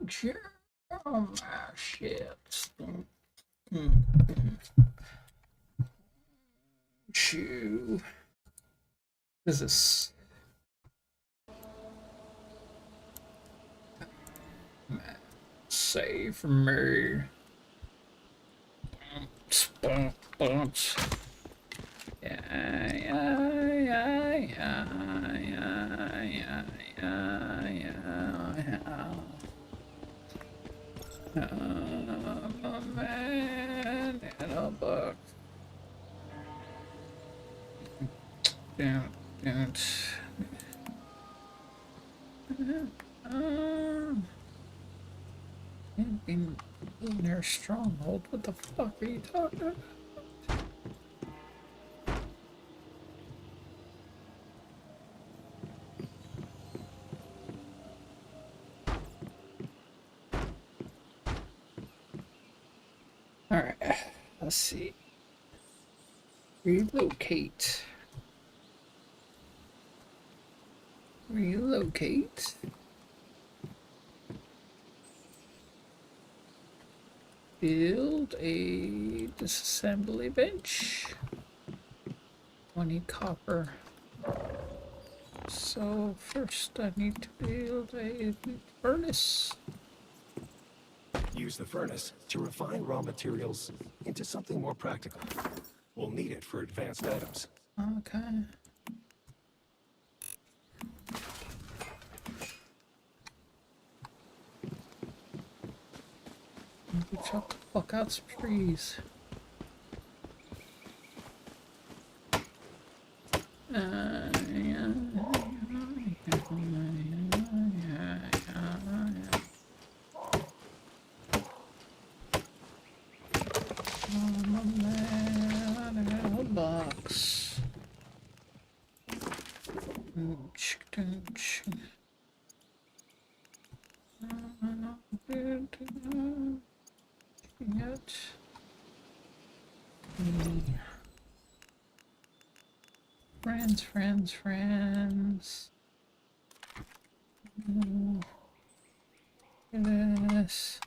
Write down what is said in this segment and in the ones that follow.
Shit. Oh, my shit. Chew. What is this? Save me. Bounce. Yeah, yeah, yeah, yeah, yeah, yeah, yeah, yeah. I'm a man in a book. Don't. In their stronghold. What the fuck are you talking about? Alright, let's see. Relocate. Relocate. Build a disassembly bench. 20 copper. So first I need to build a furnace. Use the furnace to refine raw materials into something more practical. We'll need it for advanced items. Okay. Chop the fuck out some trees. Box. Yet. Friends. Yes.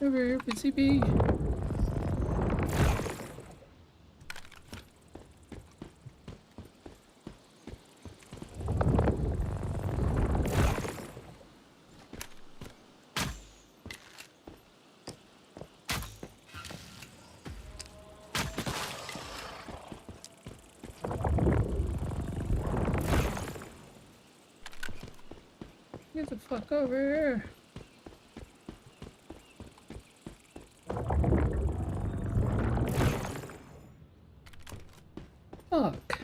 Over here, busy bee. Get the fuck over here. Fuck.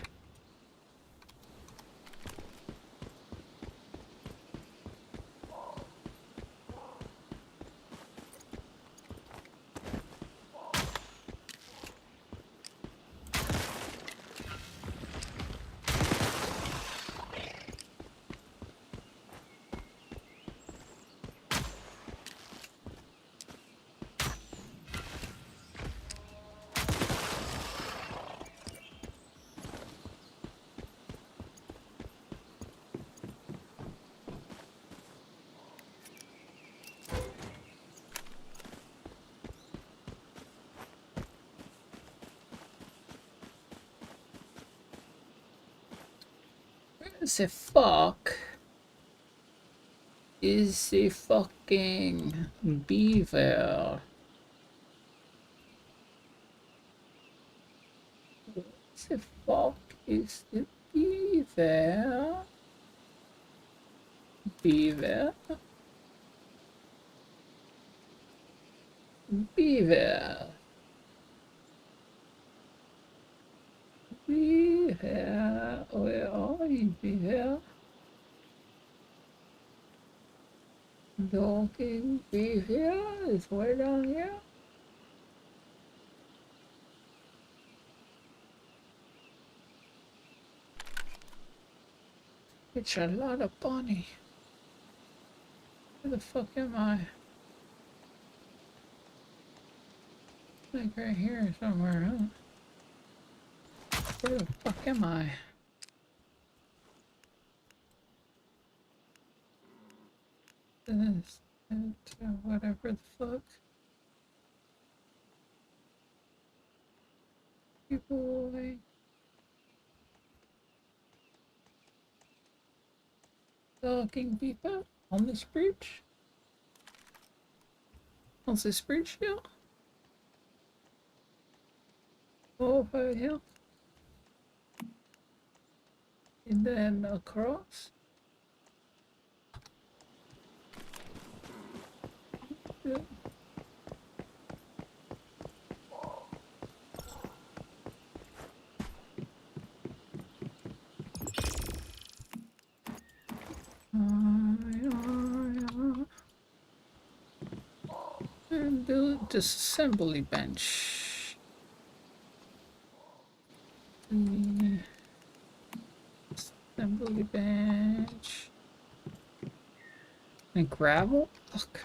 The fuck is the fucking beaver? What the fuck is the beaver? Beaver? Beaver? Beaver? Where are you, beaver? Talking beaver is way down here. It's a lot of bunny. Where the fuck am I? Like right here somewhere, huh? Where the fuck am I? This, that, whatever the fuck. People away. Talking people on this bridge? On this bridge now? Over here? And then across? Yeah. And build disassembly bench. Assembly bench. And gravel? Fuck.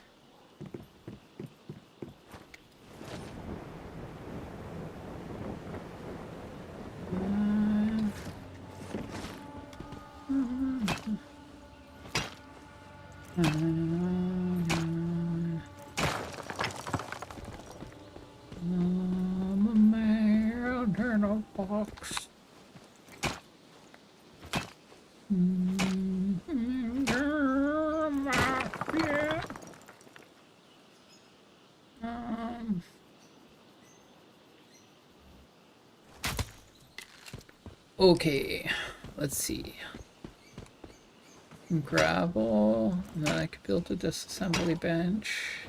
I'm a man in a box. Yeah. Okay, let's see. Gravel, and then I could build a disassembly bench.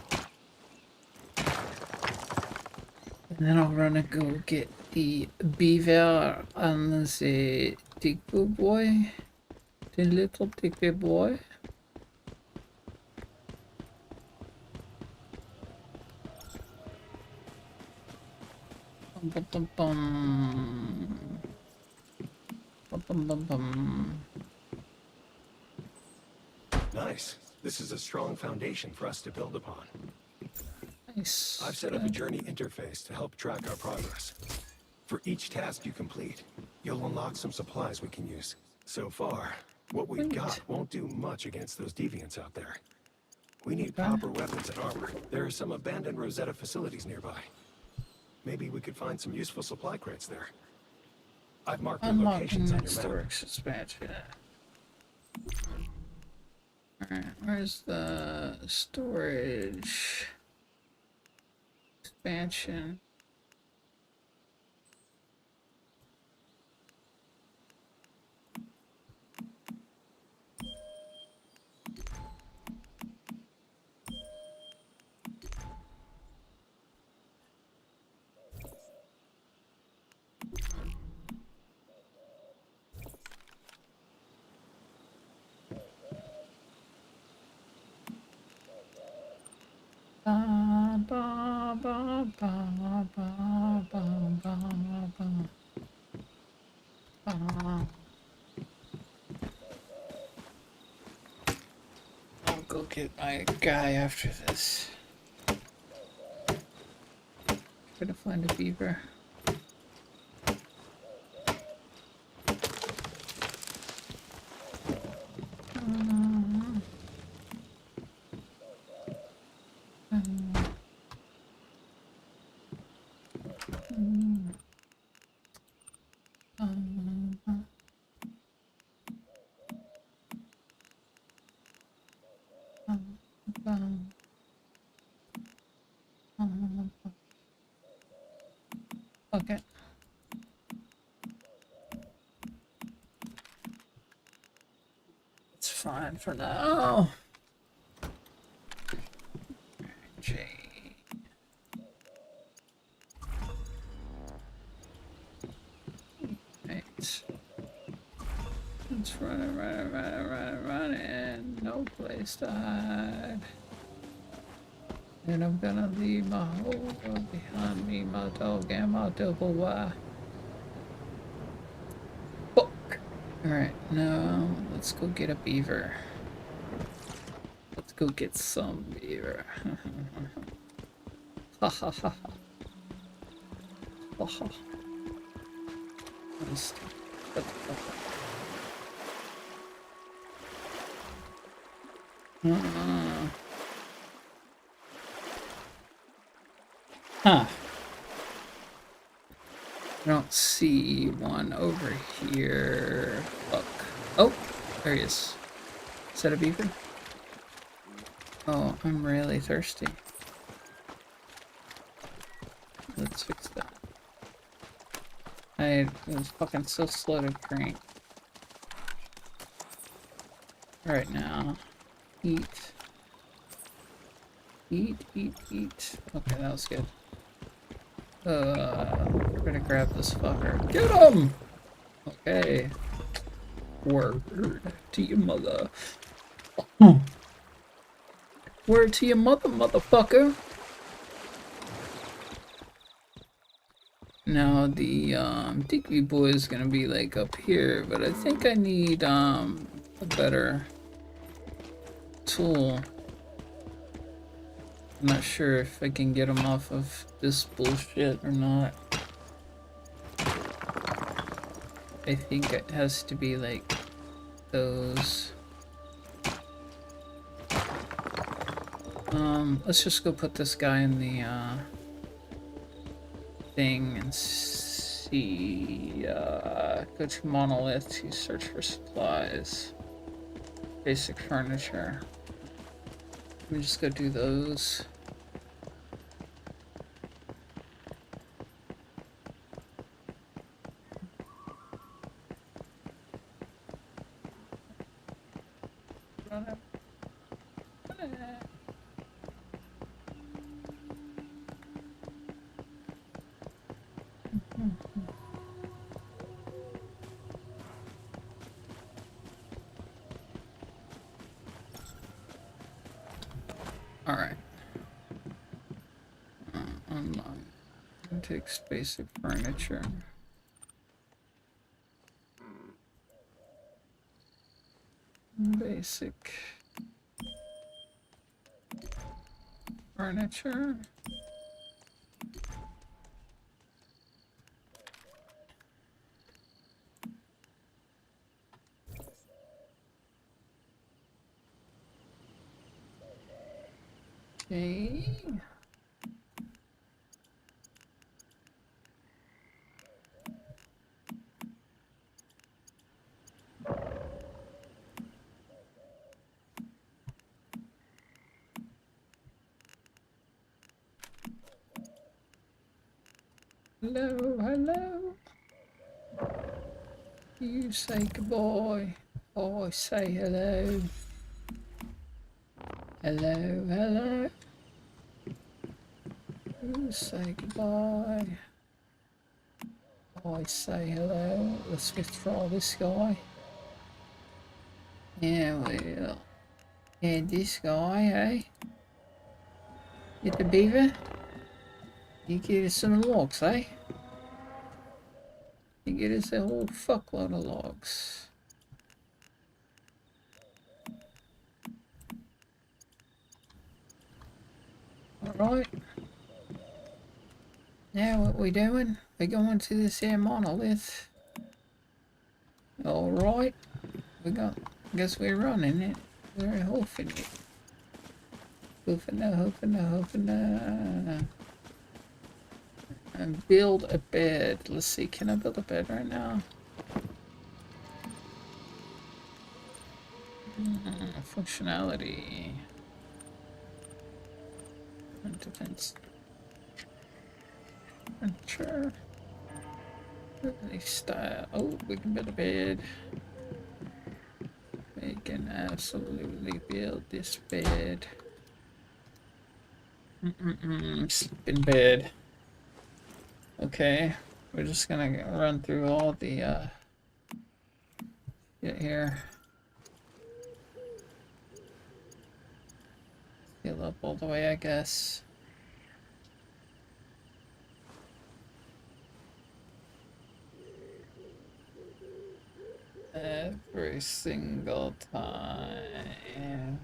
And then I'll run and go get the beaver and the digger boy. The little digger boy. Bum, bum, bum. Bum, bum, bum, bum. Nice. This is a strong foundation for us to build upon. Nice. I've set up a journey interface to help track our progress. For each task you complete, you'll unlock some supplies we can use. So far, what we've got won't do much against those deviants out there. We need proper weapons and armor. There are some abandoned Rosetta facilities nearby. Maybe we could find some useful supply crates there. I've marked their locations on your map. Storage expansion. Alright, where's the storage expansion? Ba, ba, ba, ba, ba, ba, ba, ba. I'll go get my guy after this. Try to find a beaver. fuck it. It's fine for now. J. Right. It's running. No place to hide. And I'm gonna leave my whole world behind me, my dog and my double Y. Fuck. Alright, now let's go get a beaver. Let's go get some beaver. Ha ha ha ha. Ha ha. What the fuck? Huh. I don't see one over here. Look. Oh, there he is. Is that a beaver? Oh, I'm really thirsty. Let's fix that. I was fucking so slow to crank. Right now. Eat. Eat, eat, eat. Okay, that was good. We're gonna grab this fucker. Get him! Okay. Word to your mother. Word to your mother, motherfucker. Now the Digby boy is gonna be like up here, but I think I need a better tool. I'm not sure if I can get him off of this bullshit or not. I think it has to be like those. Let's just go put this guy in the thing and see. Go to Monolith to search for supplies. Basic furniture. Let me just go do those. Alright. Online. It takes basic furniture. Basic furniture. Okay. Hello, hello. You say goodbye. I say hello. Hello, hello. You say goodbye. I say hello. Let's get through this guy. Yeah, well. Yeah, this guy, eh? Get the beaver? You get us some logs, eh? You get us a whole fuckload of logs. Alright. Now what we doing? We're going to this here monolith. Alright. Guess we're running it. We're hoofing it. Hoofing. And build a bed. Let's see, can I build a bed right now? Functionality. Defense. Furniture. Any style. Oh, we can build a bed. We can absolutely build this bed. Sleep in bed. Okay, we're just gonna run through all the get here. Heal up all the way, I guess. Every single time.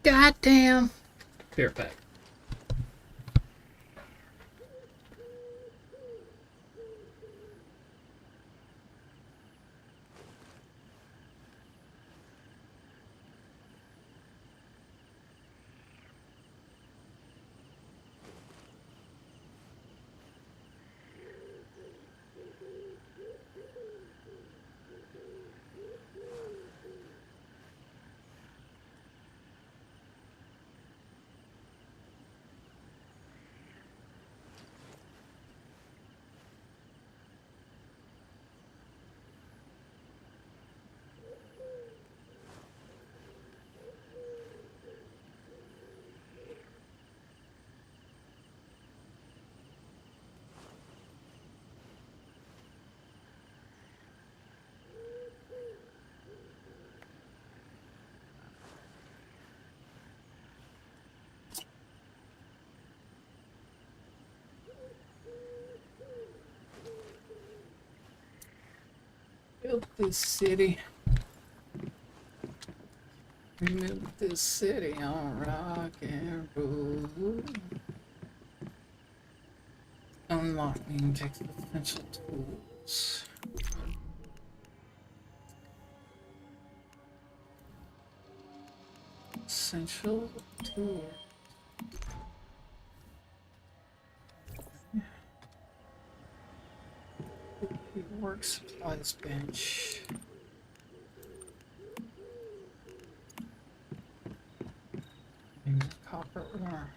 Goddamn. Be right back. Built this city. We built this city on rock and roll. Unlocking essential tools. Essential tools. Work supplies bench. Copper ore.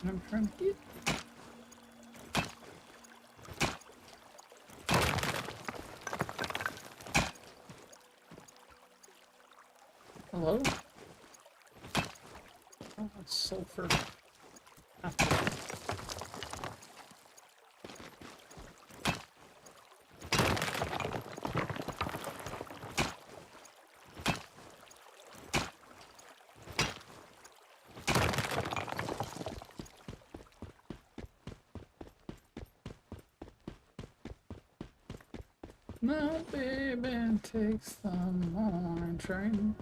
I'm trying to get. Hello? Oh, that's sulfur. My baby takes the morning train.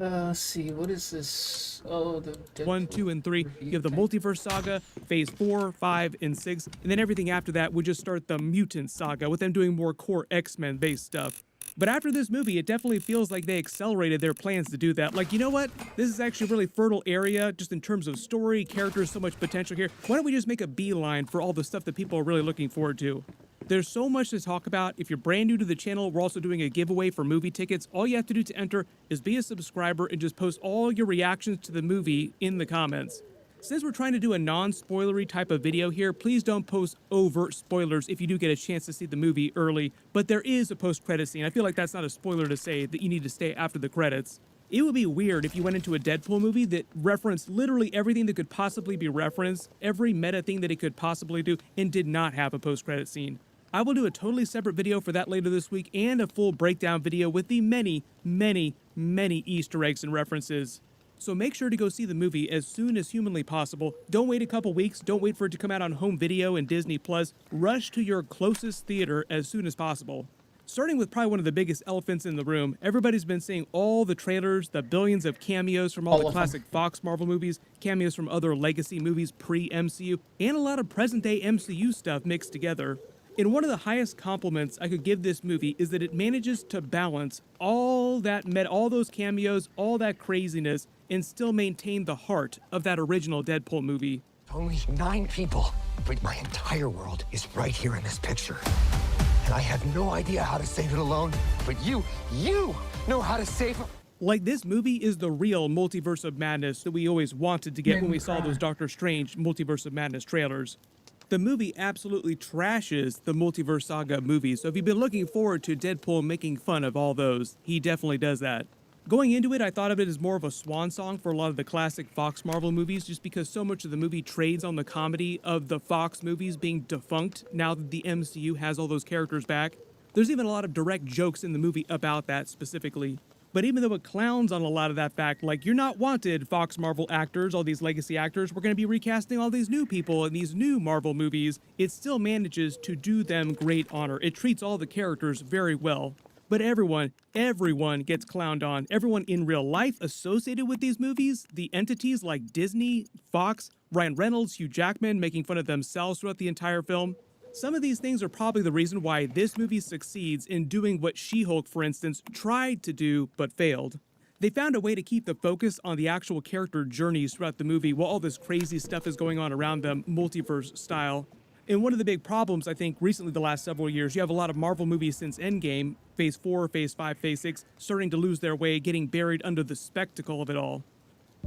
Let's see, what is this? Oh, the Deadpool 1, 2, and 3. You have the thing. Multiverse Saga, Phase 4, 5, and 6, and then everything after that would just start the Mutant Saga, with them doing more core X-Men based stuff. But after this movie, it definitely feels like they accelerated their plans to do that. Like, you know what? This is actually a really fertile area, just in terms of story, characters, so much potential here. Why don't we just make a beeline for all the stuff that people are really looking forward to? There's so much to talk about. If you're brand new to the channel, we're also doing a giveaway for movie tickets. All you have to do to enter is be a subscriber and just post all your reactions to the movie in the comments. Since we're trying to do a non-spoilery type of video here, please don't post overt spoilers if you do get a chance to see the movie early, but there is a post-credit scene. I feel like that's not a spoiler to say that you need to stay after the credits. It would be weird if you went into a Deadpool movie that referenced literally everything that could possibly be referenced, every meta thing that it could possibly do, and did not have a post-credit scene. I will do a totally separate video for that later this week and a full breakdown video with the many, many, many Easter eggs and references. So make sure to go see the movie as soon as humanly possible. Don't wait a couple weeks. Don't wait for it to come out on home video and Disney Plus. Rush to your closest theater as soon as possible. Starting with probably one of the biggest elephants in the room, everybody's been seeing all the trailers, the billions of cameos from all the classic Fox Marvel movies, cameos from other legacy movies pre-MCU, and a lot of present-day MCU stuff mixed together. And one of the highest compliments I could give this movie is that it manages to balance all those cameos, all that craziness, and still maintain the heart of that original Deadpool movie. Only 9 people, but my entire world is right here in this picture. And I have no idea how to save it alone, but you know how to save it. Like, this movie is the real Multiverse of Madness that we always wanted to get when we saw those Doctor Strange Multiverse of Madness trailers. The movie absolutely trashes the Multiverse Saga movies, so if you've been looking forward to Deadpool making fun of all those, he definitely does that. Going into it, I thought of it as more of a swan song for a lot of the classic Fox Marvel movies, just because so much of the movie trades on the comedy of the Fox movies being defunct now that the MCU has all those characters back. There's even a lot of direct jokes in the movie about that specifically. But even though it clowns on a lot of that fact, like, you're not wanted, Fox Marvel actors, all these legacy actors, we're going to be recasting all these new people in these new Marvel movies, it still manages to do them great honor. It treats all the characters very well. But everyone gets clowned on. Everyone in real life associated with these movies, the entities like Disney, Fox, Ryan Reynolds, Hugh Jackman making fun of themselves throughout the entire film. Some of these things are probably the reason why this movie succeeds in doing what She-Hulk, for instance, tried to do but failed. They found a way to keep the focus on the actual character journeys throughout the movie while all this crazy stuff is going on around them, multiverse style. And one of the big problems, I think, recently the last several years, you have a lot of Marvel movies since Endgame, Phase 4, Phase 5, Phase 6, starting to lose their way, getting buried under the spectacle of it all.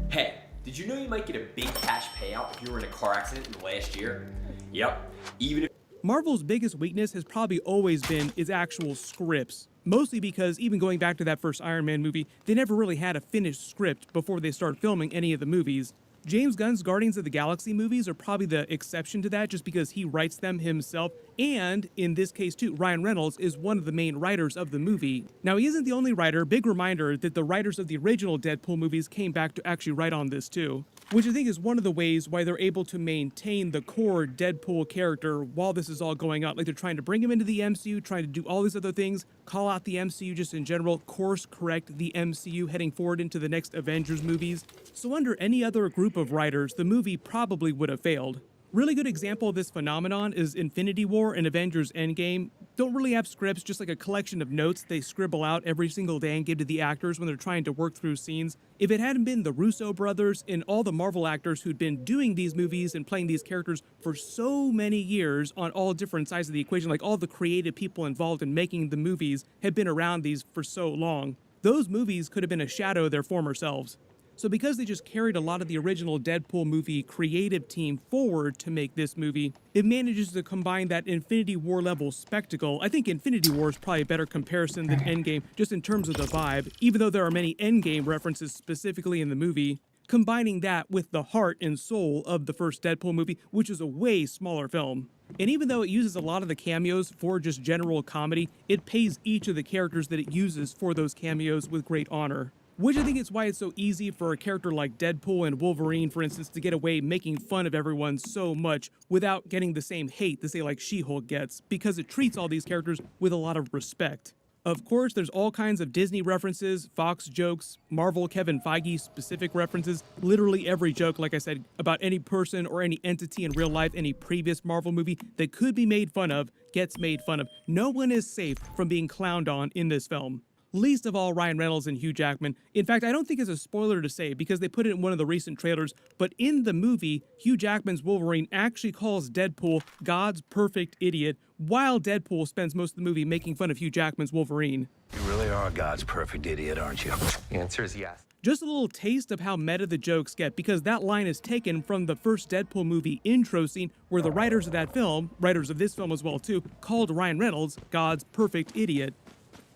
Hey, did you know you might get a big cash payout if you were in a car accident in the last year? Yep, even if... Marvel's biggest weakness has probably always been its actual scripts. Mostly because even going back to that first Iron Man movie, they never really had a finished script before they started filming any of the movies. James Gunn's Guardians of the Galaxy movies are probably the exception to that just because he writes them himself, and in this case too, Ryan Reynolds is one of the main writers of the movie. Now, he isn't the only writer. Big reminder that the writers of the original Deadpool movies came back to actually write on this too. which I think is one of the ways why they're able to maintain the core Deadpool character while this is all going on. Like, they're trying to bring him into the MCU, trying to do all these other things, call out the MCU just in general, course correct the MCU heading forward into the next Avengers movies. So under any other group of writers, the movie probably would have failed. Really good example of this phenomenon is Infinity War and Avengers Endgame. Don't really have scripts, just like a collection of notes they scribble out every single day and give to the actors when they're trying to work through scenes. If it hadn't been the Russo brothers and all the Marvel actors who'd been doing these movies and playing these characters for so many years on all different sides of the equation, like all the creative people involved in making the movies had been around these for so long, those movies could have been a shadow of their former selves. So because they just carried a lot of the original Deadpool movie creative team forward to make this movie, it manages to combine that Infinity War level spectacle. I think Infinity War is probably a better comparison than Endgame, just in terms of the vibe, even though there are many Endgame references specifically in the movie, combining that with the heart and soul of the first Deadpool movie, which is a way smaller film. And even though it uses a lot of the cameos for just general comedy, it pays each of the characters that it uses for those cameos with great honor. Which I think is why it's so easy for a character like Deadpool and Wolverine, for instance, to get away making fun of everyone so much without getting the same hate that, say, like She-Hulk gets, because it treats all these characters with a lot of respect. Of course, there's all kinds of Disney references, Fox jokes, Marvel Kevin Feige specific references, literally every joke, like I said, about any person or any entity in real life, any previous Marvel movie that could be made fun of, gets made fun of. No one is safe from being clowned on in this film. Least of all Ryan Reynolds and Hugh Jackman. In fact, I don't think it's a spoiler to say because they put it in one of the recent trailers, but in the movie, Hugh Jackman's Wolverine actually calls Deadpool God's perfect idiot, while Deadpool spends most of the movie making fun of Hugh Jackman's Wolverine. You really are God's perfect idiot, aren't you? The answer is yes. Just a little taste of how meta the jokes get, because that line is taken from the first Deadpool movie intro scene where the writers of that film, writers of this film as well too, called Ryan Reynolds God's perfect idiot.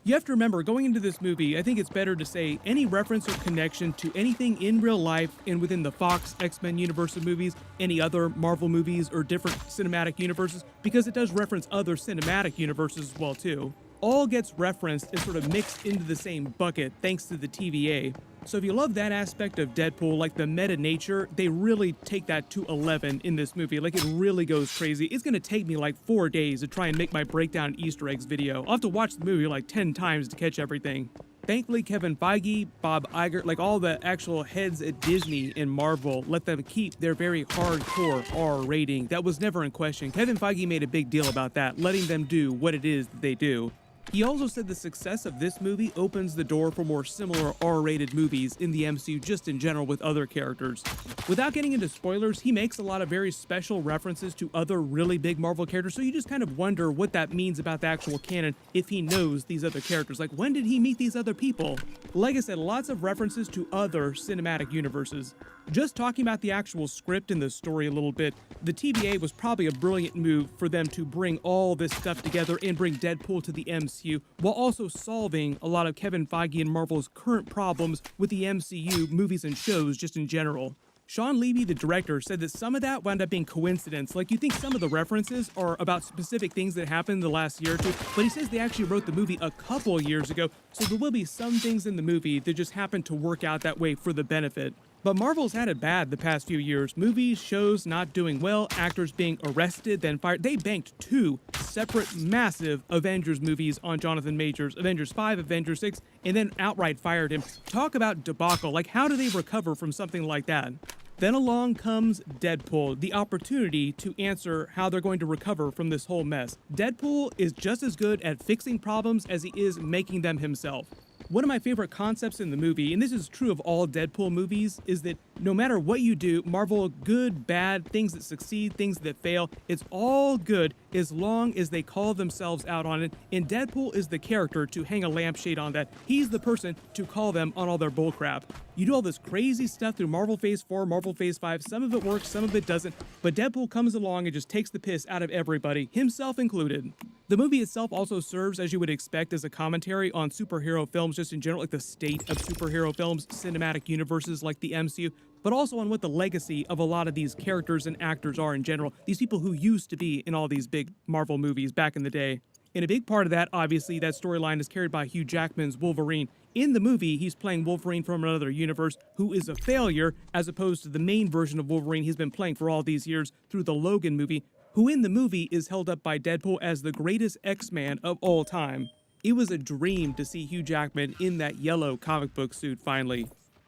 You have to remember, going into this movie, I think it's better to say any reference or connection to anything in real life and within the Fox X-Men universe of movies, any other Marvel movies or different cinematic universes, because it does reference other cinematic universes as well too. All gets referenced and sort of mixed into the same bucket thanks to the TVA. So if you love that aspect of Deadpool, like the meta nature, they really take that to 11 in this movie. Like, it really goes crazy. It's gonna take me like 4 days to try and make my breakdown Easter eggs video. I'll have to watch the movie like 10 times to catch everything. Thankfully, Kevin Feige, Bob Iger, like all the actual heads at Disney and Marvel, let them keep their very hardcore R rating. That was never in question. Kevin Feige made a big deal about that, letting them do what it is that they do. He also said the success of this movie opens the door for more similar R-rated movies in the MCU just in general with other characters. Without getting into spoilers, he makes a lot of very special references to other really big Marvel characters, so you just kind of wonder what that means about the actual canon if he knows these other characters. Like, when did he meet these other people? Like I said, lots of references to other cinematic universes. Just talking about the actual script and the story a little bit, the TVA was probably a brilliant move for them to bring all this stuff together and bring Deadpool to the MCU, while also solving a lot of Kevin Feige and Marvel's current problems with the MCU movies and shows just in general. Sean Levy, the director, said that some of that wound up being coincidence. Like, you think some of the references are about specific things that happened the last year or two, but he says they actually wrote the movie a couple years ago, so there will be some things in the movie that just happen to work out that way for the benefit. But Marvel's had it bad the past few years. Movies, shows not doing well, actors being arrested, then fired. They banked 2 separate massive Avengers movies on Jonathan Majors, Avengers 5, Avengers 6, and then outright fired him. Talk about debacle. Like, how do they recover from something like that? Then along comes Deadpool, the opportunity to answer how they're going to recover from this whole mess. Deadpool is just as good at fixing problems as he is making them himself. One of my favorite concepts in the movie, and this is true of all Deadpool movies, is that no matter what you do, Marvel, good, bad, things that succeed, things that fail, it's all good as long as they call themselves out on it, and Deadpool is the character to hang a lampshade on that. He's the person to call them on all their bullcrap. You do all this crazy stuff through Marvel Phase 4, Marvel Phase 5, some of it works, some of it doesn't, but Deadpool comes along and just takes the piss out of everybody, himself included. The movie itself also serves, as you would expect, as a commentary on superhero films just in general, like the state of superhero films, cinematic universes like the MCU, but also on what the legacy of a lot of these characters and actors are in general, these people who used to be in all these big Marvel movies back in the day. And a big part of that, obviously, that storyline is carried by Hugh Jackman's Wolverine. In the movie, he's playing Wolverine from another universe who is a failure, as opposed to the main version of Wolverine he's been playing for all these years through the Logan movie, who in the movie is held up by Deadpool as the greatest X-Man of all time. It was a dream to see Hugh Jackman in that yellow comic book suit finally.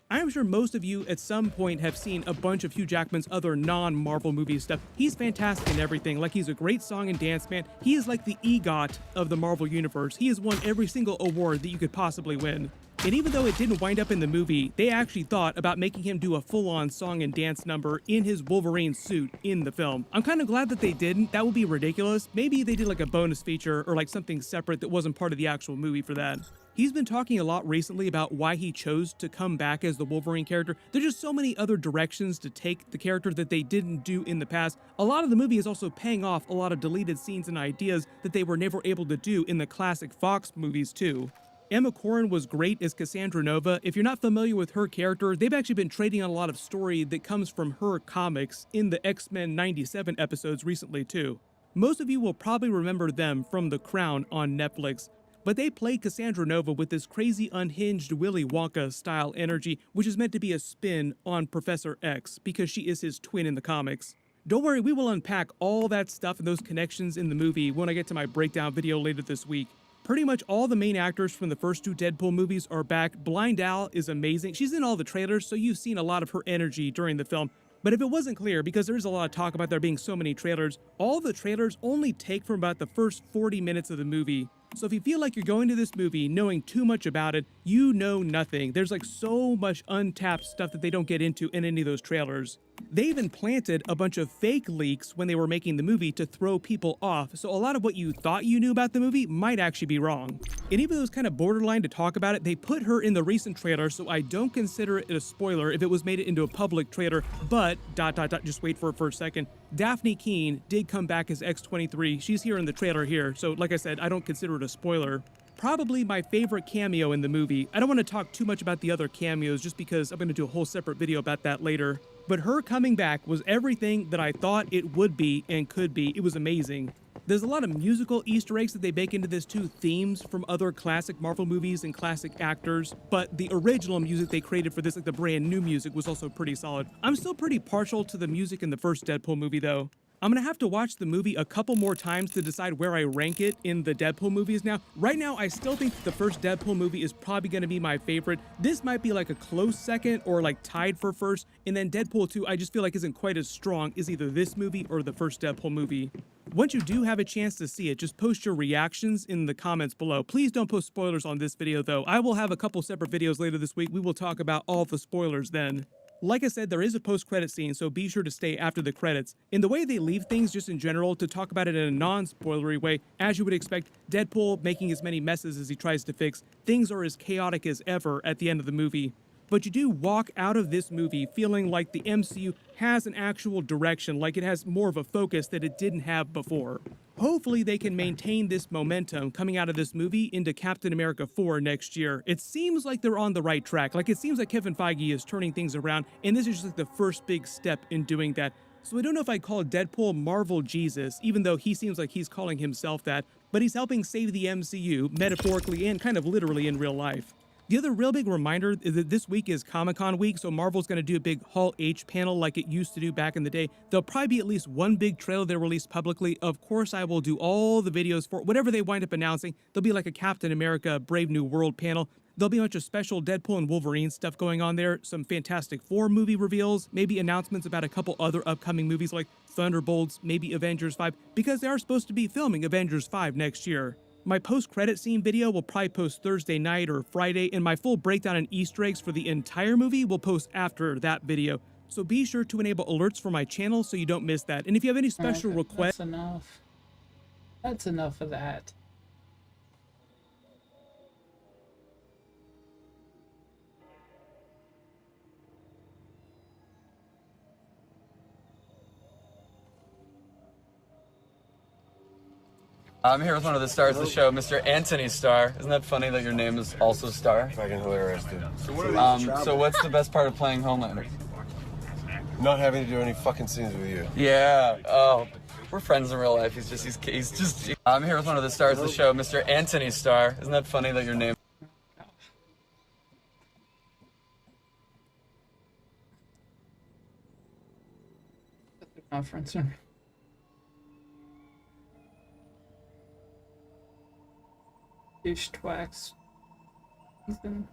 I'm sure most of you at some point have seen a bunch of Hugh Jackman's other non-Marvel movie stuff. He's fantastic in everything, like he's a great song and dance man. He is like the EGOT of the Marvel Universe. He has won every single award that you could possibly win. And even though it didn't wind up in the movie, they actually thought about making him do a full-on song and dance number in his Wolverine suit in the film. I'm kind of glad that they didn't. That would be ridiculous. Maybe they did like a bonus feature or like something separate that wasn't part of the actual movie for that. He's been talking a lot recently about why he chose to come back as the Wolverine character. There's just so many other directions to take the character that they didn't do in the past. A lot of the movie is also paying off a lot of deleted scenes and ideas that they were never able to do in the classic Fox movies too. Emma Corrin was great as Cassandra Nova. If you're not familiar with her character, they've actually been trading on a lot of story that comes from her comics in the X-Men 97 episodes recently too. Most of you will probably remember them from The Crown on Netflix. But they played Cassandra Nova with this crazy unhinged Willy Wonka style energy, which is meant to be a spin on Professor X because she is his twin in the comics. Don't worry, we will unpack all that stuff and those connections in the movie when I get to my breakdown video later this week. Pretty much all the main actors from the first two Deadpool movies are back. Blind Al is amazing. She's in all the trailers, so you've seen a lot of her energy during the film. But if it wasn't clear, because there's a lot of talk about there being so many trailers, all the trailers only take from about the first 40 minutes of the movie. So if you feel like you're going to this movie knowing too much about it, you know nothing. There's like so much untapped stuff that they don't get into in any of those trailers. They even planted a bunch of fake leaks when they were making the movie to throw people off, so a lot of what you thought you knew about the movie might actually be wrong. And even though it's kind of borderline to talk about it, they put her in the recent trailer, so I don't consider it a spoiler if it was made it into a public trailer, but, just wait for it for a second, Daphne Keane did come back as X-23. She's here in the trailer here, so like I said, I don't consider it a spoiler. Probably my favorite cameo in the movie. I don't want to talk too much about the other cameos just because I'm going to do a whole separate video about that later. But her coming back was everything that I thought it would be and could be. It was amazing. There's a lot of musical Easter eggs that they bake into this too, themes from other classic Marvel movies and classic actors, but the original music they created for this, like the brand new music, was also pretty solid. I'm still pretty partial to the music in the first Deadpool movie though. I'm gonna have to watch the movie a couple more times to decide where I rank it in the Deadpool movies now. Right now, I still think that the first Deadpool movie is probably gonna be my favorite. This might be like a close second or like tied for first, and then Deadpool 2 I just feel like isn't quite as strong as either this movie or the first Deadpool movie. Once you do have a chance to see it, just post your reactions in the comments below. Please don't post spoilers on this video though. I will have a couple separate videos later this week. We will talk about all the spoilers then. Like I said, there is a post-credit scene, so be sure to stay after the credits. In the way they leave things just in general, to talk about it in a non-spoilery way, as you would expect, Deadpool making as many messes as he tries to fix, things are as chaotic as ever at the end of the movie. But you do walk out of this movie feeling like the MCU has an actual direction, like it has more of a focus that it didn't have before. Hopefully they can maintain this momentum coming out of this movie into Captain America 4 next year. It seems like they're on the right track. Like it seems like Kevin Feige is turning things around, and this is just like the first big step in doing that. So I don't know if I'd call Deadpool Marvel Jesus, even though he seems like he's calling himself that, but he's helping save the MCU, metaphorically and kind of literally in real life. The other real big reminder is that this week is Comic-Con week, so Marvel's going to do a big Hall H panel like it used to do back in the day. There'll probably be at least one big trailer they release publicly. Of course, I will do all the videos for whatever they wind up announcing. There'll be like a Captain America Brave New World panel. There'll be a bunch of special Deadpool and Wolverine stuff going on there, some Fantastic Four movie reveals, maybe announcements about a couple other upcoming movies like Thunderbolts, maybe Avengers 5, because they are supposed to be filming Avengers 5 next year. My post-credit scene video will probably post Thursday night or Friday, and my full breakdown and Easter eggs for the entire movie will post after that video. So be sure to enable alerts for my channel so you don't miss that. And if you have any special requests... That's enough. That's enough of that. I'm here with one of the stars of the show, Mr. Anthony Starr. Isn't that funny that your name is also Starr? Fucking hilarious, dude. So what's the best part of playing Homelander? Not having to do any fucking scenes with you. Yeah. Oh, We're friends in real life. He's just. I'm here with one of the stars of the show, Mr. Anthony Starr. Isn't that funny that your name? Conference room. Douche twax. Ethan.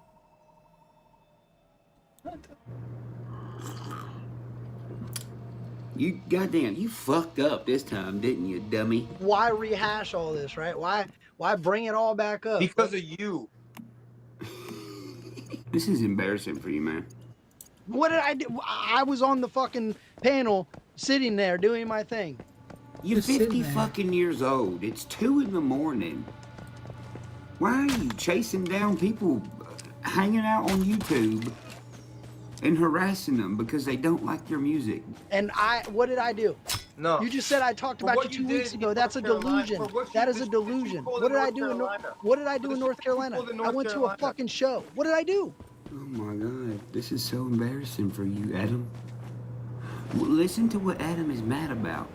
What the? You goddamn, you fucked up this time, didn't you, dummy? Why rehash all this, right? Why bring it all back up? Because of you. This is embarrassing for you, man. What did I do? I was on the fucking panel, sitting there doing my thing. You're Just sitting 50 there. fucking years old. It's 2 in the morning. Why are you chasing down people hanging out on YouTube and harassing them because they don't like your music? And what did I do? No. You just said I talked For about what you you 2 weeks did ago. in That's a North Carolina, delusion. for what you- That is a this- delusion. what you What did I pulled do in in North Carolina. What did I do For in the North shit you Carolina? pulled in I North went to a Carolina. fucking show. What did I do? Oh my god, this is so embarrassing for you, Adam. Well, listen to what Adam is mad about.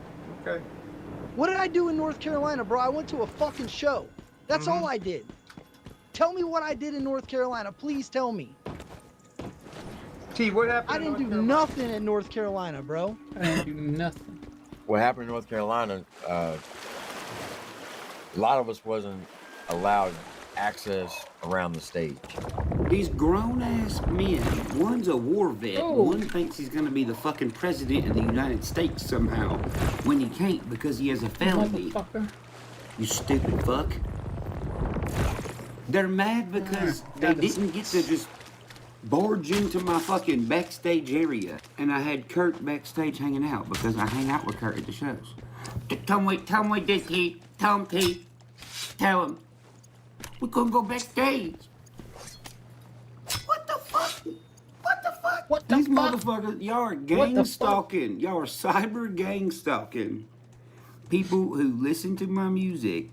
Okay. What did I do in North Carolina, bro? I went to a fucking show. That's all I did. Tell me what I did in North Carolina. Please tell me. T, what happened? I in didn't North do Carolina? nothing in North Carolina, bro. I didn't do nothing. What happened in North Carolina, a lot of us wasn't allowed access around the stage. These grown-ass men, one's a war vet, Oh. one thinks he's gonna be the fucking president of the United States somehow, when he can't because he has a felony. Motherfucker. You stupid fuck. They're mad because they didn't get to just barge into my fucking backstage area. And I had Kurt backstage hanging out because I hang out with Kurt at the shows. Tell him this, Pete. Tell him, Pete. Tell him. We're gonna go backstage. What the fuck? What the fuck? What the These fuck? motherfuckers, y'all are What gang the fuck? stalking. Y'all are cyber gang stalking people who listen to my music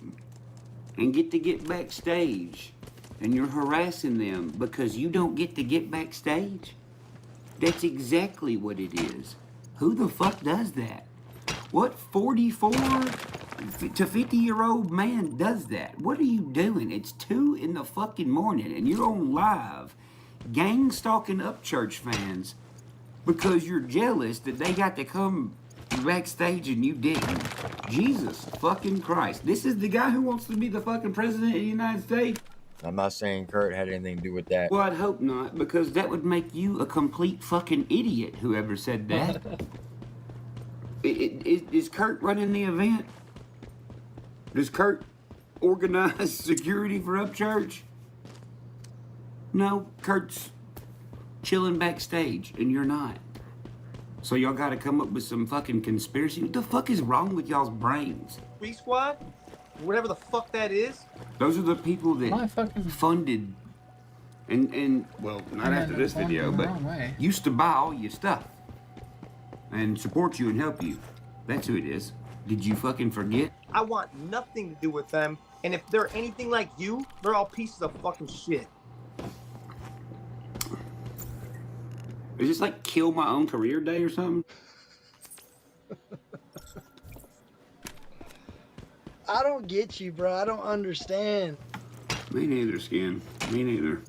and get backstage, and you're harassing them because you don't get to get backstage. That's exactly what it is. Who the fuck does that? What 44 to 50-year-old man does that? What are you doing? It's 2 in the fucking morning and you're on live gang stalking Upchurch fans because you're jealous that they got to come backstage and you didn't. Jesus fucking Christ. This is the guy who wants to be the fucking president of the United States? I'm not saying Kurt had anything to do with that. Well, I'd hope not, because that would make you a complete fucking idiot, whoever said that. Is Kurt running the event? Does Kurt organize security for Upchurch? No, Kurt's chilling backstage, and you're not. So y'all gotta come up with some fucking conspiracy. What the fuck is wrong with y'all's brains? Free Squad? Whatever the fuck that is? Those are the people My that fucking. funded and well, not after this going video, the but wrong way. used to buy all your stuff and support you and help you. That's who it is. Did you fucking forget? I want nothing to do with them. And if they're anything like you, they're all pieces of fucking shit. Is this like kill my own career day or something? I don't get you, bro. I don't understand. Me neither, Skin. Me neither.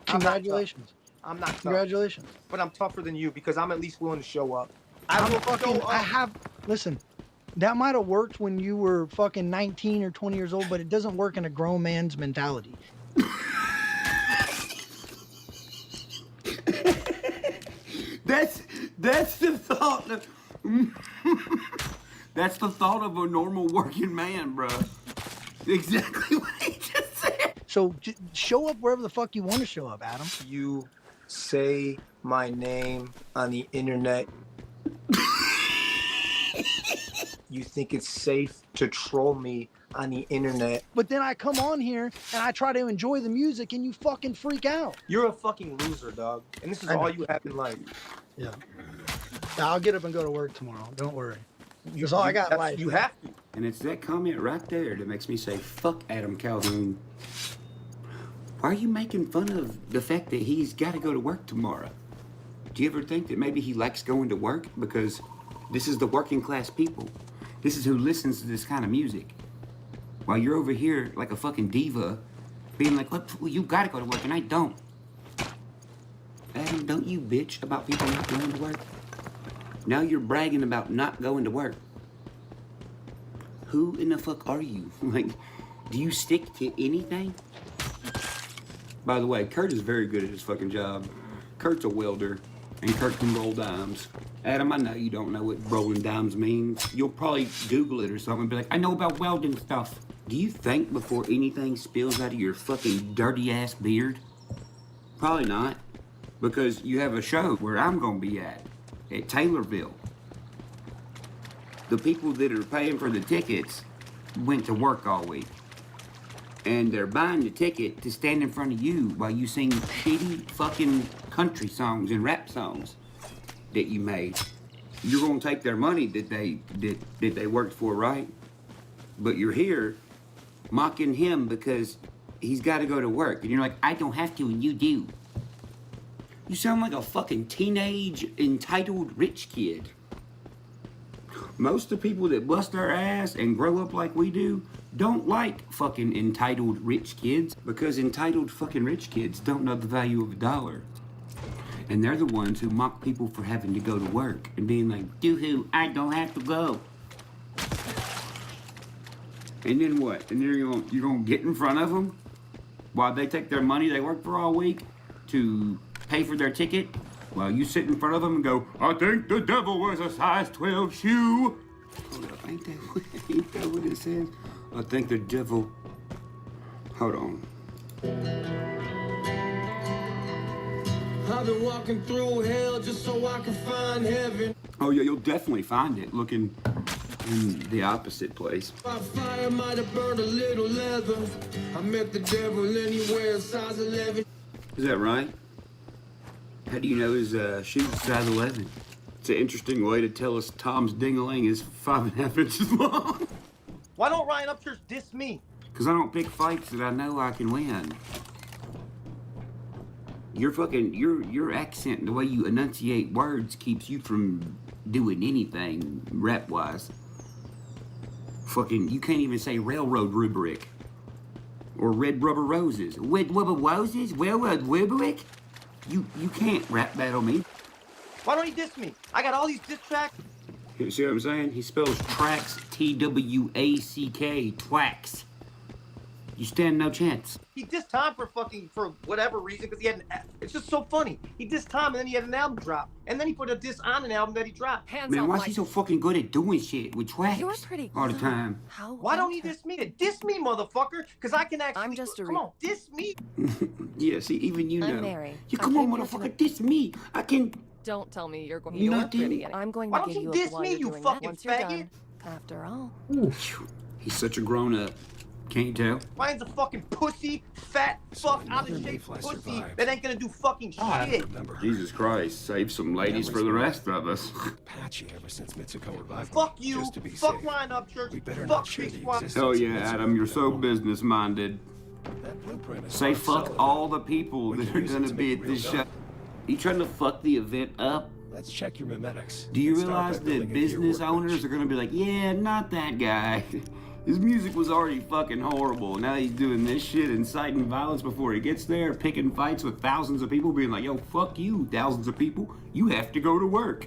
Congratulations. I'm not tough, Congratulations. but I'm tougher than you because I'm at least willing to show up. I'm will fucking, show I up. have, listen, that might have worked when you were fucking 19 or 20 years old, but it doesn't work in a grown man's mentality. That's the thought of, that's the thought of a normal working man, bro. Exactly what he just said. So show up wherever the fuck you want to show up, Adam. You say my name on the internet. You think it's safe to troll me on the internet. But then I come on here and I try to enjoy the music and you fucking freak out. You're a fucking loser, dog. And this is I know. all you have in life. Yeah. I'll get up and go to work tomorrow. Don't worry. That's all I got in life. You have to. And it's that comment right there that makes me say, fuck Adam Calhoun. Why are you making fun of the fact that he's got to go to work tomorrow? Do you ever think that maybe he likes going to work because this is the working class people? This is who listens to this kind of music. While you're over here like a fucking diva, being like, "What? Well, you gotta go to work and I don't." Adam, don't you bitch about people not going to work? Now you're bragging about not going to work. Who in the fuck are you? Like, do you stick to anything? By the way, Kurt is very good at his fucking job. Kurt's a welder, and Kurt can roll dimes. Adam, I know you don't know what rolling dimes means. You'll probably Google it or something and be like, I know about welding stuff. Do you think before anything spills out of your fucking dirty ass beard? Probably not. Because you have a show where I'm gonna be at Taylorville. The people that are paying for the tickets went to work all week. And they're buying the ticket to stand in front of you while you sing shitty fucking country songs and rap songs that you made. You're gonna take their money that they worked for, right? But you're here mocking him because he's gotta go to work. And you're like, I don't have to and you do. You sound like a fucking teenage entitled rich kid. Most of the people that bust our ass and grow up like we do don't like fucking entitled rich kids because entitled fucking rich kids don't know the value of a dollar. And they're the ones who mock people for having to go to work and being like, doo-hoo, I don't have to go. And then what? And you're gonna get in front of them while they take their money they work for all week to pay for their ticket? While you sit in front of them and go, I think the devil wears a size 12 shoe. Hold up, ain't that what it says? I think the devil, hold on. I've been walking through hell just so I can find heaven. Oh yeah, you'll definitely find it looking in the opposite place. My fire might have burned a little leather. I met the devil anywhere, size 11. Is that right? How do you know his shoes size 11? It's an interesting way to tell us Tom's ding-a-ling is 5.5 inches long. Why don't Ryan Upchurch diss me? Because I don't pick fights that I know I can win. Your accent, the way you enunciate words keeps you from doing anything rap-wise. Fucking, you can't even say railroad rubric. Or red rubber roses. Red rubber roses? Railroad rubric? You can't rap battle me. Why don't he diss me? I got all these diss tracks. You see what I'm saying? He spells tracks, T-W-A-C-K, twax. You stand no chance. He dissed Tom for whatever reason, because he had it's just so funny. He dissed Tom and then he had an album drop. And then he put a diss on an album that he dropped. Man, why is he so fucking good at doing shit with twax You're pretty all the time? Why don't he diss me? Diss me, motherfucker, because I can actually... I'm just a Come on, diss me. Yeah, see, even you know. I'm Mary. You come on, motherfucker, diss me. I can... Don't tell me you're going You to not pretty. I'm going Why to don't give you you a diss while me, you're you doing fucking that once you're faggot? done. After all. He's such a grown-up. Can't you tell? Ryan's a fucking pussy, fat, fuck, out of shape pussy that ain't gonna do fucking shit. Jesus Christ, save some ladies for the rest of us. Patchy ever since Mitsuko revived. Fuck you, Just to be fuck safe. Ryan Upchurch, We better fuck not share Big the Squad. existence Oh of yeah, Mitsuko Adam, you're so Mitsuko. business-minded. That blueprint is Say hard fuck selling. all the people We that can are use it gonna to be make at this real show. dough. You trying to fuck the event up? Let's check your memetics. Do you and start by realize building that a gear business workbench. owners are gonna be like, yeah, not that guy. His music was already fucking horrible. Now he's doing this shit, inciting violence before he gets there, picking fights with thousands of people, being like, yo, fuck you, thousands of people. You have to go to work.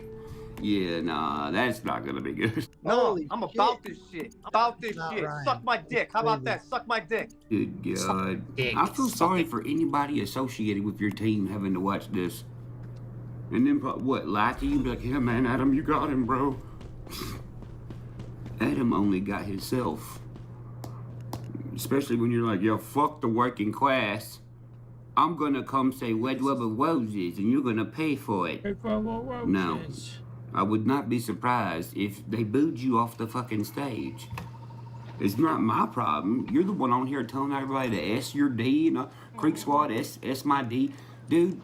Yeah, nah, that's not gonna be good. No, Holy I'm shit. about this shit. About this Not shit. Ryan. Suck my dick. How about that? Suck my dick. Good God. I feel sorry for anybody associated with your team having to watch this. And then, what, lie to you? Be like, yeah, man, Adam, you got him, bro. Adam only got himself. Especially when you're like, yo, fuck the working class. I'm gonna come say Red Rubber Roses and you're gonna pay for it. No. I would not be surprised if they booed you off the fucking stage. It's not my problem. You're the one on here telling everybody to S your D and Creek Squad, S my D. Dude,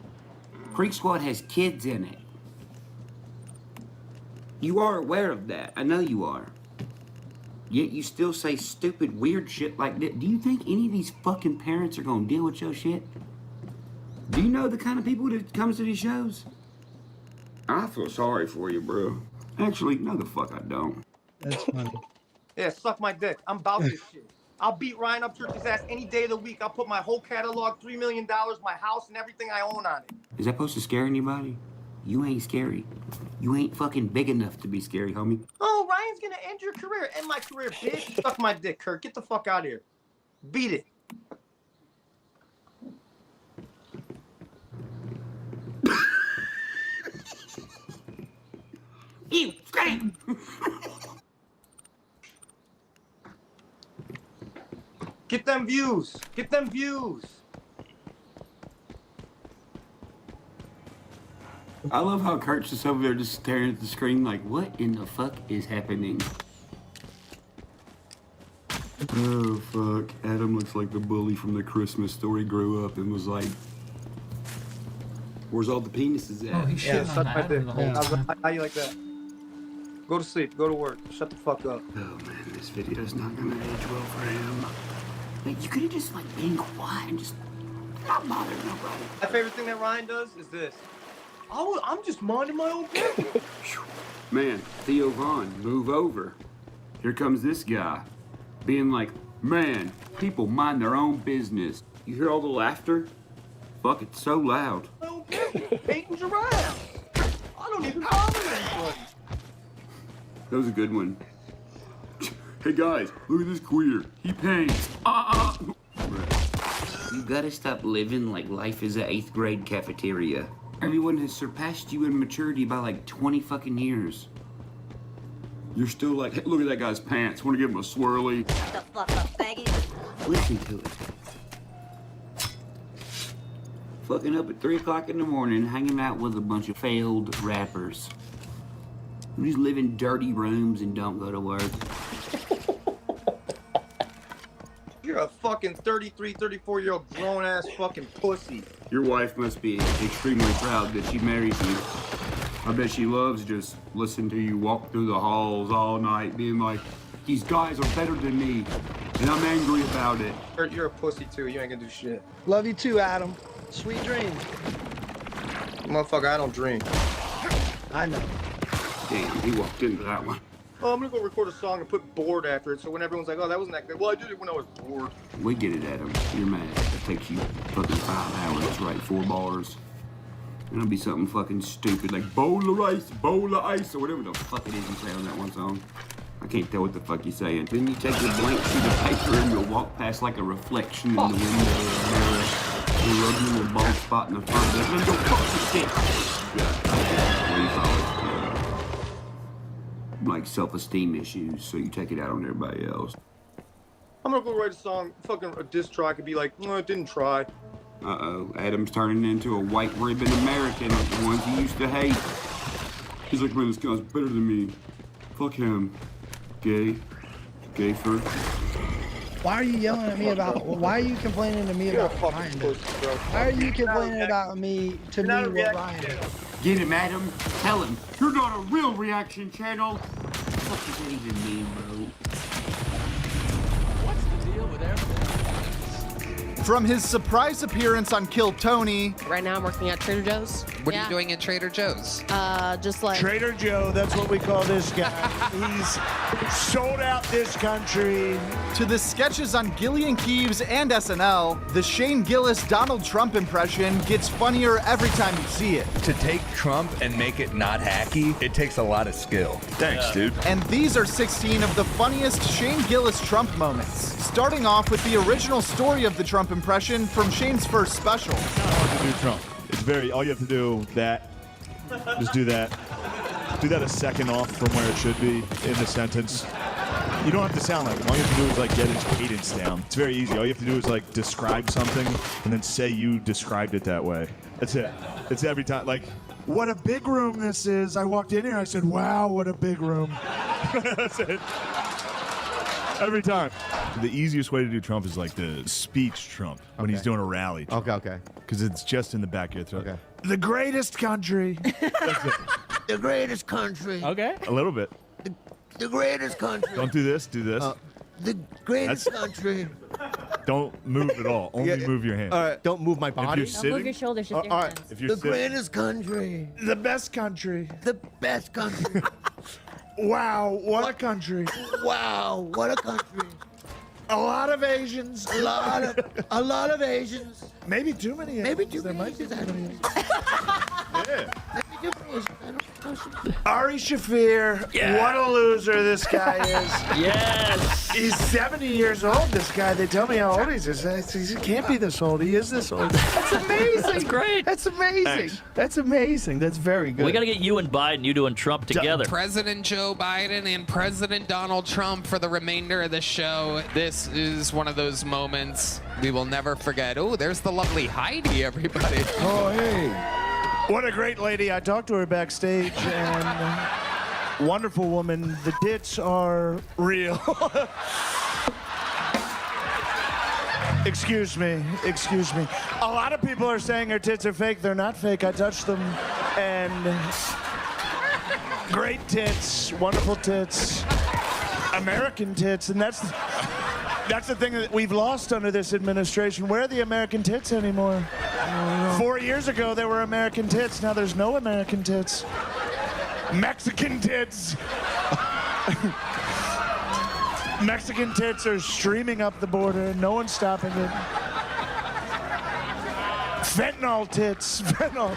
Creek Squad has kids in it. You are aware of that. I know you are. Yet you still say stupid, weird shit like that. Do you think any of these fucking parents are gonna deal with your shit? Do you know the kind of people that comes to these shows? I feel sorry for you, bro. Actually, no the fuck I don't. That's funny. Yeah, suck my dick. I'm about this shit. I'll beat Ryan Upchurch's ass any day of the week. I'll put my whole catalog, $3 million, my house, and everything I own on it. Is that supposed to scare anybody? You ain't scary. You ain't fucking big enough to be scary, homie. Oh, Ryan's gonna end your career. End my career, bitch. Suck my dick, Kurt. Get the fuck out of here. Beat it. Ew, scream! Get them views. Get them views. I love how Kurt's just over there just staring at the screen like, what in the fuck is happening? Oh, fuck. Adam looks like the bully from the Christmas Story grew up and was like, where's all the penises at? Oh, he's shitting Suck on my Adam dick. the whole time. How you like that? Go to sleep. Go to work. Shut the fuck up. Oh, man, this video's not gonna age well for him. Like, you could have just, like, been quiet and just not bothered nobody. My favorite thing that Ryan does is this. Oh, I'm just minding my own business. Man, Theo Vaughn, move over. Here comes this guy, being like, man, people mind their own business. You hear all the laughter? Fuck, it's so loud. My own business. Paintings around. I don't even bother anybody. That was a good one. Hey guys, look at this queer. He paints. You gotta stop living like life is an 8th grade cafeteria. Everyone has surpassed you in maturity by like 20 fucking years. You're still like, hey, look at that guy's pants. Want to give him a swirly? Shut the fuck up, faggot. Listen to it. Fucking up at 3 o'clock in the morning, hanging out with a bunch of failed rappers. Who just live in dirty rooms and don't go to work. You're a fucking 33, 34-year-old grown-ass fucking pussy. Your wife must be extremely proud that she married you. I bet she loves just listening to you walk through the halls all night being like, these guys are better than me, and I'm angry about it. You're a pussy too. You ain't gonna do shit. Love you too, Adam. Sweet dreams. Motherfucker, I don't dream. I know. Damn, he walked into that one. Oh, I'm gonna go record a song and put bored after it, so when everyone's like, oh, that wasn't that good. Well, I did it when I was bored. We get it, Adam. You're mad. It takes you fucking 5 hours to write 4 bars. And it'll be something fucking stupid like bowl of rice, bowl of ice, or whatever the fuck it is you say on that one song. I can't tell what the fuck you're saying. Then you take your blank sheet of paper and you'll walk past like a reflection in the window or a mirror. You'll rub your little bald spot in the front of it. Then go fuck the shit. Yeah. What do you call it? Like self-esteem issues, so you take it out on everybody else. I'm gonna go write a song, fucking a diss track, and be like, no, it didn't try. Uh-oh, Adam's turning into a white ribbon American, the ones he used to hate. He's like, man, this guy's better than me. Fuck him. Gay. Gay first. Why are you yelling at me about? Why are you complaining to me about Ryan? Why are you complaining about me to me what Ryan did? Get him, Adam. Tell him. You're not a real reaction channel. What does that even mean, bro? What's the deal with everything? From his surprise appearance on Kill Tony. Right now I'm working at Trader Joe's. What are you doing at Trader Joe's? Just like Trader Joe, that's what we call this guy. He's sold out this country. To the sketches on Gillian Keeves and SNL, the Shane Gillis Donald Trump impression gets funnier every time you see it. To take Trump and make it not hacky, it takes a lot of skill. Thanks, dude. And these are 16 of the funniest Shane Gillis Trump moments. Starting off with the original story of the Trump impression from Shane's first special. To do Trump. It's very, all you have to do that, just do that. Do that a second off from where it should be in the sentence. You don't have to sound like him. All you have to do is like get his cadence down. It's very easy. All you have to do is like describe something and then say you described it that way. That's it. It's every time. Like, what a big room this is. I walked in here, I said, wow, what a big room. That's it. Every time. The easiest way to do Trump is like the speech Trump when he's doing a rally. Okay. Because it's just in the back of your throat. Okay. The greatest country. That's it. The greatest country. Okay. A little bit. The greatest country. Don't do this. Do this. The greatest country. Don't move at all. Only move your hands. All right. Don't move my If body. you're sitting, Move your shoulders, just your all right. hands. if you're The sitting, greatest country. the best country. The best country. Wow, what a country. Wow, what a country. A lot of Asians. A lot of Asians. Maybe too many Asians. Maybe too There many might be Asians. too many Asians. Yeah. Ari Shafir, what a loser this guy is. Yes. He's 70 years old, this guy. They tell me how old he is. He can't be this old. He is this old. That's amazing. That's great. That's amazing. Thanks. That's amazing. That's very good. We got to get you and Biden, you doing Trump together. President Joe Biden and President Donald Trump for the remainder of the show. This is one of those moments we will never forget. Oh, there's the lovely Heidi, everybody. Oh, hey. What a great lady. I talked to her backstage, and wonderful woman. The tits are real. Excuse me. A lot of people are saying her tits are fake. They're not fake. I touched them, and great tits, wonderful tits, American tits, and that's the thing that we've lost under this administration. Where are the American tits anymore? 4 years ago, there were American tits. Now there's no American tits. Mexican tits. Mexican tits are streaming up the border. No one's stopping it. Fentanyl tits. Fentanyl.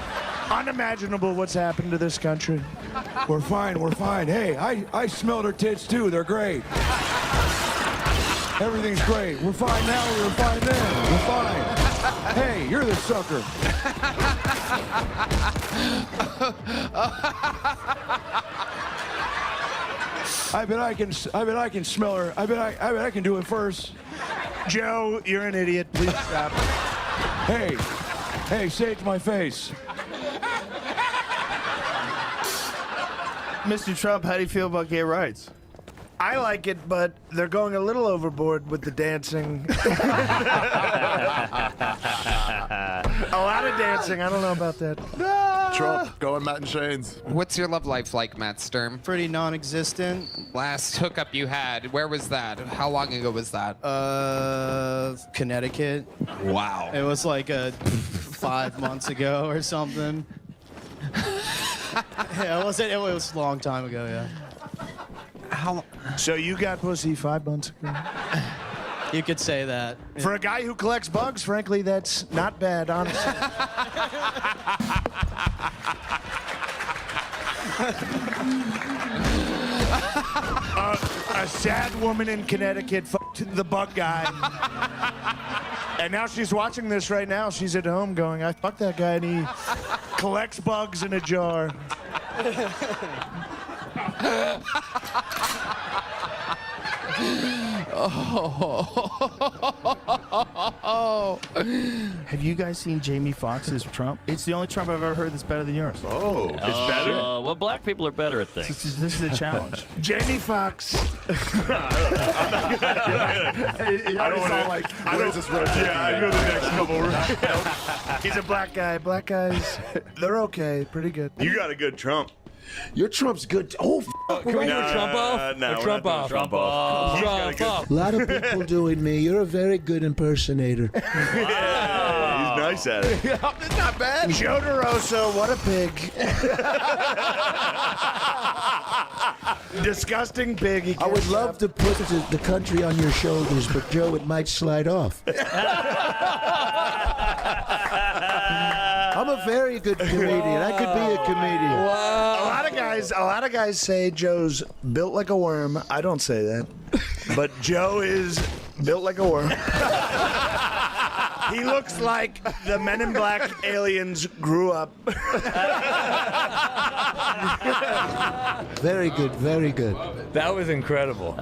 Unimaginable what's happened to this country. We're fine. Hey, I smelled her tits too. They're great. Everything's great. We're fine now. We were fine then. We're fine. Hey, you're the sucker. I bet I can smell her. I bet I can do it first. Joe, you're an idiot. Please stop. Hey, say it to my face. Mr. Trump, how do you feel about gay rights? I like it, but they're going a little overboard with the dancing. A lot of dancing. I don't know about that. Trump, going Matt and Shane's. What's your love life like, Matt Sturm? Pretty non-existent. Last hookup you had, where was that? How long ago was that? Connecticut. Wow. It was like 5 months ago or something. Yeah, it was a long time ago, yeah. So you got pussy 5 months ago? You could say that. For a guy who collects bugs, frankly, that's not bad, honestly. A sad woman in Connecticut fucked the bug guy. And now she's watching this right now. She's at home going, I fucked that guy, and he collects bugs in a jar. Have you guys seen Jamie Foxx's Trump? It's the only Trump I've ever heard that's better than yours. Oh, it's better? Well, black people are better at things. This is a challenge. Jamie Foxx. I don't want to like. I know the next couple. He's a black guy. Black guys, they're okay, pretty good. You got a good Trump. Your Trump's good. Oh, Can we do a Trump off? No, Trump off. Trump off. Trump off. A lot of people doing me. You're a very good impersonator. Yeah, he's nice at it. Not bad. Joe DeRosa, what a pig. Disgusting pig. He I would love to put the country on your shoulders, but Joe, it might slide off. I'm a very good comedian. I could be a comedian. Wow. A lot of guys say Joe's built like a worm. I don't say that. But Joe is built like a worm. He looks like the Men in Black aliens grew up. Very good, very good. That was incredible.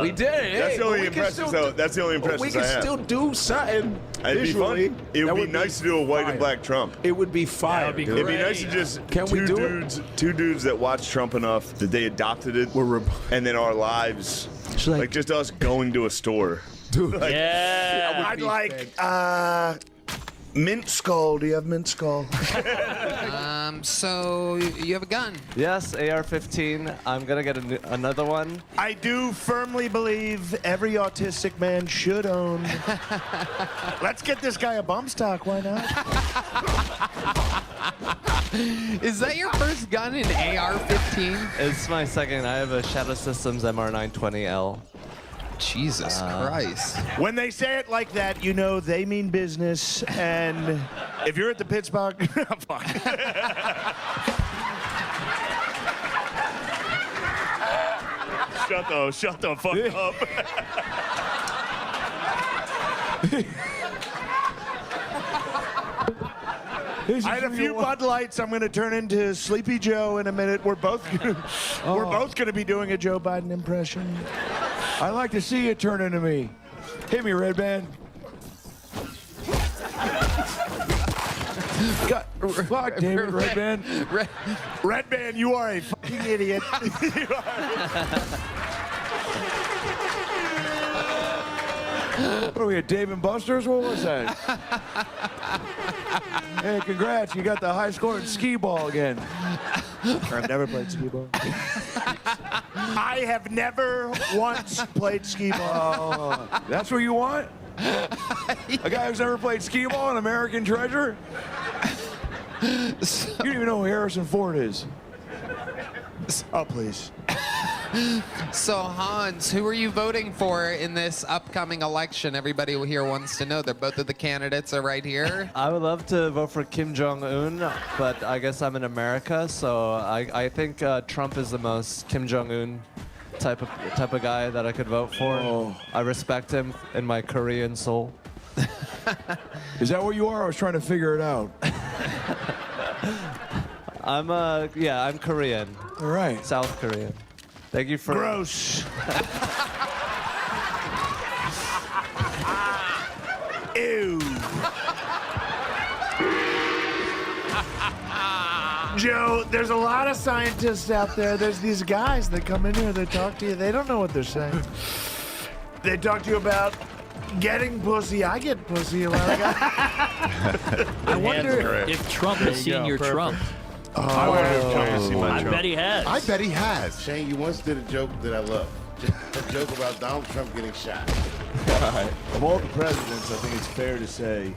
We did it. That's the only impressions, though. That's the only impressions We can I have. still do something It'd be visually. fun. It would be nice to do a white and black Trump. It would be fire. It'd be nice to just two dudes that watched Trump enough that they adopted it, and then our lives, like just us going to a store. Like, Yeah. I'd like mint skull. Do you have mint skull? So you have a gun? Yes, AR-15. I'm gonna get another one. I do firmly believe every autistic man should own. Let's get this guy a bump stock. Why not? Is that your first gun in AR-15? It's my second. I have a Shadow Systems MR920L. Jesus Christ. When they say it like that, you know they mean business. And if you're at the Pittsburgh, fuck. Shut the fuck up. I had a few Bud Lights. I'm going to turn into Sleepy Joe in a minute. We're both going to be doing a Joe Biden impression. I like to see you turn into me. Hit me, Red Band. Fuck, David, Red Band. Red Band, you are a fucking idiot. What are we at, Dave and Buster's? What was that? Hey, congrats. You got the high score in skee ball again. I've never played skee ball. I have never once played skee ball. That's what you want? A guy who's never played skee ball, an American treasure? You don't even know who Harrison Ford is. Oh, please. So, Hans, who are you voting for in this upcoming election? Everybody here wants to know. Both of the candidates are right here. I would love to vote for Kim Jong-un, but I guess I'm in America, so I think Trump is the most Kim Jong-un type of guy that I could vote for. Oh. I respect him in my Korean soul. Is that what you are? I was trying to figure it out. I'm Korean. All right. South Korean. Thank you for... Gross. Ew. Joe, there's a lot of scientists out there. There's these guys that come in here, they talk to you. They don't know what they're saying. They talk to you about getting pussy. I get pussy a lot. I wonder if Trump has seen your Trump. I wonder if Trump has seen my I Trump. bet he has. I bet he has. Shane, you once did a joke that I love. A joke about Donald Trump getting shot. All right. Of all the presidents, I think it's fair to say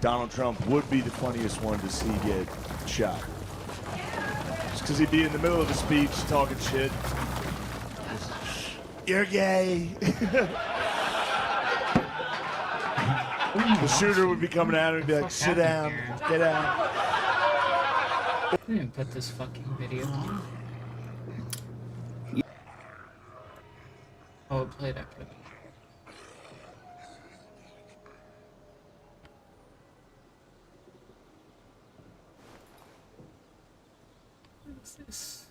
Donald Trump would be the funniest one to see get shot. Just because he'd be in the middle of a speech talking shit. You're gay. The shooter would be coming out and be like, sit down, get out. I didn't put this fucking video on. Oh, it played after that. What is this?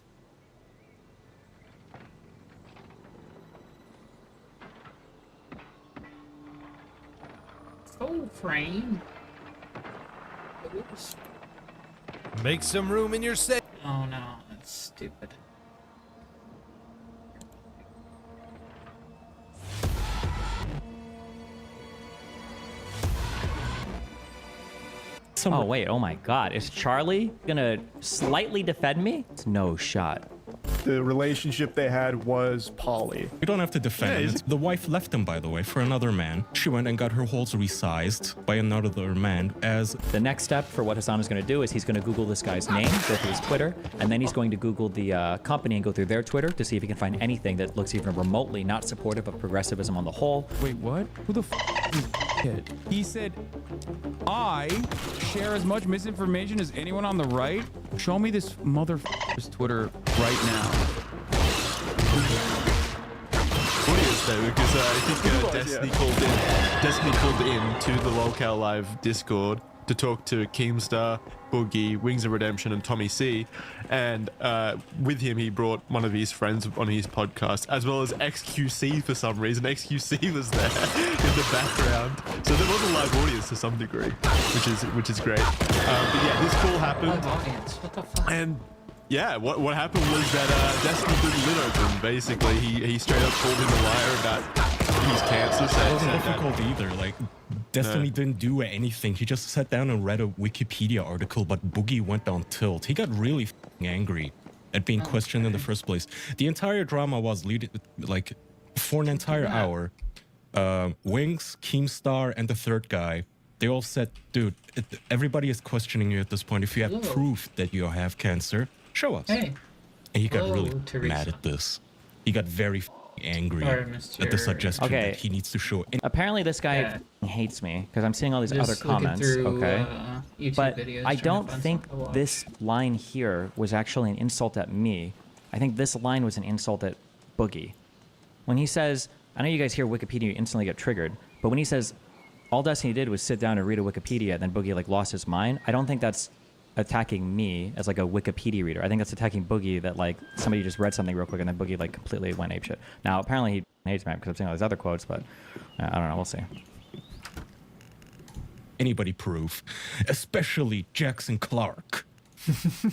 Full frame. Oops. Make some room in your set. Oh no, that's stupid. Oh wait, oh my god, is Charlie gonna slightly defend me? No shot. The relationship they had was poly. You don't have to defend him. The wife left him, by the way, for another man. She went and got her holes resized by another man as... The next step for what Hassan is going to do is he's going to Google this guy's name, go through his Twitter, and then he's going to Google the company and go through their Twitter to see if he can find anything that looks even remotely not supportive of progressivism on the whole. Wait, what? Who the f is kid? He said, I share as much misinformation as anyone on the right? Show me this motherfucker's Twitter right now. Funny is though, because I think Destiny called in to the Lolcow Live Discord to talk to Keemstar, Boogie, Wings of Redemption, and Tommy C. And with him, he brought one of his friends on his podcast, as well as XQC for some reason. XQC was there in the background, so there was a live audience to some degree, which is great. But yeah, this call happened, and yeah, what happened was that Destiny didn't lit open. Basically, he straight up called him a liar about his cancer. It wasn't difficult either. Like, Destiny didn't do anything. He just sat down and read a Wikipedia article, but Boogie went on tilt. He got really angry at being questioned in the first place. The entire drama was leading, like, for an entire hour. Wings, Keemstar, and the third guy, They all said, dude, everybody is questioning you at this point. If you have Hello. proof that you have cancer, show us. Hey. And he got Hello, really Teresa. mad at this. He got very angry Sorry, at the Mr. suggestion Okay. that he needs to show. Apparently, this guy Yeah. hates me because I'm seeing all these Just other looking comments. through, Okay, YouTube but videos, I trying to don't find think something to watch. this line here was actually an insult at me. I think this line was an insult at Boogie. When he says, I know you guys hear Wikipedia, you instantly get triggered, but when he says, all Destiny did was sit down and read a Wikipedia, then Boogie like lost his mind, I don't think that's attacking me as like a Wikipedia reader. I think that's attacking Boogie that like somebody just read something real quick and then Boogie like completely went apeshit. Now apparently he hates me because I'm seeing all these other quotes, but I don't know. We'll see. Anybody proof, especially Jackson Clark.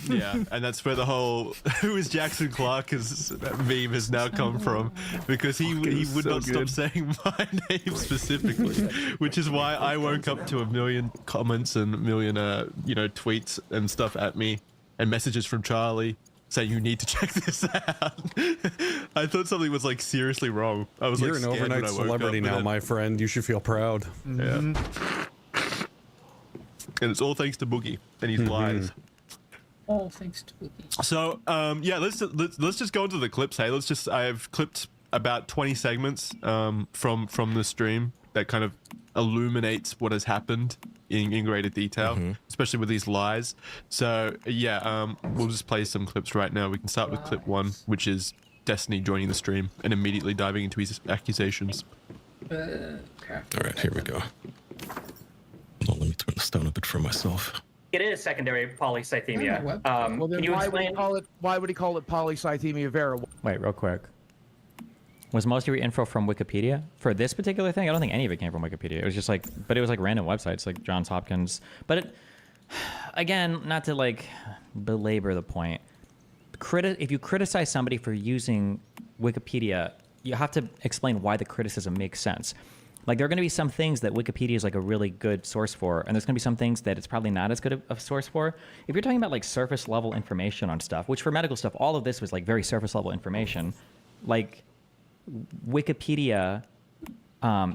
Yeah, and that's where the whole "who is Jackson Clark" is meme has now come from, because he would not stop saying my name specifically, which is why I woke up to a million comments and a million tweets and stuff at me, and messages from Charlie saying you need to check this out. I thought something was like seriously wrong. I was You're like an scared when overnight I woke celebrity up, now, but then- my friend. You should feel proud. Yeah. And it's all thanks to Boogie and his lies. All thanks to Boogie. So yeah, let's just go into the clips. Hey, I've clipped about 20 segments from the stream that kind of illuminates what has happened in greater detail, especially with these lies. So yeah, we'll just play some clips right now. We can start with clip 1, which is Destiny joining the stream and immediately diving into his accusations. All right, here we go. Well, let me turn the stone a bit for myself. It is secondary polycythemia. Well, then can you why would he explain? call it? Why would he call it polycythemia vera? Wait, real quick. Was most of your info from Wikipedia for this particular thing? I don't think any of it came from Wikipedia. It was just like, but it was like random websites like Johns Hopkins. But it, again, not to like belabor the point. If you criticize somebody for using Wikipedia, you have to explain why the criticism makes sense. Like there are going to be some things that Wikipedia is like a really good source for, and there's going to be some things that it's probably not as good of a source for. If you're talking about like surface level information on stuff, which for medical stuff, all of this was like very surface level information, like Wikipedia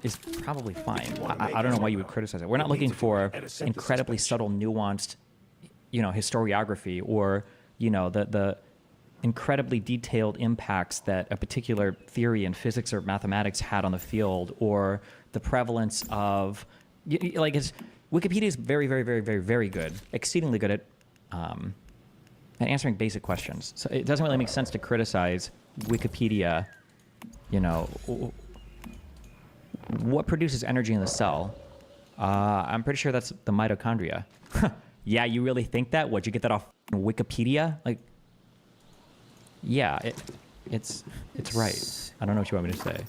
is probably fine. I don't know why you would criticize it. We're not looking for incredibly subtle, nuanced, historiography or, the incredibly detailed impacts that a particular theory in physics or mathematics had on the field, or the prevalence of, Wikipedia is very, very, very, very, very good, exceedingly good at answering basic questions. So it doesn't really make sense to criticize Wikipedia, what produces energy in the cell. I'm pretty sure that's the mitochondria. Yeah, you really think that? What'd you get that off Wikipedia? Like, yeah, it's right. I don't know what you want me to say.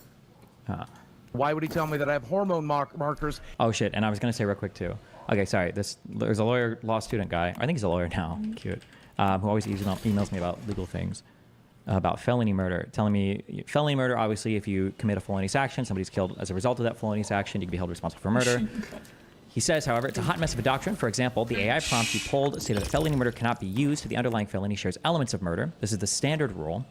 Why would he tell me that I have hormone markers? Oh shit! And I was gonna say real quick too. Okay, sorry. There's a lawyer, law student guy. I think he's a lawyer now. Cute. Who always emails me about legal things, about felony murder, telling me felony murder. Obviously, if you commit a felonious action, somebody's killed as a result of that felonious action, you can be held responsible for murder. He says, however, it's a hot mess of a doctrine. For example, the AI prompt you pulled stated that felony murder cannot be used if the underlying felony shares elements of murder. This is the standard rule.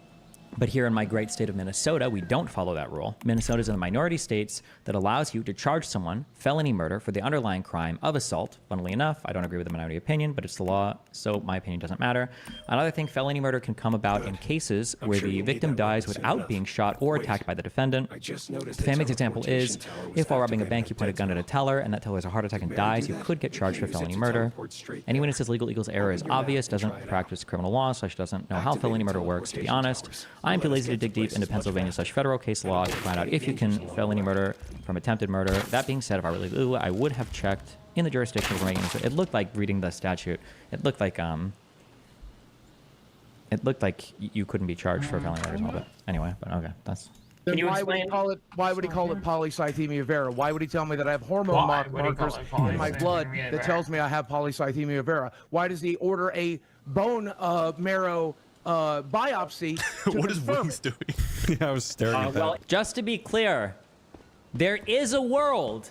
But here in my great state of Minnesota, we don't follow that rule. Minnesota is in the minority states that allows you to charge someone felony murder for the underlying crime of assault. Funnily enough, I don't agree with the minority opinion, but it's the law, so my opinion doesn't matter. Another thing, felony murder can come about in cases where the victim dies without being shot or attacked by the defendant. The famous example is, if while robbing a bank you point a gun at a teller and that teller has a heart attack and dies, you could get charged for felony murder. Anyone who says Legal Eagle's error is obvious, doesn't practice criminal law, doesn't know how felony murder works, to be honest. I'm too lazy to dig deep into Pennsylvania/federal case law to find out if you can felony murder from attempted murder. That being said, if I really knew, I would have checked in the jurisdiction for making this. It looked like reading the statute. It looked like you couldn't be charged for felony murder. But anyway, but okay, that's. Then why would he call it? Why would he call it polycythemia vera? Why would he tell me that I have hormone markers in my blood that tells me I have polycythemia vera? Why does he order a bone marrow biopsy? What is Wings doing? Yeah, I was staring at that. Just to be clear, there is a world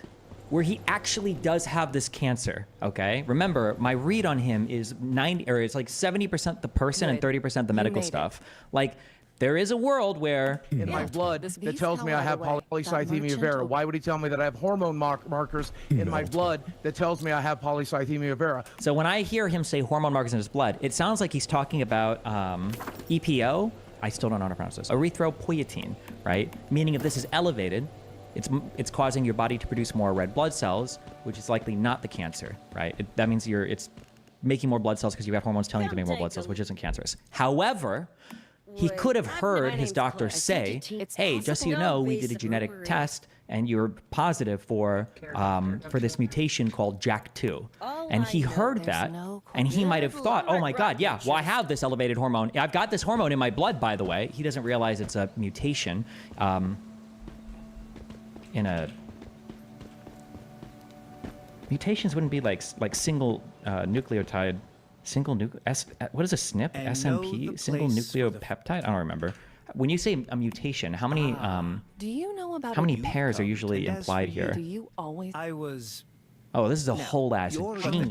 where he actually does have this cancer. Okay, remember my read on him is it's like 70% the person and 30% the medical stuff. Like, there is a world where in my blood that tells me I have polycythemia vera. Why would he tell me that I have hormone markers in my blood that tells me I have polycythemia vera? So when I hear him say hormone markers in his blood, it sounds like he's talking about EPO. I still don't know how to pronounce this. Erythropoietin, right? Meaning if this is elevated, it's causing your body to produce more red blood cells, which is likely not the cancer, right? That means it's making more blood cells because you have hormones telling you to make more blood cells, which isn't cancerous. However, he could have heard his doctor say, hey, just so you know, we did a genetic test and you're positive for this mutation called JAK2. And he heard that, and he might have thought, oh my God, yeah, well, I have this elevated hormone. I've got this hormone in my blood, by the way. He doesn't realize it's a mutation mutations wouldn't be like single nucleotide. What is a SNP? SMP? Single nucleopeptide? I don't remember. When you say a mutation, how many do you know about how many pairs are usually implied here? Do you always Oh, this is a whole ass gene.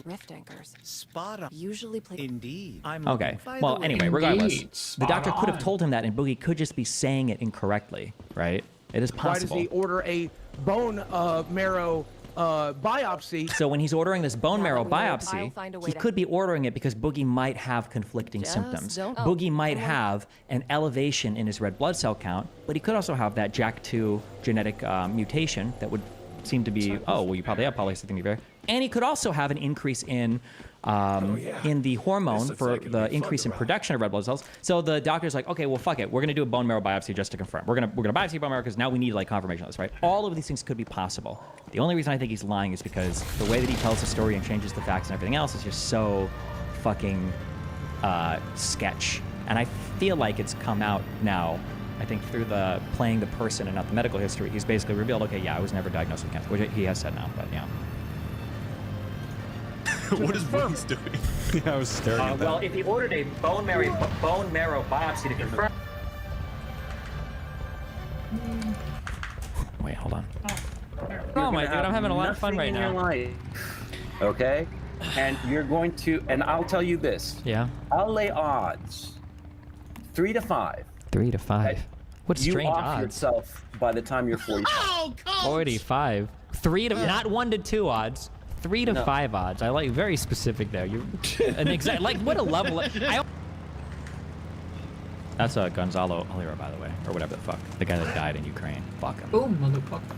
Rift anchors? Spot on. Usually play. Indeed. Okay. Well, anyway, regardless, the doctor could have told him that, and Boogie could just be saying it incorrectly, right? It is possible. Why does he order a bone marrow biopsy? So when he's ordering this bone marrow biopsy, he could be ordering it because Boogie might have conflicting symptoms. Boogie might have an elevation in his red blood cell count, but he could also have that JAK2 genetic mutation that would seem to be, oh, well, you probably have polycythemia vera. And he could also have an increase in the hormone for the increase in production of red blood cells. So the doctor's like, okay, well, fuck it. We're going to do a bone marrow biopsy just to confirm. We're gonna biopsy bone marrow because now we need like confirmation of this, right? All of these things could be possible. The only reason I think he's lying is because the way that he tells the story and changes the facts and everything else is just so fucking sketch. And I feel like it's come out now, I think through the playing the person and not the medical history. He's basically revealed, okay, yeah, I was never diagnosed with cancer, which he has said now, but yeah. What is Woody's doing? Yeah, I was staring at that. Well, if he ordered a bone marrow biopsy to confirm. Wait, hold on. Oh my dude, I'm having a lot of fun right now. Okay? And you're going to, and I'll tell you this. Yeah. I'll lay odds 3 to 5. 3 to 5. What strange you off odds? Yourself by the time you're 45. Oh, 45. 3 to not 1 to 2 odds. 3 to 5 odds. I like very specific there. You're an exact like what a level. That's Gonzalo Oliveira, by the way, or whatever the fuck. The guy that died in Ukraine. Fuck him. Boom, motherfucker.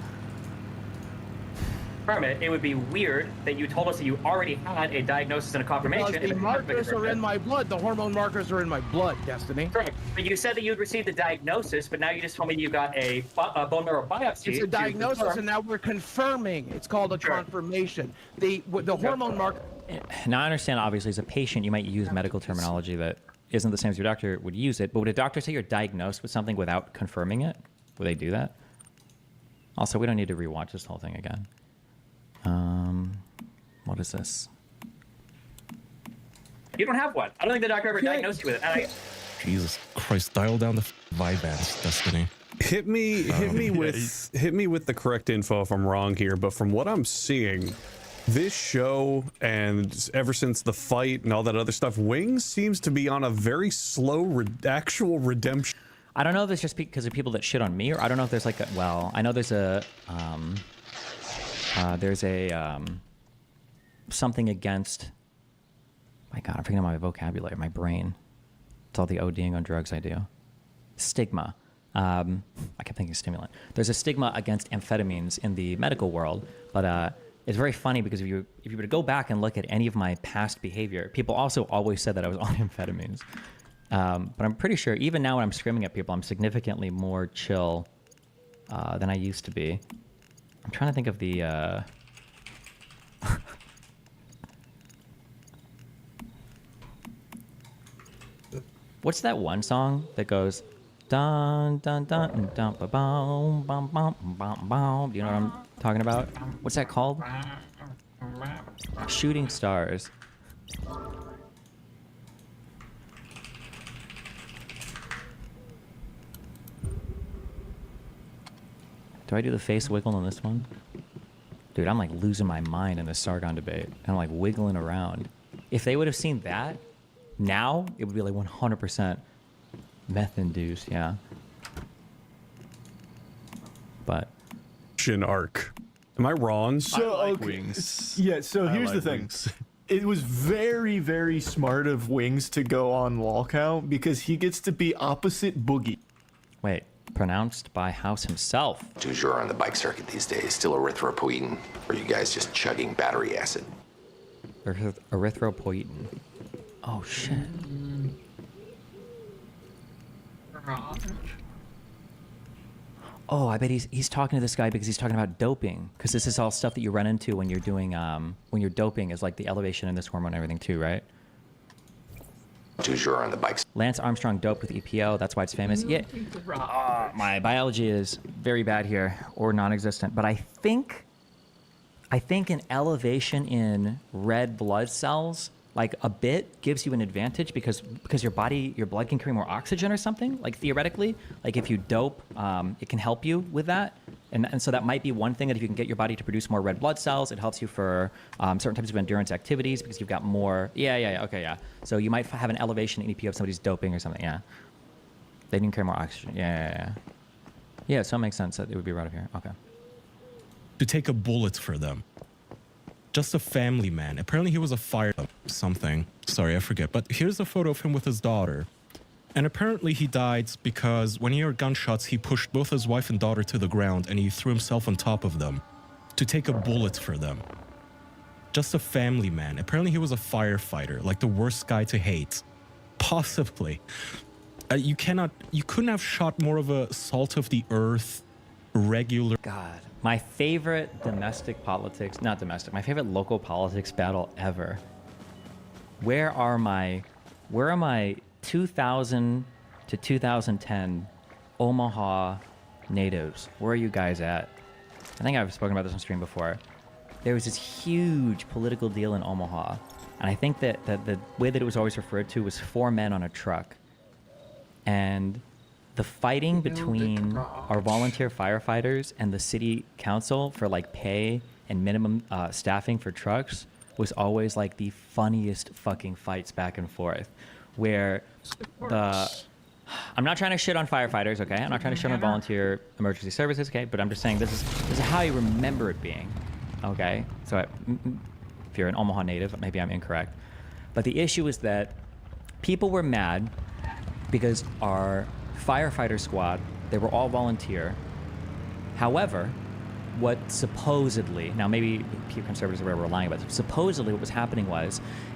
Permit, it would be weird that you told us that you already had a diagnosis and a confirmation. Because the markers are in my blood. The hormone markers are in my blood, Destiny. Correct. But you said that you had received the diagnosis, but now you just told me you got a bone marrow biopsy. It's a diagnosis, and now we're confirming. It's called a confirmation. The hormone marker. Now I understand. Obviously, as a patient, you might use medical terminology that isn't the same as your doctor would use it. But would a doctor say you're diagnosed with something without confirming it? Would they do that? Also, we don't need to rewatch this whole thing again. What is this? You don't have one. I don't think the doctor ever diagnosed you with it. Jesus Christ! Dial down the Vyvanse, Destiny. Hit me with the correct info if I'm wrong here, but from what I'm seeing, this show and ever since the fight and all that other stuff, Wings seems to be on a very slow actual redemption. I don't know if it's just because of people that shit on me, or I don't know if there's like a, well, I know there's a something against, my God, I'm forgetting my vocabulary, my brain. It's all the ODing on drugs I do. Stigma. I kept thinking stimulant. There's a stigma against amphetamines in the medical world, but it's very funny because if you were to go back and look at any of my past behavior, people also always said that I was on amphetamines. But I'm pretty sure even now when I'm screaming at people, I'm significantly more chill than I used to be. I'm trying to think of the what's that one song that goes dun dun dun dun ba bum bum bum bum bum? Do you know what I'm talking about? What's that called? Shooting Stars. Do I do the face wiggle on this one? Dude, I'm like losing my mind in the Sargon debate. I'm like wiggling around. If they would have seen that, now it would be like 100% Meth-induced, yeah. But Shin arc. Am I wrong? So yeah. So here's the thing. It was very, very smart of Wings to go on Lolcow because he gets to be opposite Boogie. wait, pronounced by House himself. Du jour on the bike circuit these days. Still erythropoietin, or you guys just chugging battery acid? Erythropoietin. Oh shit. Oh, I bet he's talking to this guy because he's talking about doping. Because this is all stuff that you run into when you're doing when you're doping, is like the elevation in this hormone and everything too, right? Du jour on the bikes. Lance Armstrong doped with EPO. That's why it's famous. Yeah. My biology is very bad here, or non-existent. But I think an elevation in red blood cells, like a bit, gives you an advantage because your blood can carry more oxygen or something. Like theoretically, like if you dope, it can help you with that. And so that might be one thing, that if you can get your body to produce more red blood cells, it helps you for certain types of endurance activities because you've got more. Yeah. So you might have an elevation in EPO if somebody's doping or something. Yeah. They can carry more oxygen. Yeah. So it makes sense that it would be right up here. Okay. To take a bullet for them. Just a family man. Apparently he was a fire something. Sorry, I forget. But here's a photo of him with his daughter. And apparently he died because when he heard gunshots, he pushed both his wife and daughter to the ground and he threw himself on top of them to take a bullet for them. Just a family man. Apparently he was a firefighter, like the worst guy to hate. Possibly. You couldn't have shot more of a salt of the earth, regular. God. My favorite domestic politics, not domestic, my favorite local politics battle ever. Where are my 2000 to 2010 Omaha natives? Where are you guys at? I think I've spoken about this on stream before. There was this huge political deal in Omaha. And I think that the way that it was always referred to was 4 men on a truck. And the fighting between our volunteer firefighters and the city council for like pay and minimum staffing for trucks was always like the funniest fucking fights back and forth, where I'm not trying to shit on firefighters, okay? I'm not trying to shit on volunteer emergency services, okay? But I'm just saying this is how I remember it being, okay? So if you're an Omaha native, maybe I'm incorrect. But the issue is that people were mad because our firefighter squad, they were all volunteer. However, what supposedly, now maybe conservatives or whatever were lying about this, supposedly what was happening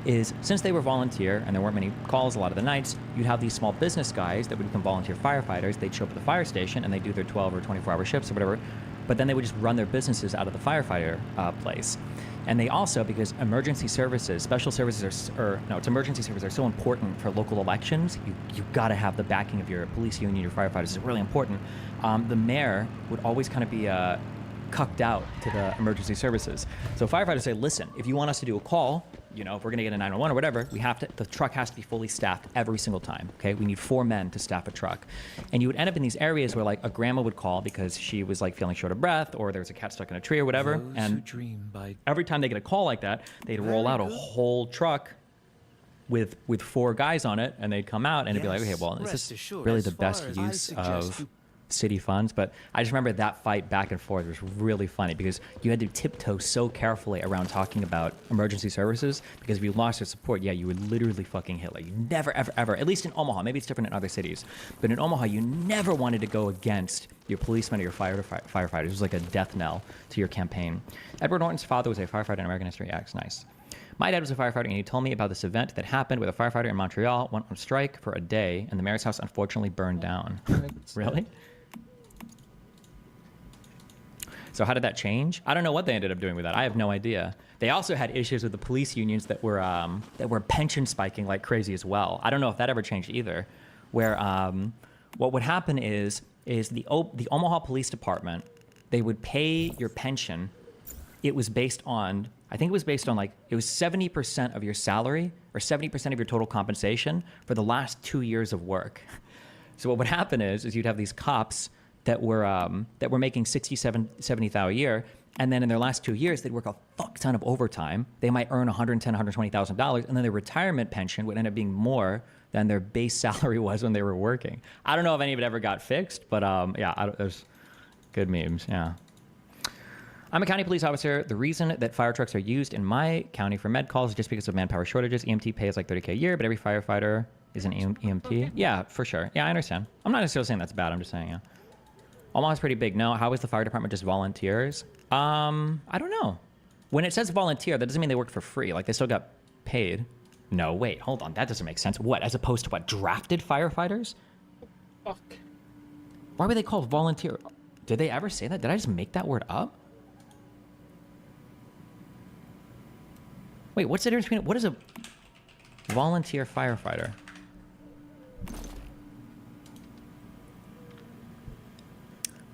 is since they were volunteer and there weren't many calls a lot of the nights, you'd have these small business guys that would become volunteer firefighters. They'd show up at the fire station and they'd do their 12 or 24-hour shifts or whatever, but then they would just run their businesses out of the firefighter place. And they also, because emergency services, special services emergency services are so important for local elections, you gotta have the backing of your police union, your firefighters. It's really important. The mayor would always kind of be cucked out to the emergency services. So firefighters say, listen, if you want us to do a call, if we're gonna get a 911 or whatever, the truck has to be fully staffed every single time, okay? We need 4 men to staff a truck. And you would end up in these areas where like a grandma would call because she was like feeling short of breath, or there was a cat stuck in a tree or whatever. And every time they get a call like that, they'd roll out a whole truck with 4 guys on it, and they'd come out and it'd be like, okay, well, this is really the best use of city funds. But I just remember that fight back and forth was really funny because you had to tiptoe so carefully around talking about emergency services, because if you lost their support, you would literally fucking hit. Like, you never, ever, ever, at least in Omaha, maybe it's different in other cities, but in Omaha, you never wanted to go against your policemen or your firefighters. It was like a death knell to your campaign. Edward Norton's father was a firefighter in American History X. Nice. My dad was a firefighter, and he told me about this event that happened with a firefighter in Montreal, went on strike for a day, and the mayor's house unfortunately burned down. Really? So how did that change? I don't know what they ended up doing with that. I have no idea. They also had issues with the police unions that were pension spiking like crazy as well. I don't know if that ever changed either. Where what would happen is the Omaha Police Department, they would pay your pension. It was based on, I think it was based on like, it was 70% of your salary or 70% of your total compensation for the last 2 years of work. So what would happen is you'd have these cops that were making $60,000, $70,000 a year, and then in their last 2 years, they'd work a fuck ton of overtime. They might earn $110,000, $120,000, and then their retirement pension would end up being more than their base salary was when they were working. I don't know if any of it ever got fixed, but yeah, there's good memes. Yeah. I'm a county police officer. The reason that fire trucks are used in my county for med calls is just because of manpower shortages. EMT pays like $30K a year, but every firefighter is an EMT. Okay. Yeah, for sure. Yeah, I understand. I'm not necessarily saying that's bad. I'm just saying, yeah. Omaha's pretty big. No, how is the fire department just volunteers? I don't know. When it says volunteer, that doesn't mean they work for free. Like, they still got paid. No, wait, hold on. That doesn't make sense. What, as opposed to what, drafted firefighters? Fuck. Why were they called volunteer? Did they ever say that? Did I just make that word up? Wait, what's the difference between, what is a volunteer firefighter?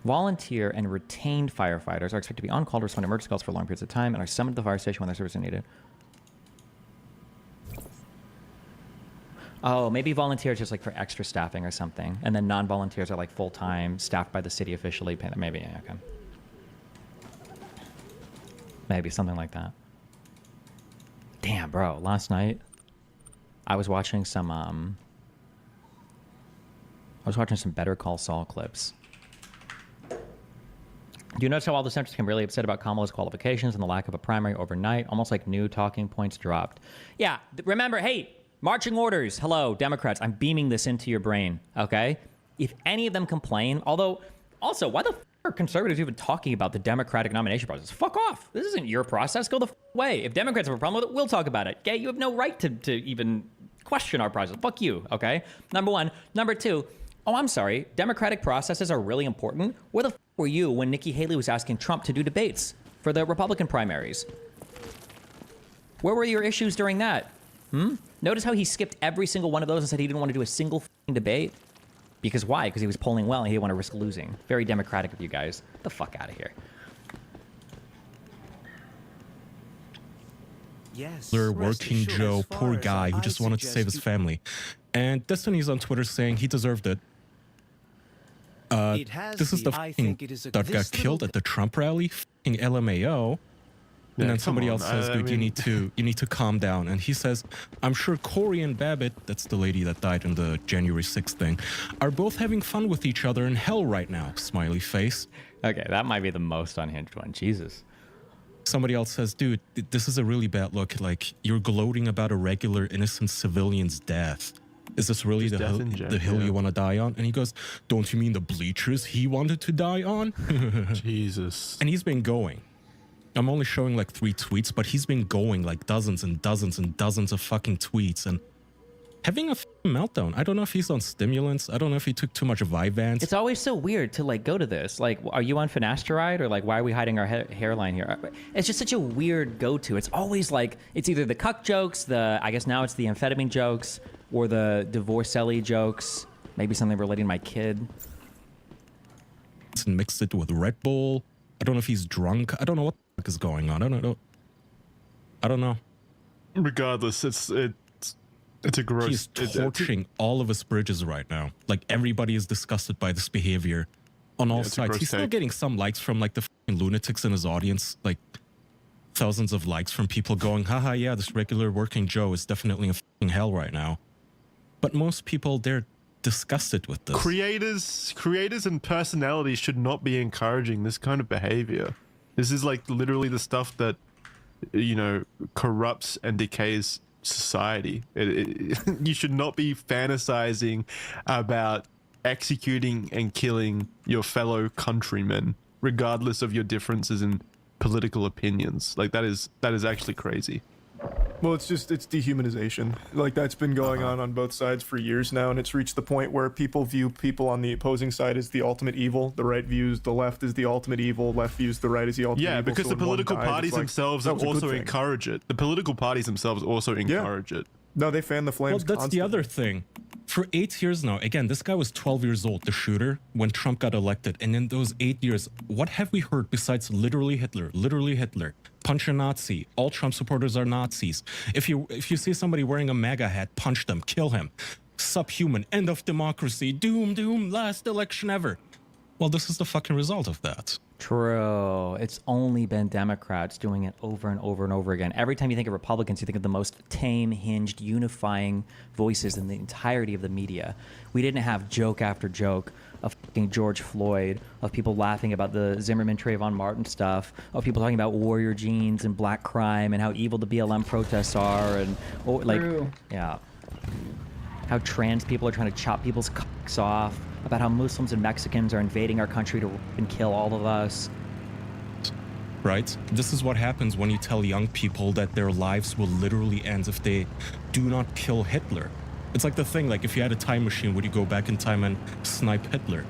Volunteer and retained firefighters are expected to be on call to respond to emergency calls for long periods of time and are summoned to the fire station when their services are needed. Oh, maybe volunteers just like for extra staffing or something. And then non-volunteers are like full-time, staffed by the city officially. Maybe, yeah, okay. Maybe something like that. Damn, bro. Last night, I was watching some Better Call Saul clips. Do you notice how all the senators became really upset about Kamala's qualifications and the lack of a primary overnight? Almost like new talking points dropped. Yeah, remember, hey, marching orders. Hello, Democrats. I'm beaming this into your brain, okay? If any of them complain, although, also, why the f are conservatives even talking about the Democratic nomination process? Fuck off. This isn't your process. Go the f away. If Democrats have a problem with it, we'll talk about it. Okay? You have no right to even question our process. Fuck you, okay? Number one. Number two, oh, I'm sorry. Democratic processes are really important. Where the f were you when Nikki Haley was asking Trump to do debates for the Republican primaries? Where were your issues during that? Notice how he skipped every single one of those and said he didn't want to do a single debate? Because why? Because he was polling well and he didn't want to risk losing. Very democratic of you guys. Get the fuck out of here. Yes. Working Joe, poor guy who just wanted to save his family. And Destiny's on Twitter saying he deserved it. This is the f***ing that got killed at the Trump rally, f***ing LMAO. And then somebody else says, dude, you need to calm down. And he says, I'm sure Corey and Babbitt, that's the lady that died in the January 6th thing, are both having fun with each other in hell right now, smiley face. Okay, that might be the most unhinged one. Jesus. Somebody else says, dude, this is a really bad look. Like, you're gloating about a regular innocent civilian's death. Is this really the hill you want to die on? And he goes, don't you mean the bleachers he wanted to die on? Jesus. And he's been going. I'm only showing like 3 tweets, but he's been going like dozens and dozens and dozens of fucking tweets and having a meltdown. I don't know if he's on stimulants. I don't know if he took too much Vyvanse. It's always so weird to like go to this. Like, are you on finasteride or like why are we hiding our hairline here? It's just such a weird go-to. It's always like it's either the cuck jokes, I guess now it's the amphetamine jokes, or the divorcelli jokes. Maybe something relating to my kid. And mixed it with Red Bull. I don't know if he's drunk. I don't know what the fuck is going on. I don't know. Regardless, it's a gross. He's torching all of his bridges right now. Like everybody is disgusted by this behavior on all sides. He's still getting some likes from like the fucking lunatics in his audience, like thousands of likes from people going, haha, yeah, this regular working Joe is definitely in fucking hell right now. But most people, they're disgusted with this. Creators and personalities should not be encouraging this kind of behavior. This is like literally the stuff that, you know, corrupts and decays society. You should not be fantasizing about executing and killing your fellow countrymen, regardless of your differences in political opinions. Like that is actually crazy. Well, it's dehumanization. Like that's been going on both sides for years now, and it's reached the point where people view people on the opposing side as the ultimate evil. The right views the left as the ultimate evil. Left views the right as the ultimate evil. Yeah, because so the political parties themselves also encourage it. The political parties themselves also encourage it. No, they fan the flames. Well, that's the other thing. For 8 years now, again, this guy was 12 years old, the shooter, when Trump got elected. And in those 8 years, what have we heard besides literally Hitler? Literally Hitler. Punch a Nazi. All Trump supporters are Nazis. If you see somebody wearing a MAGA hat, punch them, kill him. Subhuman. End of democracy. Doom, doom. Last election ever. Well, this is the fucking result of that. True. It's only been Democrats doing it over and over and over again. Every time you think of Republicans, you think of the most tame, hinged, unifying voices in the entirety of the media. We didn't have joke after joke of fucking George Floyd, of people laughing about the Zimmerman Trayvon Martin stuff, of people talking about warrior genes and black crime and how evil the BLM protests are, and yeah, how trans people are trying to chop people's cocks off, about how Muslims and Mexicans are invading our country to and kill all of us. Right? This is what happens when you tell young people that their lives will literally end if they do not kill Hitler. It's like the thing, like if you had a time machine, would you go back in time and snipe Hitler?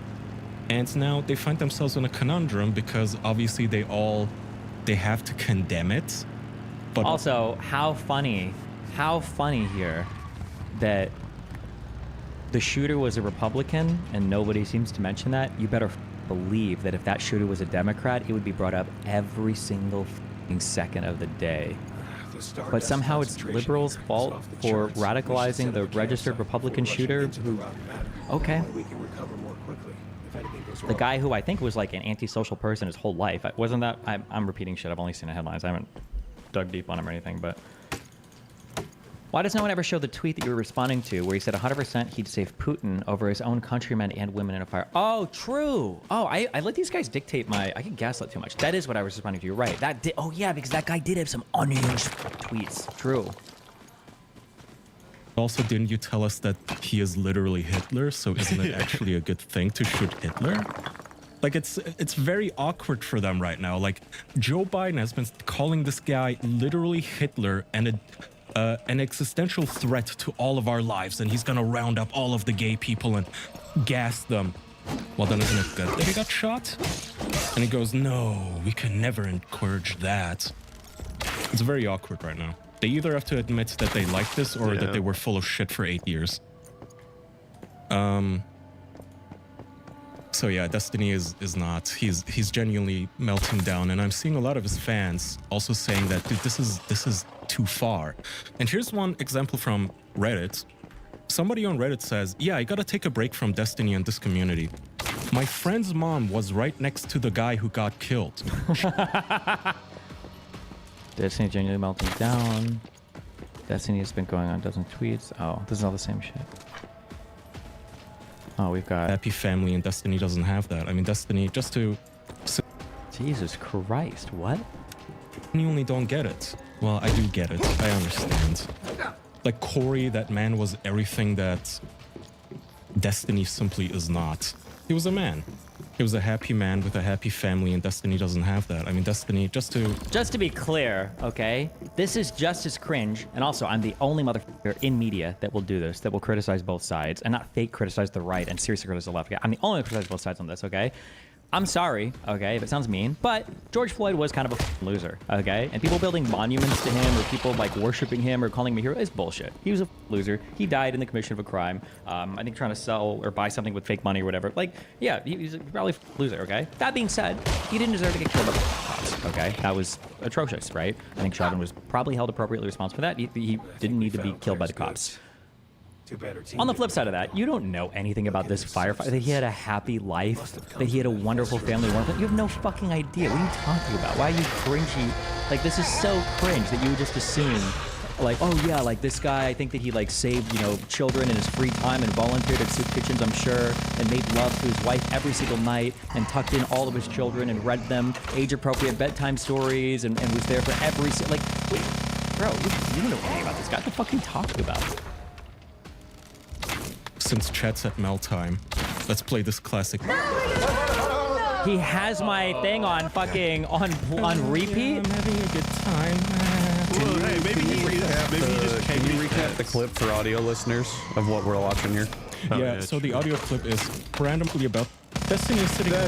And now they find themselves in a conundrum because obviously they have to condemn it. But also, how funny here that the shooter was a Republican and nobody seems to mention that. You better believe that if that shooter was a Democrat, it would be brought up every single second of the day. But somehow it's liberals' fault for radicalizing the registered Republican shooter who, okay. The guy who I think was like an antisocial person his whole life. Wasn't that, I'm repeating shit, I've only seen the headlines. I haven't dug deep on him or anything, but. Why does no one ever show the tweet that you were responding to where he said 100% he'd save Putin over his own countrymen and women in a fire? Oh, true. Oh, I let these guys dictate I get gaslit too much. That is what I was responding to. You're right. Oh, yeah, because that guy did have some unhinged tweets. True. also, didn't you tell us that he is literally Hitler? So isn't it actually a good thing to shoot Hitler? Like, it's very awkward for them right now. Like, Joe Biden has been calling this guy literally Hitler and an existential threat to all of our lives, and he's gonna round up all of the gay people and gas them. Well, then isn't it good that he got shot? And he goes, no, we can never encourage that. It's very awkward right now. They either have to admit that they like this or that they were full of shit for 8 years. So yeah, Destiny is not. He's genuinely melting down, and I'm seeing a lot of his fans also saying that, dude, this is too far. And here's one example from Reddit. Somebody on Reddit says, yeah, I gotta take a break from Destiny and this community. My friend's mom was right next to the guy who got killed. Destiny genuinely melting down. Destiny has been going on dozen tweets. Oh, this is all the same shit. Oh, we've got happy family, and Destiny doesn't have that. I mean, Destiny, just to... Jesus Christ, what? You only don't get it. Well, I do get it. I understand. Like Corey, that man was everything that Destiny simply is not. He was a man. He was a happy man with a happy family, and Destiny doesn't have that. I mean, Destiny, just to be clear, okay? This is just as cringe, and also I'm the only motherfucker in media that will do this, that will criticize both sides, and not fake criticize the right and seriously criticize the left. Okay? I'm the only one who criticizes both sides on this, okay? I'm sorry, okay, if it sounds mean, but George Floyd was kind of a loser, okay? And people building monuments to him or people like worshiping him or calling him a hero is bullshit. He was a loser. He died in the commission of a crime. I think trying to sell or buy something with fake money or whatever. Like, yeah, he's probably a loser, okay? That being said, he didn't deserve to get killed by the cops, okay? That was atrocious, right? I think Chauvin was probably held appropriately responsible for that. He didn't need to be killed by the cops. On the flip side of that, you don't know anything about this firefighter, that he had a happy life, that he had a wonderful family. You have no fucking idea. What are you talking about? Why are you cringy? Like, this is so cringe that you would just assume, like, oh yeah, like this guy, I think that he like saved, you know, children in his free time and volunteered at soup kitchens, I'm sure, and made love to his wife every single night and tucked in all of his children and read them age-appropriate bedtime stories and was there for every, like, wait, bro, you don't know anything about this guy. What the fuck are you talking about? Since chat's at Mel time, let's play this classic. He has my thing on fucking on repeat. I'm having a good time. Can you recap the clip for audio listeners of what we're watching here? Yeah, so the audio clip is randomly about Destiny is sitting there.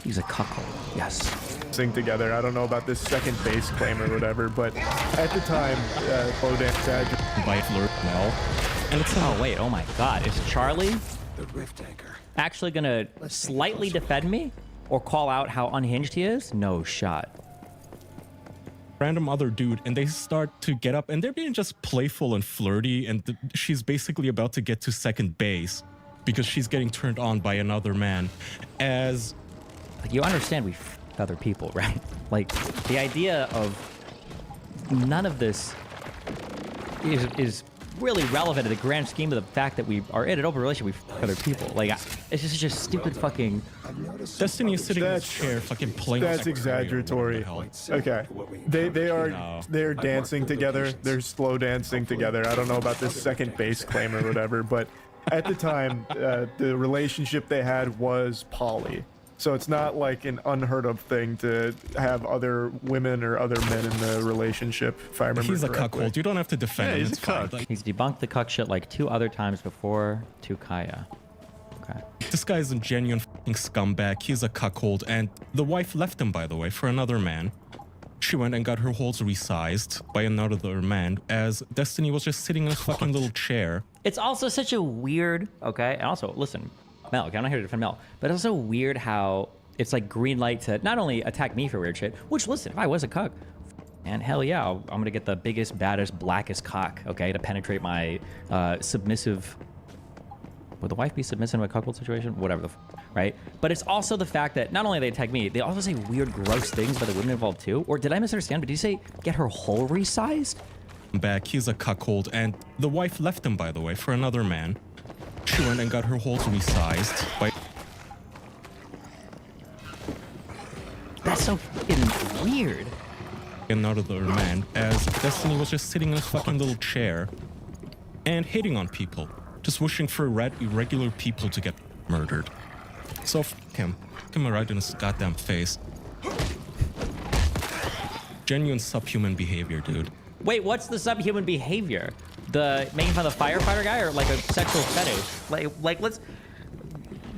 He's a cuckold. Yes. Sing together. I don't know about this second base claim or whatever, but at the time, Bodan said by Flirt Mel. And it's wait, oh my god, is Charlie actually gonna slightly defend me or call out how unhinged he is? No shot. Random other dude, and they start to get up, and they're being just playful and flirty, and she's basically about to get to second base, because she's getting turned on by another man. As like, you understand we f other people, right? Like, the idea of none of this is really relevant to the grand scheme of the fact that we are in an open relationship with other people. Like, it's just such a stupid fucking... Destiny is sitting in his chair fucking playing... That's exaggeratory. Okay. They're dancing together. They're slow dancing together. I don't know about this second base claim or whatever, but at the time, the relationship they had was poly. So it's not like an unheard of thing to have other women or other men in the relationship, if I remember He's a correctly. cuckold. You don't have to defend him. he's It's fine. Like, He's debunked the cuck shit like 2 other times before to Kaya. Okay. this guy is a genuine fucking scumbag. He's a cuckold, and the wife left him, by the way, for another man. She went and got her holes resized by another man, as Destiny was just sitting in a fucking little chair. It's also such a weird... Okay, and also, listen, Mel, okay, I'm not here to defend Mel, but it's also weird how it's like green light to not only attack me for weird shit, which, listen, if I was a cuck, and hell yeah, I'm gonna get the biggest, baddest, blackest cock, okay, to penetrate my submissive... Would the wife be submissive in a cuckold situation? Whatever the f, right? But it's also the fact that not only they attack me, they also say weird, gross things by the women involved too. Or did I misunderstand? But did you say get her hole resized? Back, he's a cuckold, and the wife left him, by the way, for another man. She went and got her holes resized by... That's so fucking weird. Another man, as Destiny was just sitting in a fucking little chair and hating on people, just wishing for irregular people to get murdered. So f him. Look him right in his goddamn face. Genuine subhuman behavior, dude. Wait, what's the subhuman behavior? The making fun of the firefighter guy, or like a sexual fetish? Like let's...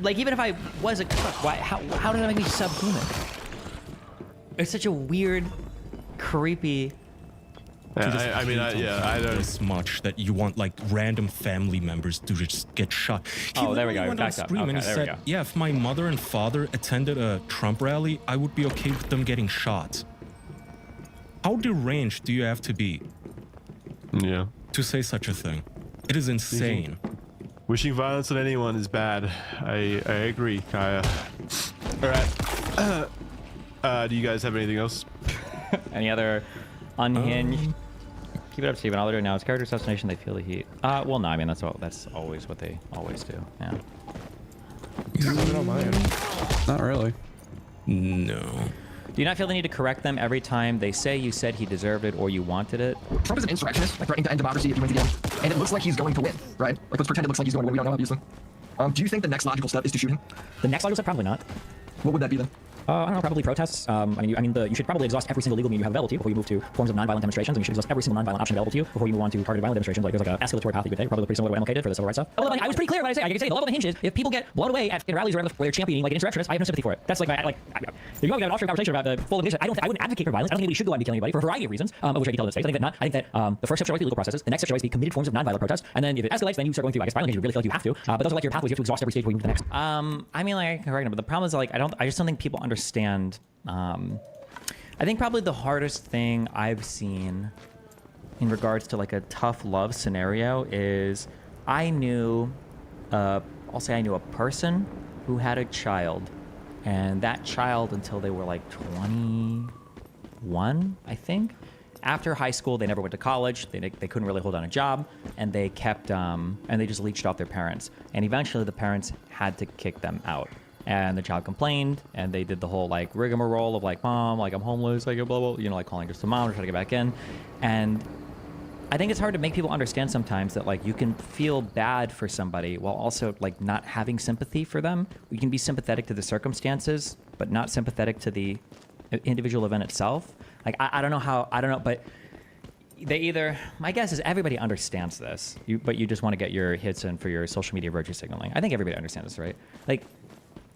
Like, even if I was a cook, why, how does that make me subhuman? It's such a weird, creepy... Yeah, I don't this much that you want like random family members to just get shot. Oh, there we go. Went on Backed up. screen and Okay, he there we said, go. "Yeah, if my mother and father attended a Trump rally, I would be okay with them getting shot." How deranged do you have to be? Yeah. To say such a thing? It is insane. Wishing violence on anyone is bad. I agree, Kaya. All right. Do you guys have anything else? Any other unhinged? Keep it up, Steven. All they're doing now is character assassination. They feel the heat. Well, no, I mean, that's always what they always do. Yeah. Not really. No. Do you not feel the need to correct them every time they say you said he deserved it or you wanted it? Trump is an insurrectionist, like threatening to end democracy if he wins again. And it looks like he's going to win, right? Like, let's pretend it looks like he's going to win. We don't know, obviously. Do you think the next logical step is to shoot him? The next logical step? Probably not. What would that be then? I don't know, probably protests. You should probably exhaust every single legal means you have available to you before you move to forms of nonviolent demonstrations, and you should exhaust every single nonviolent option available to you before you move on to targeted violent demonstrations. Like, there's like a escalatory path that you could take, probably pretty similar to what MLK did for the civil rights stuff. I was pretty clear when I can say the level of the hinge is if people get blown away at rallies where they're championing like an insurrectionist, I have no sympathy for it. That's if you want to have an offshore conversation about the full of I wouldn't advocate for violence. I don't think anybody should go out and kill anybody for a variety of reasons, of which I detailed in the States. I think that the first step should always be legal processes. The next step should always be committed forms of nonviolent protest, and then if it escalates, then you start going through violent means you really feel like you have to. But those are like your pathways. You have to exhaust every stage before you move to the next. I mean, like, I can correct them, but the problem is I just don't think people understand. I think probably the hardest thing I've seen in regards to like a tough love scenario is I knew, I'll say I knew a person who had a child, and that child until they were like 21, I think. After high school, they never went to college. They couldn't really hold on a job, and they kept, and they just leached off their parents. And eventually the parents had to kick them out. And the child complained, and they did the whole like rigmarole of like, mom, like I'm homeless, like blah, blah, like calling just to mom to try to get back in. And I think it's hard to make people understand sometimes that like you can feel bad for somebody while also like not having sympathy for them. You can be sympathetic to the circumstances, but not sympathetic to the individual event itself. Like, I don't know, but they either, my guess is everybody understands this, but you just want to get your hits in for your social media virtue signaling. I think everybody understands this, right? Like,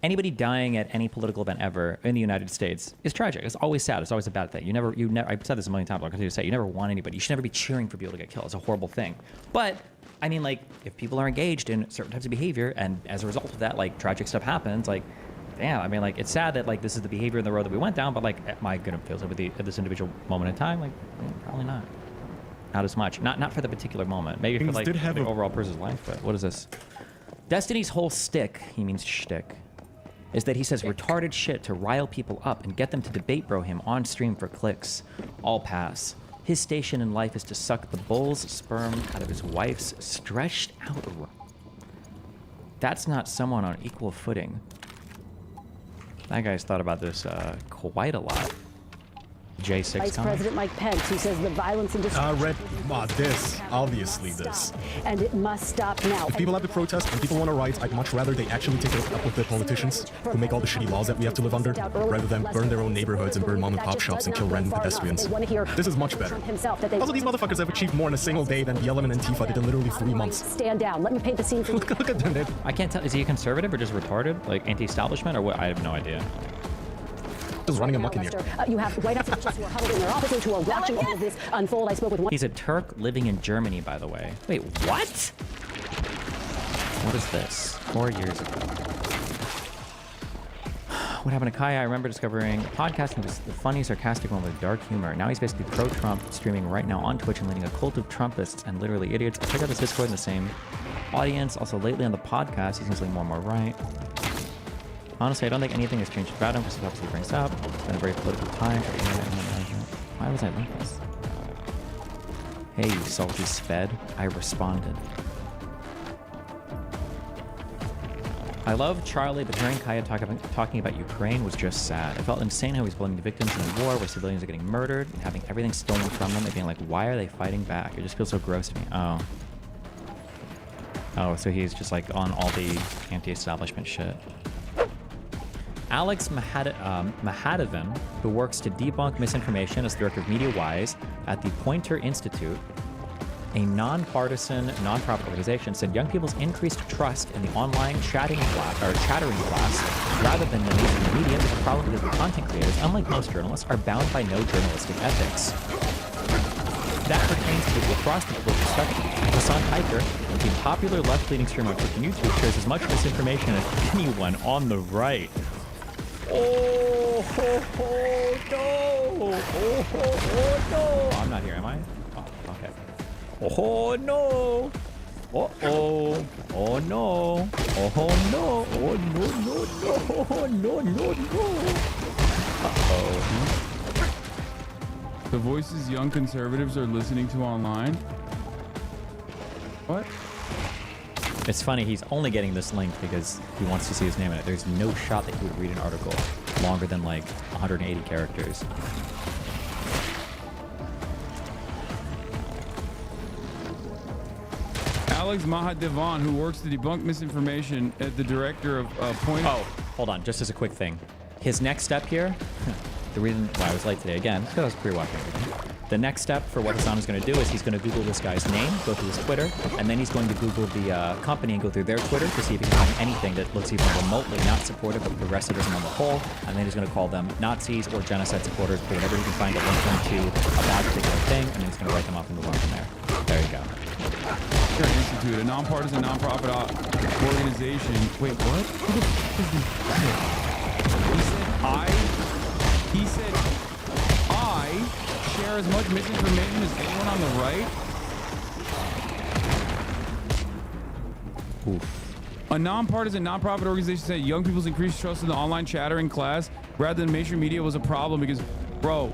anybody dying at any political event ever in the United States is tragic. It's always sad. It's always a bad thing. You never, I've said this a million times, but I'll continue to say, you never want anybody. You should never be cheering for people to get killed. It's a horrible thing. But, I mean, like, if people are engaged in certain types of behavior, and as a result of that, like, tragic stuff happens, like, damn, I mean, like, it's sad that, like, this is the behavior in the road that we went down, but, like, am I going to feel sympathy at this individual moment in time? Like, probably not. Not as much. Not for the particular moment. Maybe for, like, the overall person's life, but what is this? Destiny's whole stick, he means shtick, is that he says retarded shit to rile people up and get them to debate bro him on stream for clicks. All pass. His station in life is to suck the bull's sperm out of his wife's stretched out. That's not someone on equal footing. That guy's thought about this quite a lot. J6 Vice comment. President Mike Pence, who says the violence and This, obviously this. and it must stop now. If people have to protest and people want to riot, I'd much rather they actually take it up with the politicians who make all the shitty laws that we have to live under, rather than burn their own neighborhoods and burn mom and pop shops and kill random pedestrians. This is much better. Also, these motherfuckers have achieved more in a single day than BLM and Antifa did in literally 3 months. Stand down. Let me paint the scene for you. Look at them. I can't tell. Is he a conservative or just retarded? Like anti-establishment or what? I have no idea. Just running amok in here. You have White House officials who are huddled in their offices who are watching all of this unfold. I spoke with one. He's a Turk living in Germany, by the way. Wait, what? What is this? 4 years ago. What happened to Kaya? I remember discovering podcasting was the funny, sarcastic one with dark humor. Now he's basically pro-Trump, streaming right now on Twitch and leading a cult of Trumpists and literally idiots. I check out this Discord in the same audience. Also, lately on the podcast, he seems like more and more right. Honestly, I don't think anything has changed about him because he obviously brings up. It's been a very political time. Why was I like this? Hey, you salty sped. I responded. I love Charlie, but hearing Kaya talking about Ukraine was just sad. I felt insane how he's blaming the victims in a war where civilians are getting murdered and having everything stolen from them and being like, why are they fighting back? It just feels so gross to me. Oh. Oh, so he's just like on all the anti-establishment shit. Alex Mahadevan, who works to debunk misinformation as director of MediaWise at the Poynter Institute, a nonpartisan, nonprofit organization, said young people's increased trust in the online chattering class rather than the mainstream media is a problem because the content creators, unlike most journalists, are bound by no journalistic ethics. That pertains to people across the political spectrum. Hassan Piker, the popular left-leaning streamer on Twitch and YouTube, shares as much misinformation as anyone on the right. Oh, no! Oh, no! I'm not here, am I? Oh, okay. Oh, no! Oh, oh, no! Oh, no! Oh, no, no, no! No, no, no! Uh-oh. The voices young conservatives are listening to online? What? It's funny, he's only getting this link because he wants to see his name in it. There's no shot that he would read an article longer than like 180 characters. Alex Mahadevan, who works to debunk misinformation at the director of Poynter. Oh, hold on, just as a quick thing. His next step here, the reason why I was late today again, because I was pre-watching everything. The next step for what Hassan is going to do is he's going to Google this guy's name, go through his Twitter, and then he's going to Google the company and go through their Twitter to see if he can find anything that looks even remotely not supportive of progressivism on the whole, and then he's going to call them Nazis or genocide supporters or whatever he can find that links them to about a particular thing, and then he's going to write them off and move on from there. There you go. Institute, a nonpartisan nonprofit organization. Wait, what? Who the fuck is this? He said I share as much misinformation as anyone on the right. Oof. A nonpartisan nonprofit organization said young people's increased trust in the online chattering class rather than mainstream media was a problem because, bro,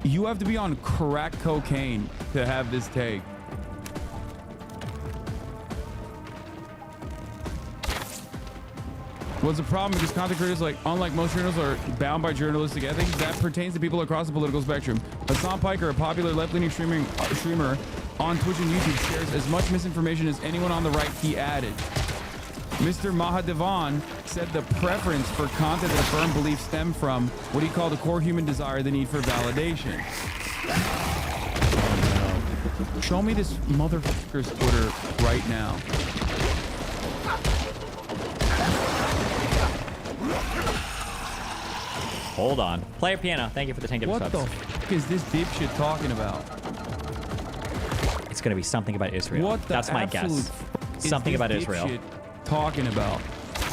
you have to be on crack cocaine to have this take. What's the problem? Because content creators, unlike most journalists, are bound by journalistic ethics. That pertains to people across the political spectrum. Hassan Piker, a popular left-leaning streamer on Twitch and YouTube, shares as much misinformation as anyone on the right, he added. Mr. Mahadevan said the preference for content that affirmed beliefs stem from what he called a core human desire, the need for validation. Show me this motherfucker's Twitter right now. Hold on. Player Piano, thank you for the 10 What subs. the fuck is this dipshit talking about? It's going to be something about Israel. What the That's my guess. is Something this about Israel. dipshit talking about?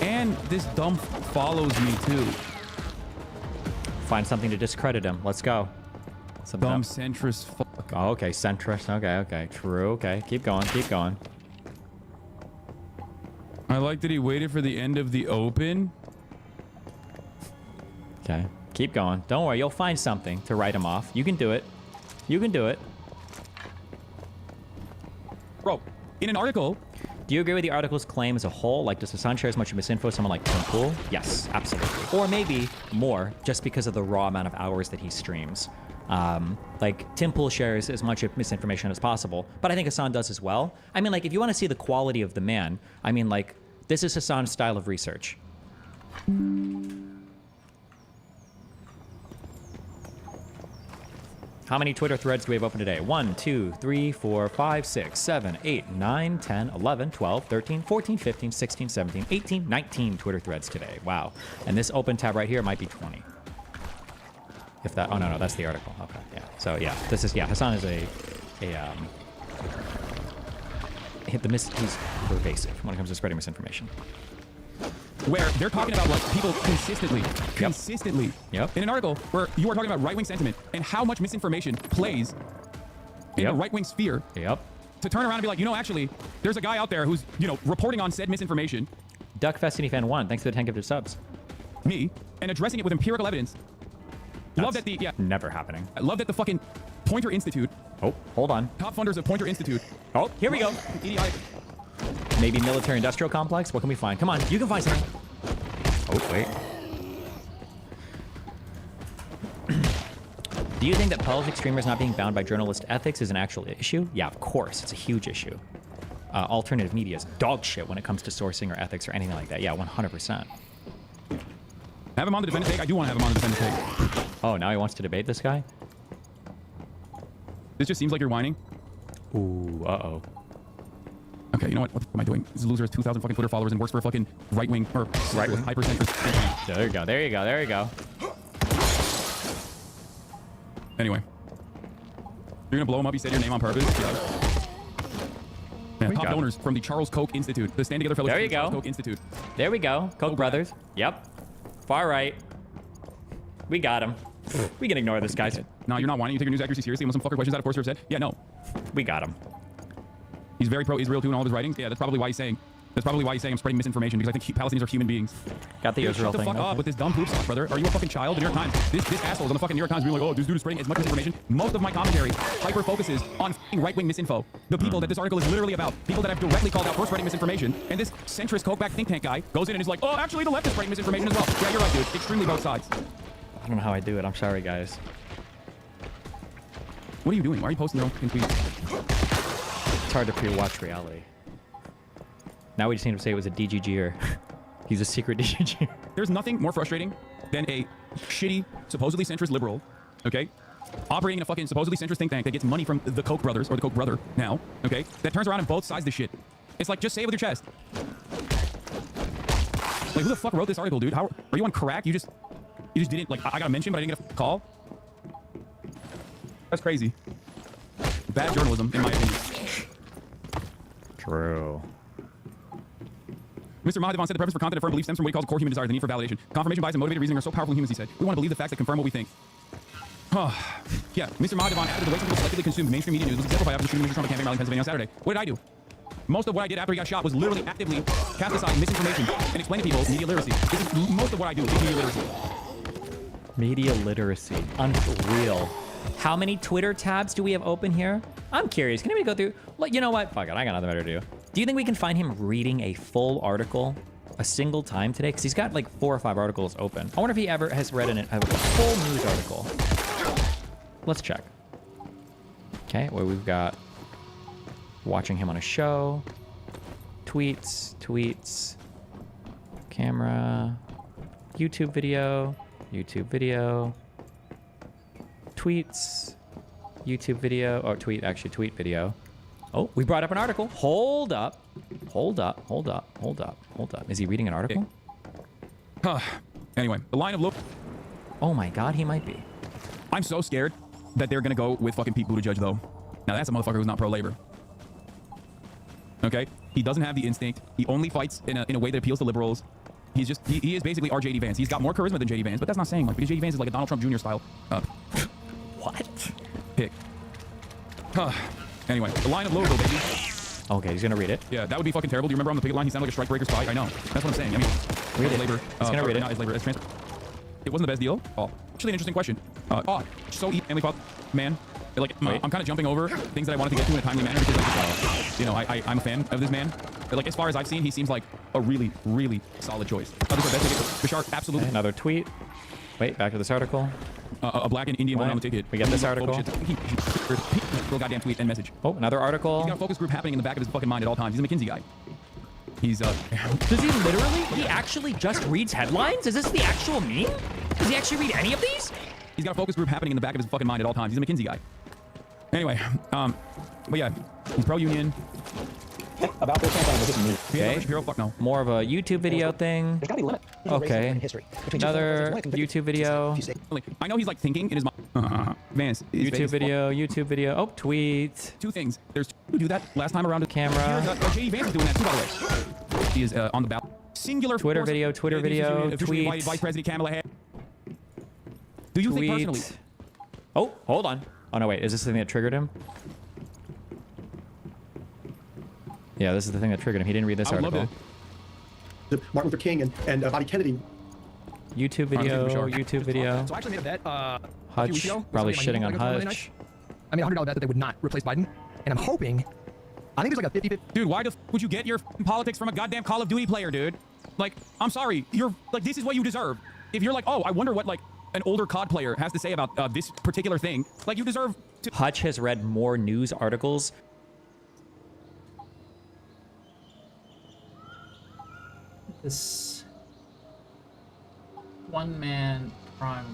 And this dumb follows me too. Find something to discredit him. Let's go. Something Dumb up. centrist fuck. Oh, okay, centrist. Okay, okay. True. Okay, keep going. Keep going. I like that he waited for the end of the open. Okay, keep going. Don't worry, you'll find something to write him off. You can do it. You can do it. Bro, in an article... Do you agree with the article's claim as a whole? Like, does Hassan share as much misinfo as someone like Tim Pool? Yes, absolutely. Or maybe more, just because of the raw amount of hours that he streams. Like, Tim Pool shares as much misinformation as possible, but I think Hassan does as well. I mean, like, if you want to see the quality of the man, I mean, like, this is Hassan's style of research. How many Twitter threads do we have open today? 1, 2, 3, 4, 5, 6, 7, 8, 9, 10, 11, 12, 13, 14, 15, 16, 17, 18, 19 Twitter threads today. Wow. And this open tab right here might be 20. If that, oh no, that's the article. Okay, yeah. So yeah, this is, Hassan is he's pervasive when it comes to spreading misinformation. Where they're talking about like people consistently in an article where you are talking about right-wing sentiment and how much misinformation plays in the right-wing sphere. To turn around and be like, actually, there's a guy out there who's, reporting on said misinformation. Duckfest Fan 1, thanks for the 10 gifted subs. Me, and addressing it with empirical evidence. Love that never happening. I love that the fucking Pointer Institute. Oh, hold on. Top funders of Pointer Institute. Oh, here we go. Idiotic. Maybe military-industrial complex? What can we find? Come on, you can find something. Oh, wait. Do you think that politics streamers not being bound by journalist ethics is an actual issue? Yeah, of course. It's a huge issue. Alternative media is dog shit when it comes to sourcing or ethics or anything like that. Yeah, 100%. Have him on the defendant take? I do want to have him on the defendant take. Oh, now he wants to debate this guy? This just seems like you're whining. Ooh, uh-oh. Okay, you know what? What am I doing? This loser has 2,000 fucking Twitter followers and works for a fucking right-wing or hyper-centrist. There you go. There you go. There you go. Anyway, you're gonna blow him up. You said your name on purpose. Yeah, top donors from the Charles Koch Institute, the Stand Together Fellowship. There you Charles go. Koch Institute. There we go. Koch brothers. Yep. Far right. We got him. We can ignore this, guys. No, you're not whining. You take your news accuracy seriously. When some fucker questions out of course have said, yeah, no. We got him. He's very pro-Israel too in all of his writings. Yeah, that's probably why he's saying. I'm spreading misinformation because I think Palestinians are human beings. Got the Israel thing. Shut the fuck up with this dumb poop sauce, brother. Are you a fucking child? The New York Times. This asshole's on the fucking New York Times being like, oh, this dude is spreading as much misinformation. Most of my commentary hyper focuses on right-wing misinfo. The people that this article is literally about. People that have directly called out for spreading misinformation. And this centrist Koch-backed think tank guy goes in and is like, oh, actually the left is spreading misinformation as well. Yeah, you're right, dude. Extremely both sides. I don't know how I do it. I'm sorry, guys. What are you doing? Why are you posting your own tweets? It's hard to pre-watch reality. Now we just need to say it was a DGGer. He's a secret DGGer. There's nothing more frustrating than a shitty, supposedly centrist liberal, okay, operating in a fucking supposedly centrist think tank that gets money from the Koch brothers, or the Koch brother now, okay, that turns around and both sides this shit. It's like, just say it with your chest. Like, who the fuck wrote this article, dude? How are you on crack? You just didn't, like, I got a mention, but I didn't get a call? That's crazy. Bad journalism, in my opinion. True. Mr. Mahadevan said the preference for content and firm belief stems from what he calls a core human desire, the need for validation. Confirmation bias and motivated reasoning are so powerful in humans, he said. We want to believe the facts that confirm what we think. Yeah, Mr. Mahadevan added the way some people selectively consumed mainstream media news was exemplified after the shooting of Mr. Trump at campaign rally in Pennsylvania on Saturday. What did I do? Most of what I did after he got shot was literally actively cast aside misinformation and explain to people media literacy. This is most of what I do is media literacy. Media literacy. Unreal. How many Twitter tabs do we have open here? I'm curious. Can anybody go through? Like, you know what? Fuck it. I got nothing better to do. Do you think we can find him reading a full article a single time today? Because he's got like 4 or 5 articles open. I wonder if he ever has read a full news article. Let's check. Okay, well, we've got watching him on a show, tweets, camera, YouTube video, tweets, YouTube video, or tweet video. Oh, we brought up an article. Hold up. Is he reading an article? Anyway, the line of look. Oh my God, he might be. I'm so scared that they're gonna go with fucking Pete Buttigieg though. Now that's a motherfucker who's not pro-labor. Okay, he doesn't have the instinct. He only fights in a way that appeals to liberals. He's just he is basically our JD Vance. He's got more charisma than JD Vance, but that's not saying much because JD Vance is like a Donald Trump Jr. style. What? Pick. Anyway, the line of Louisville, baby. Okay, he's gonna read it. Yeah, that would be fucking terrible. Do you remember on the picket line he sounded like a strike breaker spy? I know. That's what I'm saying. I mean, Read it. labor. He's gonna read it. Not as labor as trans. It wasn't the best deal. Oh, actually, an interesting question. So family father, man. Like, I'm kind of jumping over things that I wanted to get to in a timely manner because, like, you know, I'm a fan of this man. But, like, as far as I've seen, he seems like a really, really solid choice. Bashar, absolutely. Okay, another tweet. Wait, back to this article. A black and Indian woman on the ticket. We get this article. Real goddamn tweet and message. Oh, another article. He's got a focus group happening in the back of his fucking mind at all times. He's a McKinsey guy. He's Does he literally? He actually just reads headlines? Is this the actual meme? Does he actually read any of these? He's got a focus group happening in the back of his fucking mind at all times. He's a McKinsey guy. Anyway, but yeah, he's pro-union. About this campaign, this is me. Okay. Shapiro, fuck no. More of a YouTube video thing. There's gotta be a limit. Okay. Another YouTube video. I know he's like thinking in his mind. Vance. YouTube video. Oh, tweet. Two things. There's who do that last time around the camera. J.D. Vance is doing that too, by the way. He is on the ballot. Singular. Twitter video. Tweet. Vice President Kamala Harris. Do you think personally? Oh, hold on. Oh no, wait. Is this the thing that triggered him? Yeah, this is the thing that triggered him. He didn't read this article. Martin Luther King and Bobby Kennedy. YouTube video. YouTube video. So I actually made a bet. Hutch, probably shitting on Hutch. I made a $100 bet that they would not replace Biden, and I'm hoping. I think there's like a 50-50. Dude, why the f would you get your politics from a goddamn Call of Duty player, dude? Like, I'm sorry. You're like, this is what you deserve. If you're like, oh, I wonder what like an older COD player has to say about this particular thing, like you deserve to. Hutch has read more news articles. This one-man prime.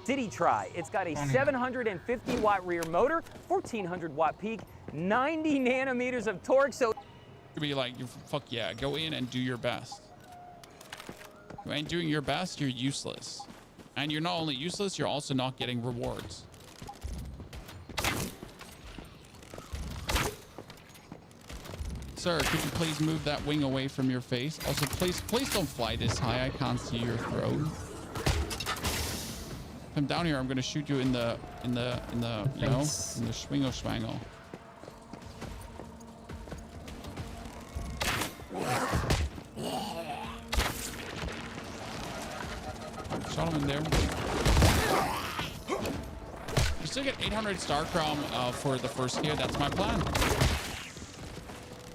City Tri. It's got a 750 watt rear motor, 1400 watt peak, 90 nanometers of torque. So to be like, fuck yeah, go in and do your best. You ain't doing your best, you're useless. And you're not only useless, you're also not getting rewards. Sir, could you please move that wing away from your face? Also, please don't fly this high. I can't see your throat. If I'm down here, I'm gonna shoot you in the you know, in the schwingle. Shot him in there. You still get 800 Star Chrome for the first year. That's my plan.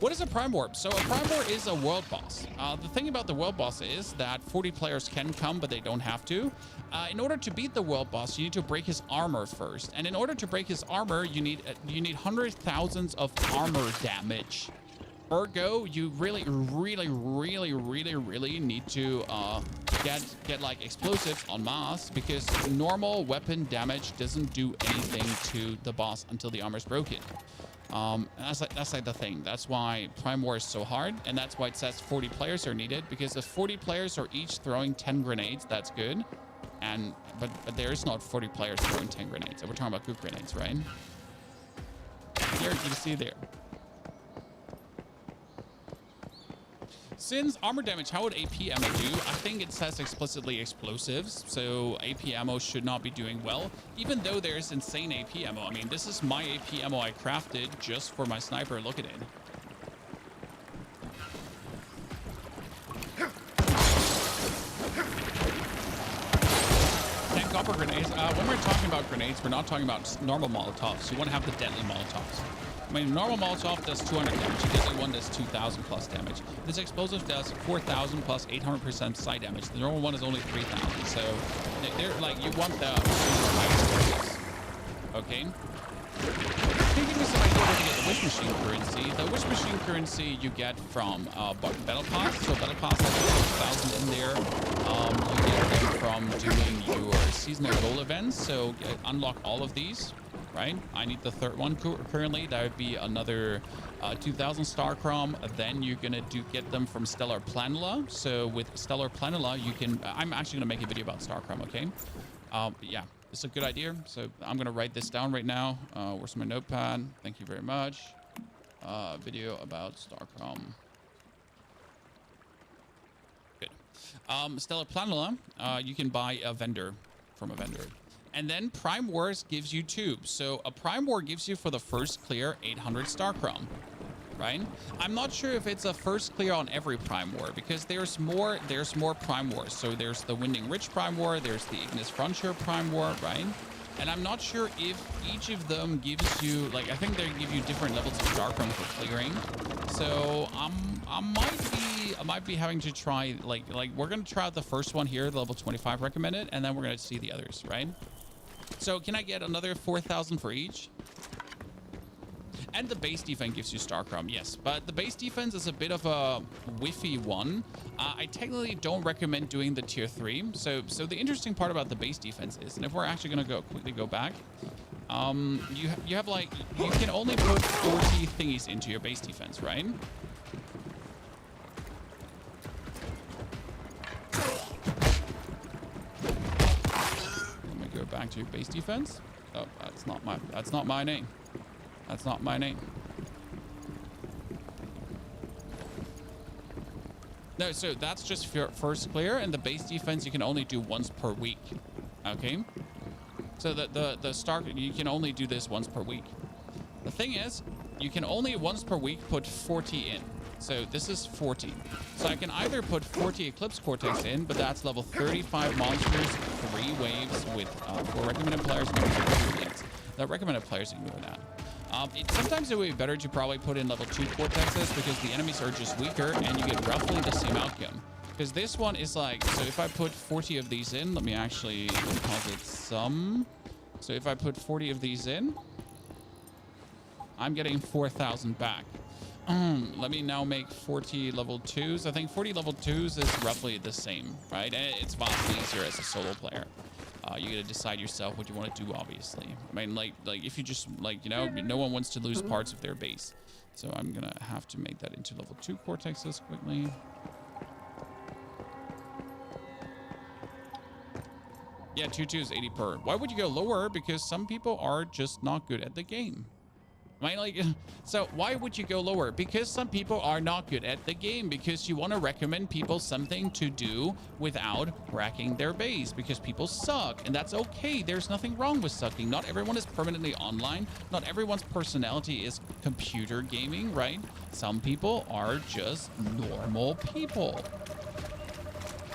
What is a Prime Warp? So a Prime Warp is a world boss. The thing about the world boss is that 40 players can come, but they don't have to. In order to beat the world boss, you need to break his armor first. And in order to break his armor, you need hundreds of thousands of armor damage. Ergo, you really need to get like explosives en masse, because normal weapon damage doesn't do anything to the boss until the armor is broken. That's like the thing. That's why Prime War is so hard, and that's why it says 40 players are needed, because if 40 players are each throwing 10 grenades, that's good. But there is not 40 players throwing 10 grenades. We're talking about good grenades, right? Here you can see there. Since armor damage, how would AP ammo do? I think it says explicitly explosives, so AP ammo should not be doing well, even though there's insane AP ammo. I mean, this is my AP ammo I crafted just for my sniper. Look at it. Tank copper grenades. When we're talking about grenades, we're not talking about normal Molotovs. You want to have the deadly Molotovs. I mean, normal Molotov does 200 damage. The deadly one does 2,000 plus damage. This explosive does 4,000 plus 800% side damage. The normal one is only 3,000. So they're like, you want the highest. Okay. Can you give me some idea where to get the Wish Machine currency? The Wish Machine currency you get from Battle Pass. So Battle Pass has 1,000 in there. You get them from doing your seasonal goal events. So unlock all of these. Right? I need the third one currently. That would be another 2,000 Star Chrome. Then you're gonna get them from Stellar Planula. So with Stellar Planula, you can. I'm actually gonna make a video about Star Chrome. Okay? Yeah, it's a good idea. So I'm gonna write this down right now. Where's my notepad? Thank you very much. Video about Star Chrome. Good. Stellar Planula. You can buy a vendor from a vendor. And then Prime Wars gives you 2. So a Prime War gives you for the first clear 800 Star Chrome, right? I'm not sure if it's a first clear on every Prime War because there's more Prime Wars. So there's the Winding Ridge Prime War, there's the Ignis Frontier Prime War, right? And I'm not sure if each of them gives you, like, I think they give you different levels of Star Chrome for clearing. So I might be having to try, like we're gonna try out the first one here, the level 25 recommended, and then we're gonna see the others, right? So can I get another 4,000 for each? And the base defense gives you Star Chrome, yes. But the base defense is a bit of a whiffy one. I technically don't recommend doing the tier 3. So the interesting part about the base defense is, and if we're actually gonna quickly go back, you have like, you can only put 40 thingies into your base defense, right? Let me go back to your base defense. Oh, that's not my name. That's not my name. No, so that's just first clear, and the base defense you can only do once per week. Okay? So the start, you can only do this once per week. The thing is, you can only once per week put 40 in. So this is 40. So I can either put 40 Eclipse Cortex in, but that's level 35 monsters, 3 waves with 4 recommended players. The recommended players ignore that. Sometimes it would be better to probably put in level 2 Cortexes because the enemies are just weaker and you get roughly the same outcome. Because this one is like, so if I put 40 of these in, let me actually deposit some. So if I put 40 of these in, I'm getting 4,000 back. Let me now make 40 level 2s. I think 40 level 2s is roughly the same, right? And it's vastly easier as a solo player. You gotta decide yourself what you want to do, obviously. I mean, like if you just, like, you know, no one wants to lose parts of their base. So I'm gonna have to make that into level 2 Cortexes quickly. Yeah, 2 is 80 per. Why would you go lower? Because some people are just not good at the game. I mean, like, so why would you go lower? Because some people are not good at the game, because you want to recommend people something to do without wrecking their base, because people suck, and that's okay. There's nothing wrong with sucking. Not everyone is permanently online. Not everyone's personality is computer gaming, right? Some people are just normal people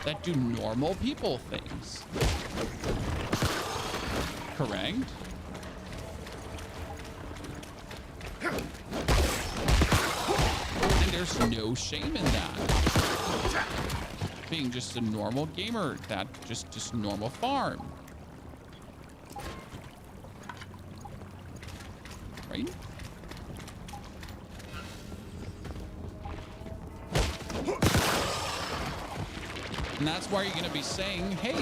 that do normal people things. Correct? And there's no shame in that. Being just a normal gamer, that just normal farm. Right? And that's why you're gonna be saying, hey,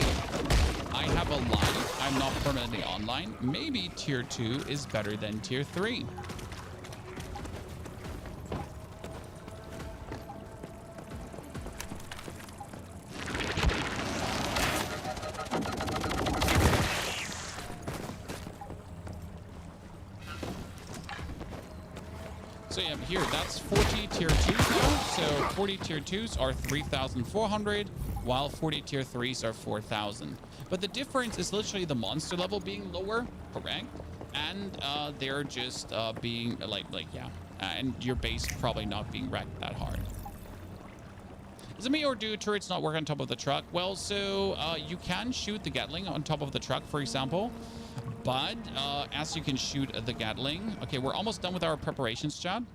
I have a life, I'm not permanently online. Maybe tier 2 is better than tier 3. So yeah, here, that's 40 tier 2s now. So 40 tier 2s are 3,400, while 40 tier 3s are 4,000. But the difference is literally the monster level being lower, correct? And they're just being and your base probably not being wrecked that hard. Is it me, or do turrets not work on top of the truck? Well, so you can shoot the Gatling on top of the truck, for example. But as you can shoot the Gatling, okay, we're almost done with our preparations, Chad.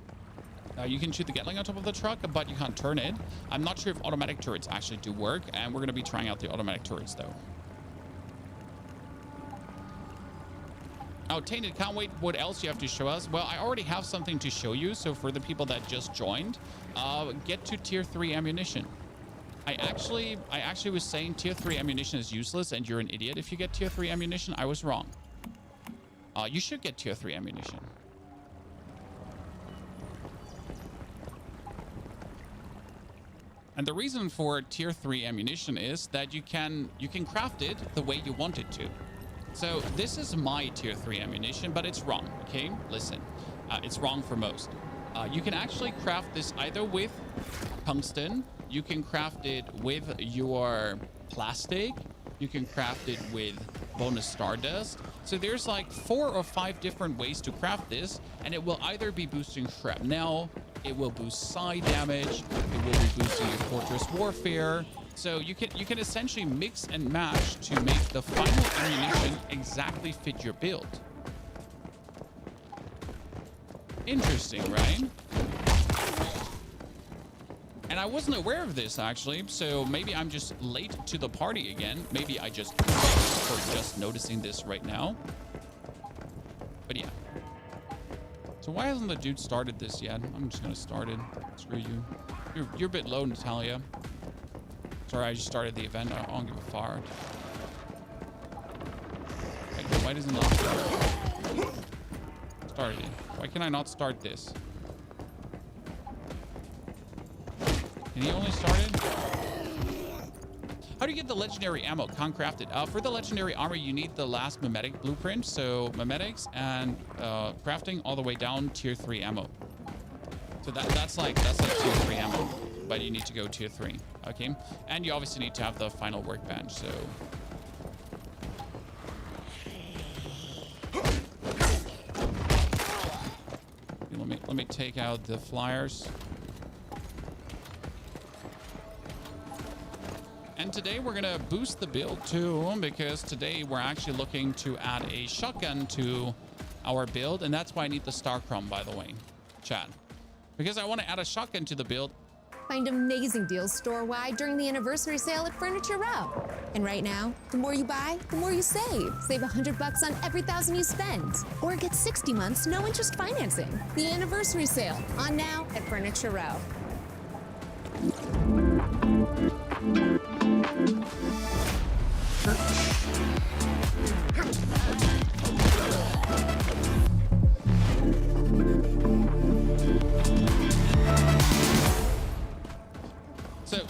You can shoot the Gatling on top of the truck, but you can't turn it. I'm not sure if automatic turrets actually do work, and we're going to be trying out the automatic turrets, though. Oh, Tainted, can't wait. What else you have to show us? Well, I already have something to show you. So for the people that just joined, get to tier 3 ammunition. I actually was saying tier 3 ammunition is useless and you're an idiot if you get tier 3 ammunition. I was wrong. You should get tier 3 ammunition. And the reason for tier 3 ammunition is that you can craft it the way you want it to. So this is my tier 3 ammunition, but it's wrong, okay? Listen, it's wrong for most. You can actually craft this either with tungsten, you can craft it with your plastic, you can craft it with bonus Stardust. So there's like 4 or 5 different ways to craft this, and it will either be boosting Shrapnel, it will boost side damage, it will be boosting your Fortress Warfare. So you can essentially mix and match to make the final ammunition exactly fit your build. Interesting, right? And I wasn't aware of this actually, so maybe I'm just late to the party again. Maybe I just for just noticing this right now. But yeah. So why hasn't the dude started this yet? I'm just gonna start it. Screw you. You're a bit low, Natalia. Sorry, I just started the event. I don't give a fart. Wait, why doesn't it start? Started it. Why can I not start this? Can he only start it? How do you get the legendary ammo? Can't craft it. For the legendary armor, you need the last mimetic blueprint. So mimetics and crafting all the way down tier 3 ammo. So that's like tier 3 ammo, but you need to go tier 3. Okay, and you obviously need to have the final workbench. So. Let me take out the flyers. And today we're gonna boost the build too, because today we're actually looking to add a shotgun to our build, and that's why I need the Star Crumb, by the way, chat. Because I want to add a shotgun to the build. Find amazing deals store-wide during the anniversary sale at Furniture Row. And right now, the more you buy, the more you save. Save $100 on every $1,000 you spend. Or get 60 months no interest financing. The anniversary sale, on now at Furniture Row.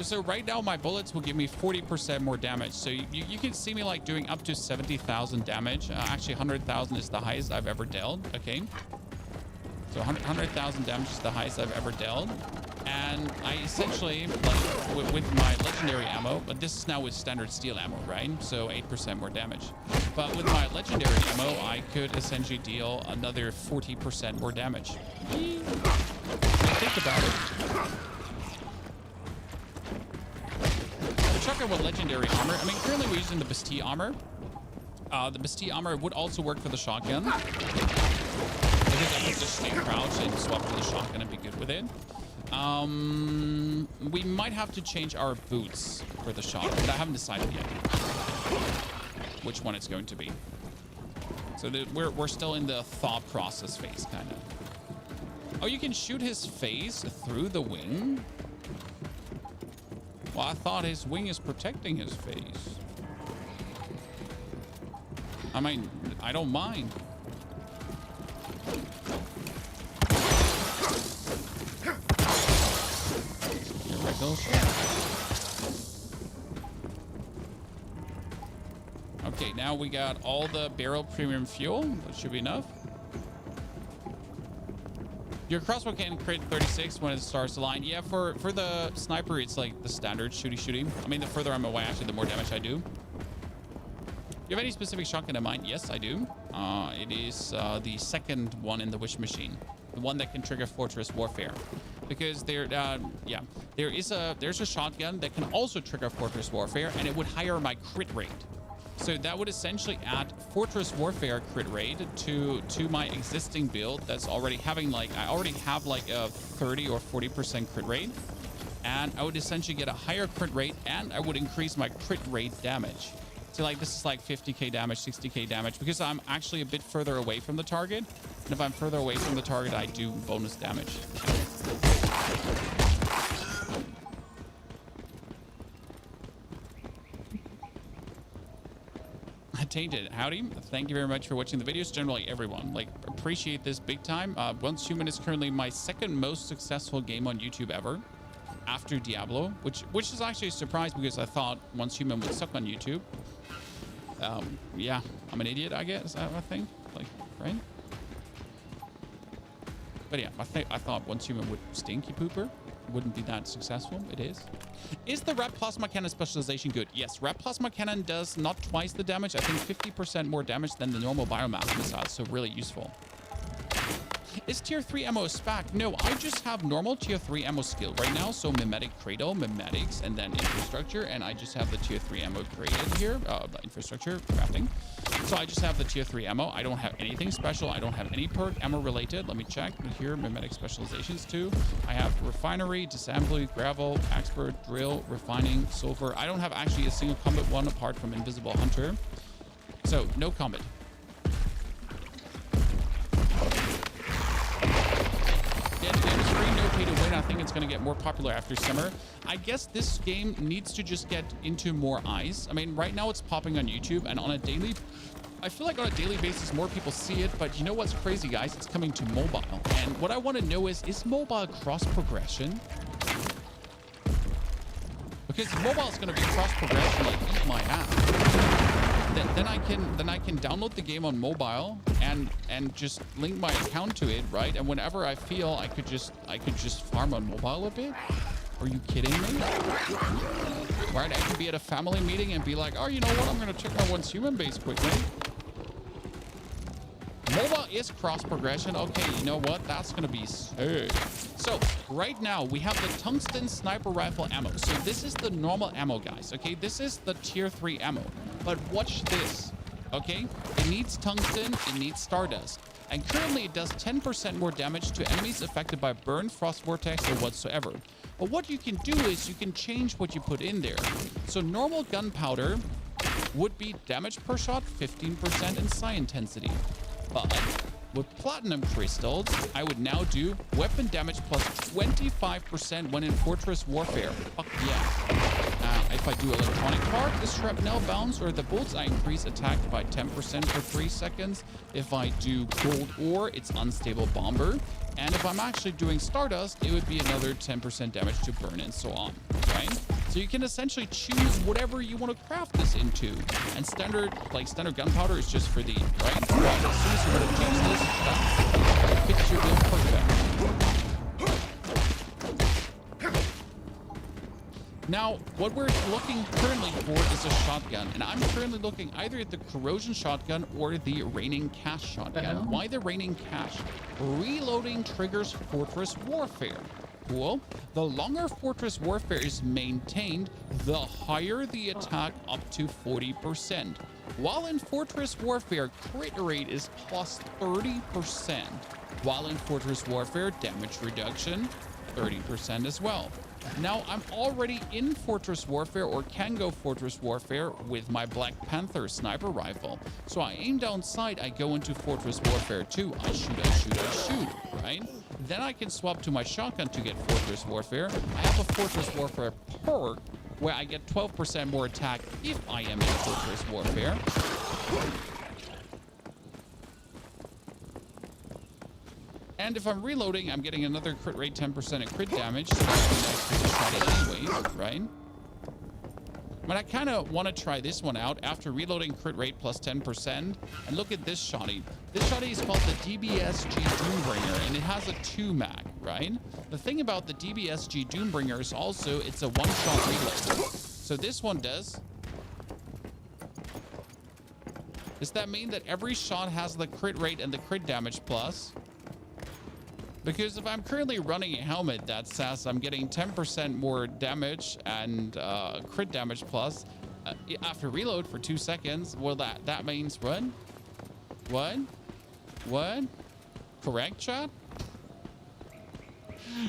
So right now my bullets will give me 40% more damage. So you can see me like doing up to 70,000 damage. Actually 100,000 is the highest I've ever dealt. Okay. So 100,000 damage is the highest I've ever dealt. And I essentially, like with my legendary ammo, but this is now with standard steel ammo, right? So 8% more damage. But with my legendary ammo, I could essentially deal another 40% more damage. Think about it. Shotgun with legendary armor. I mean, currently we're using the Bastille armor. The Bastille armor would also work for the shotgun. I think I could just stay crouched and swap to the shotgun and be good with it. We might have to change our boots for the shotgun, but I haven't decided yet which one it's going to be. So we're still in the thought process phase, kind of. Oh, you can shoot his face through the wing? Well, I thought his wing is protecting his face. I mean, I don't mind. Here we go. Okay, now we got all the barrel premium fuel. That should be enough. Your crossbow can crit 36 when it starts to line. Yeah, for the sniper, it's like the standard shooty. I mean, the further I'm away, actually, the more damage I do. You have any specific shotgun in mind? Yes, I do. It is the second one in the Wish Machine, the one that can trigger Fortress Warfare, because there's a shotgun that can also trigger Fortress Warfare, and it would higher my crit rate. So that would essentially add Fortress Warfare crit rate to my existing build that's already having I already have like a 30 or 40% crit rate, and I would essentially get a higher crit rate, and I would increase my crit rate damage. So like this is like 50k damage, 60k damage, because I'm actually a bit further away from the target. And if I'm further away from the target, I do bonus damage. Tainted, howdy. Thank you very much for watching the videos. Generally, everyone, like, appreciate this big time. Once Human is currently my second most successful game on YouTube ever, after Diablo, which is actually a surprise because I thought Once Human would suck on YouTube. Yeah, I'm an idiot, I guess. I think, like, right? But yeah, I thought Once Human would stinky pooper. Wouldn't be that successful. It is. Is the Red Plasma Cannon specialization good? Yes, Red Plasma Cannon does not twice the damage. I think 50% more damage than the normal biomass missile, so really useful. Is tier 3 ammo a spec? No, I just have normal tier 3 ammo skill right now. So Mimetic Cradle, Mimetics, and then Infrastructure. And I just have the tier 3 ammo created here. Infrastructure, crafting. So I just have the tier 3 ammo. I don't have anything special. I don't have any perk ammo related. Let me check here. Mimetic specializations too. I have Refinery, Disassembly, Gravel, Expert, Drill, Refining, Sulfur. I don't have actually a single combat one apart from Invisible Hunter. So no combat. No pay to win. I think it's going to get more popular after summer. I guess this game needs to just get into more eyes. I mean, right now it's popping on YouTube, and on a daily, I feel like on a daily basis more people see it. But you know what's crazy, guys? It's coming to mobile, and what I want to know is mobile cross progression? Because mobile is going to be cross progression like eat my ass. Then I can download the game on mobile and just link my account to it, right? And whenever I feel I could just farm on mobile a bit. Are you kidding me? Right? I could be at a family meeting and be like, oh, you know what? I'm gonna check my Once Human base quickly. Mobile is cross progression. Okay, you know what? That's gonna be sick. So right now we have the tungsten sniper rifle ammo. So this is the normal ammo, guys. Okay, this is the tier 3 ammo. But watch this. Okay, it needs tungsten, it needs stardust, and currently it does 10% more damage to enemies affected by burn, frost vortex, or whatsoever. But what you can do is you can change what you put in there. So normal gunpowder would be damage per shot 15% and psi intensity. But with platinum crystals, I would now do weapon damage plus 25% when in Fortress Warfare. Fuck yeah. If I do electronic part, the shrapnel bounce or the bullets, I increase attack by 10% for 3 seconds. If I do gold ore, it's unstable bomber. And if I'm actually doing stardust, it would be another 10% damage to burn and so on, right? So you can essentially choose whatever you want to craft this into. And standard gunpowder is just for the, right? As soon as you want to choose this, that fits your build perfect. Now, what we're looking currently for is a shotgun, and I'm currently looking either at the corrosion shotgun or the raining cash shotgun. Why the raining cash? Reloading triggers Fortress Warfare. Cool. The longer Fortress Warfare is maintained, the higher the attack, up to 40%. While in Fortress Warfare, crit rate is plus 30%. While in Fortress Warfare, damage reduction, 30% as well. Now, I'm already in Fortress Warfare, or can go Fortress Warfare, with my Black Panther sniper rifle. So I aim down sight, I go into Fortress Warfare 2. I shoot, right? Then I can swap to my shotgun to get Fortress Warfare. I have a Fortress Warfare perk where I get 12% more attack if I am in Fortress Warfare. And if I'm reloading, I'm getting another crit rate 10% and crit damage. So that's anyways, right? But I kind of want to try this one out after reloading crit rate plus 10%. And look at this shotty. This shotty is called the DBSG Doombringer, and it has a 2 mag, right? The thing about the DBSG Doombringer is also it's a one-shot reload. So this one does. Does that mean that every shot has the crit rate and the crit damage plus? Because if I'm currently running a helmet that says I'm getting 10% more damage and crit damage plus after reload for 2 seconds, well, that means what? What? Correct, chat?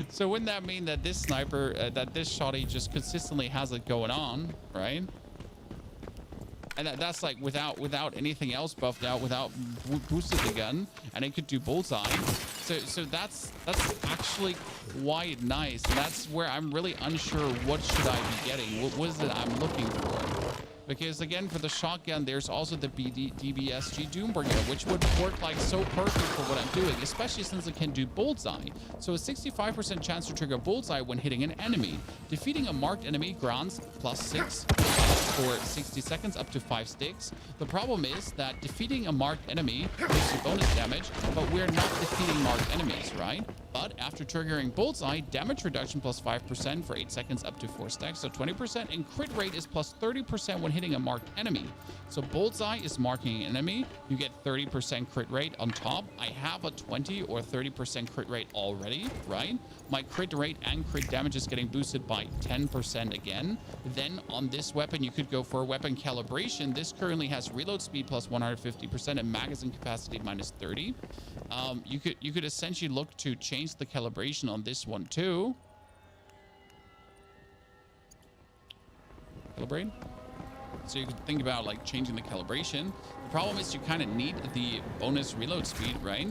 So wouldn't that mean that this sniper, that this shotty just consistently has it going on, right? And that's like without anything else buffed out, without boosted the gun, and it could do bullseye. So that's actually quite nice. And that's where I'm really unsure what should I be getting. What is it I'm looking for? Because again, for the shotgun, there's also the DBSG Doombringer, which would work like so perfect for what I'm doing, especially since it can do bullseye. So a 65% chance to trigger bullseye when hitting an enemy. Defeating a marked enemy grants +6 for 60 seconds up to 5 sticks. The problem is that defeating a marked enemy gives you bonus damage, but we're not defeating marked enemies, right? But after triggering bullseye, damage reduction +5% for 8 seconds up to 4 stacks, so 20%, and crit rate is +30% when hitting a marked enemy. So bullseye is marking an enemy, you get 30% crit rate on top. I have a 20 or 30% crit rate already, right? My crit rate and crit damage is getting boosted by 10% again. Then on this weapon, you could go for a weapon calibration. This currently has reload speed +150% and magazine capacity -30. You could essentially look to change the calibration on this one too. Calibrate. So you could think about like changing the calibration. The problem is you kind of need the bonus reload speed, right?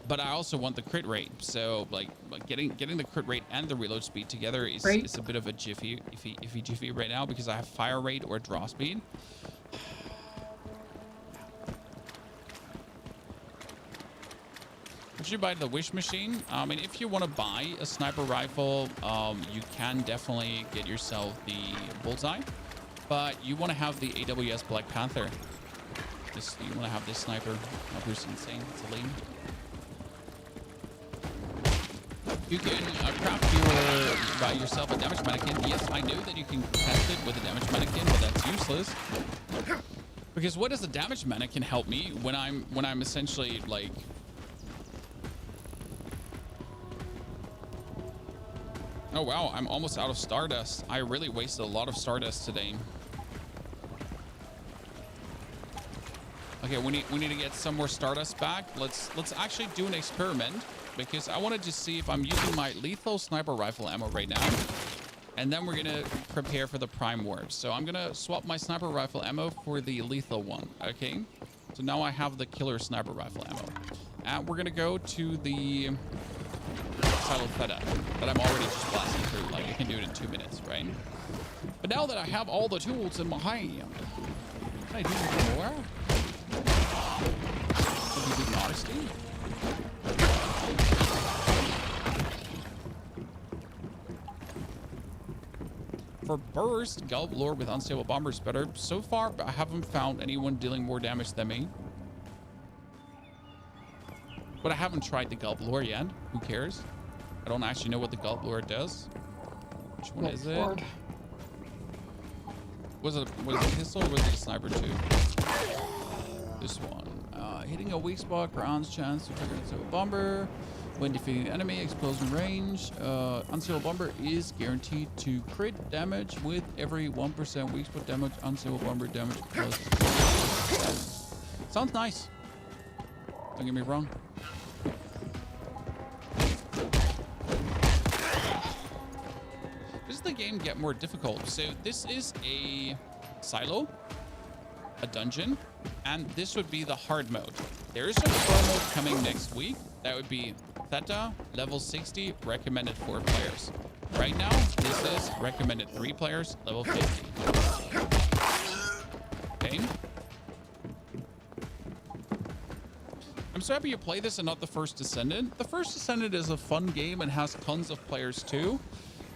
But I also want the crit rate. So like getting the crit rate and the reload speed together is a bit of a jiffy right now because I have fire rate or draw speed. Should you buy the wish machine? I mean, if you want to buy a sniper rifle, you can definitely get yourself the bullseye, but you want to have the AWS Black Panther. You want to have this sniper. Sniper's insane. It's a lame. You can buy yourself a damage mannequin. Yes, I know that you can test it with a damage mannequin, but that's useless. Because what does a damage mannequin help me when I'm essentially like? Oh wow, I'm almost out of Stardust. I really wasted a lot of Stardust today. Okay, we need to get some more Stardust back. Let's actually do an experiment because I wanted to see if I'm using my lethal sniper rifle ammo right now. And then we're gonna prepare for the prime warp. So I'm gonna swap my sniper rifle ammo for the lethal one, okay? So now I have the killer sniper rifle ammo. And we're gonna go to the Silo Theta that I'm already just blasting through. Like I can do it in 2 minutes, right? But now that I have all the tools in my hand, can I do anything more? With modesty. For burst, Gulp Lore with Unstable Bomber is better. So far, I haven't found anyone dealing more damage than me. But I haven't tried the Gulp Lore yet. Who cares? I don't actually know what the Gulp Lore does. Which one is it? Was it a pistol or was it a sniper too? This one. Hitting a weak spot grants chance to trigger Unstable Bomber. When defeating an enemy, explosion range. Unstable Bomber is guaranteed to crit damage with every 1% weak spot damage. Unstable Bomber damage plus. Sounds nice. Don't get me wrong. Does the game get more difficult? So this is a silo, a dungeon, and this would be the hard mode. There is a pro mode coming next week. That would be Theta, level 60, recommended 4 players. Right now, this is recommended 3 players, level 50. Okay. I'm so happy you play this and not the First Descendant. The First Descendant is a fun game and has tons of players too.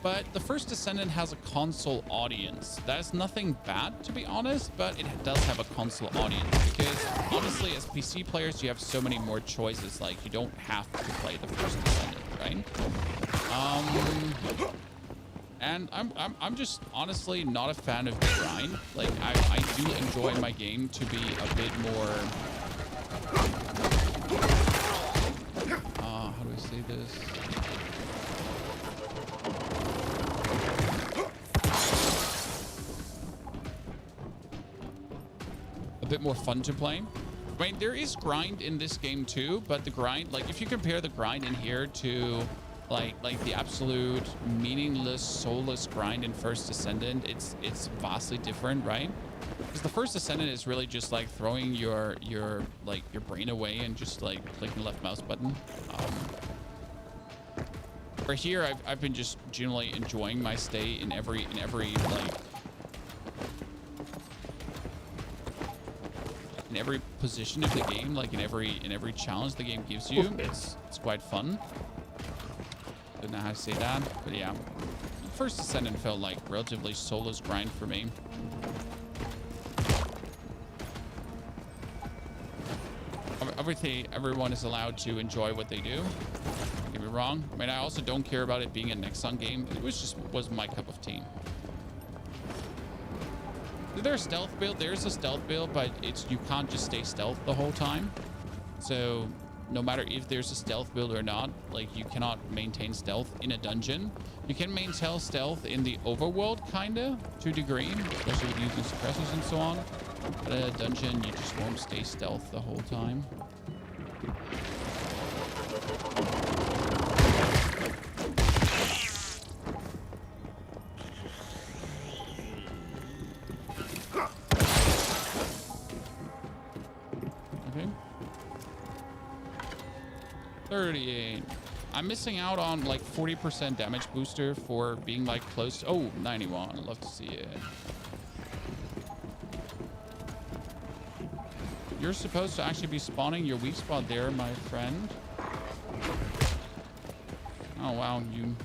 But the First Descendant has a console audience. That's nothing bad, to be honest, but it does have a console audience because honestly, as PC players, you have so many more choices. Like you don't have to play the First Descendant, right? And I'm just honestly not a fan of the grind. Like I do enjoy my game to be a bit more. How do I say this? A bit more fun to play. I mean, there is grind in this game too, but the grind, like if you compare the grind in here to like the absolute meaningless, soulless grind in First Descendant, it's vastly different, right? Because the First Descendant is really just like throwing your brain away and just like clicking the left mouse button. For here, I've been just generally enjoying my stay in every like in every position of the game, like in every challenge the game gives you. It's quite fun. Don't know how to say that, but yeah. First Ascendant felt like relatively soulless grind for me. Everyone is allowed to enjoy what they do. Don't get me wrong. I mean, I also don't care about it being a Nexon game. It was my cup of tea. Is there a stealth build? There's a stealth build, but you can't just stay stealth the whole time. So no matter if there's a stealth build or not, like you cannot maintain stealth in a dungeon. You can maintain stealth in the overworld, kinda, to a degree, especially with using suppressors and so on. But in a dungeon, you just won't stay stealth the whole time. Okay. 38. I'm missing out on like 40% damage booster for being like close to, oh, 91. I'd love to see it. You're supposed to actually be spawning your weak spot there, my friend. Oh, wow, you...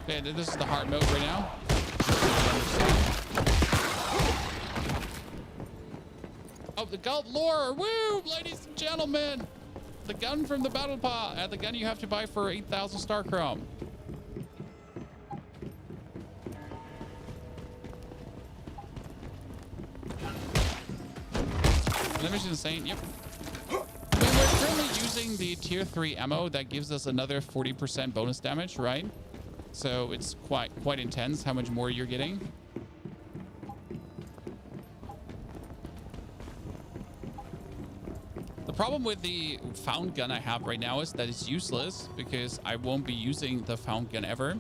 Okay, this is the hard mode right now. Oh, the Galt lore! Woo, ladies and gentlemen! The gun from the battle pass. The gun you have to buy for 8,000 star chrome. That mission's insane. Yep. I mean, we're currently using the tier 3 ammo that gives us another 40% bonus damage, right? So it's quite intense how much more you're getting. The problem with the found gun I have right now is that it's useless because I won't be using the found gun ever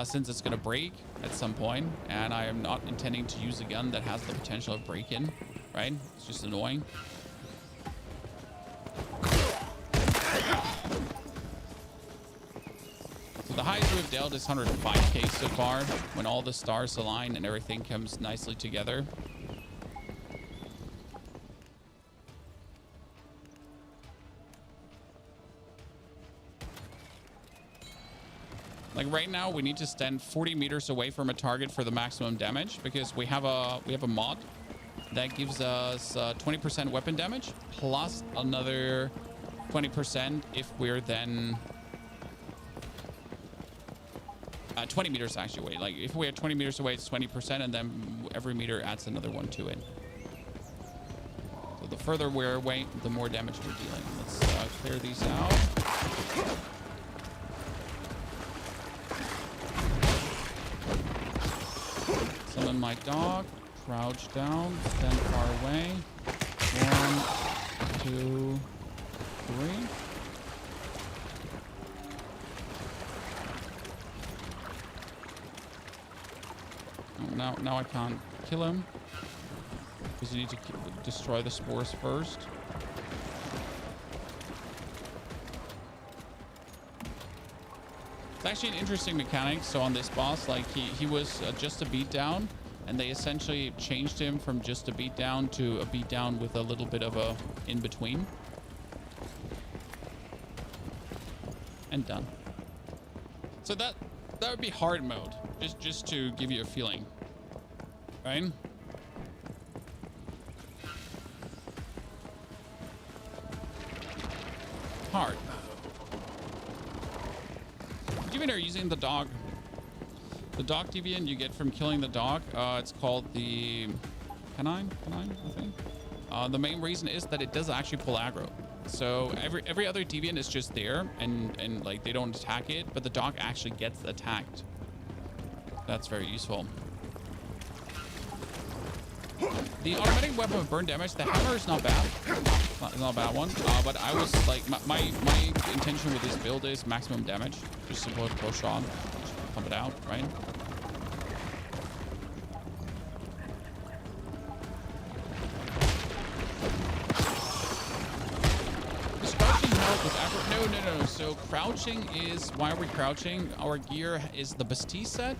since it's going to break at some point, and I am not intending to use a gun that has the potential of break-in, right? It's just annoying. So the highest we've dealt is 105k so far when all the stars align and everything comes nicely together. Like right now, we need to stand 40 meters away from a target for the maximum damage because we have a mod that gives us 20% weapon damage plus another 20% if we're then 20 meters actually away. Like if we're 20 meters away, it's 20%, and then every meter adds another one to it. So the further we're away, the more damage we're dealing. Let's clear these out. Summon my dog, crouch down, stand far away. 1, 2, 3. Oh, now I can't kill him because you need to destroy the spores first. It's actually an interesting mechanic. So on this boss, like he was just a beatdown, and they essentially changed him from just a beatdown to a beatdown with a little bit of a in between. And done. So that would be hard mode, just to give you a feeling, right? Hard. Deviant are using the dog. The dog deviant you get from killing the dog. It's called the canine, I think. The main reason is that it does actually pull aggro. So every other deviant is just there and like they don't attack it, but the dog actually gets attacked. That's very useful. The automatic weapon with burn damage, the hammer is not bad. Not a bad one. But I was like, my intention with this build is maximum damage. Just simple push on, just pump it out, right? No. So crouching is, why are we crouching? Our gear is the Bastille set,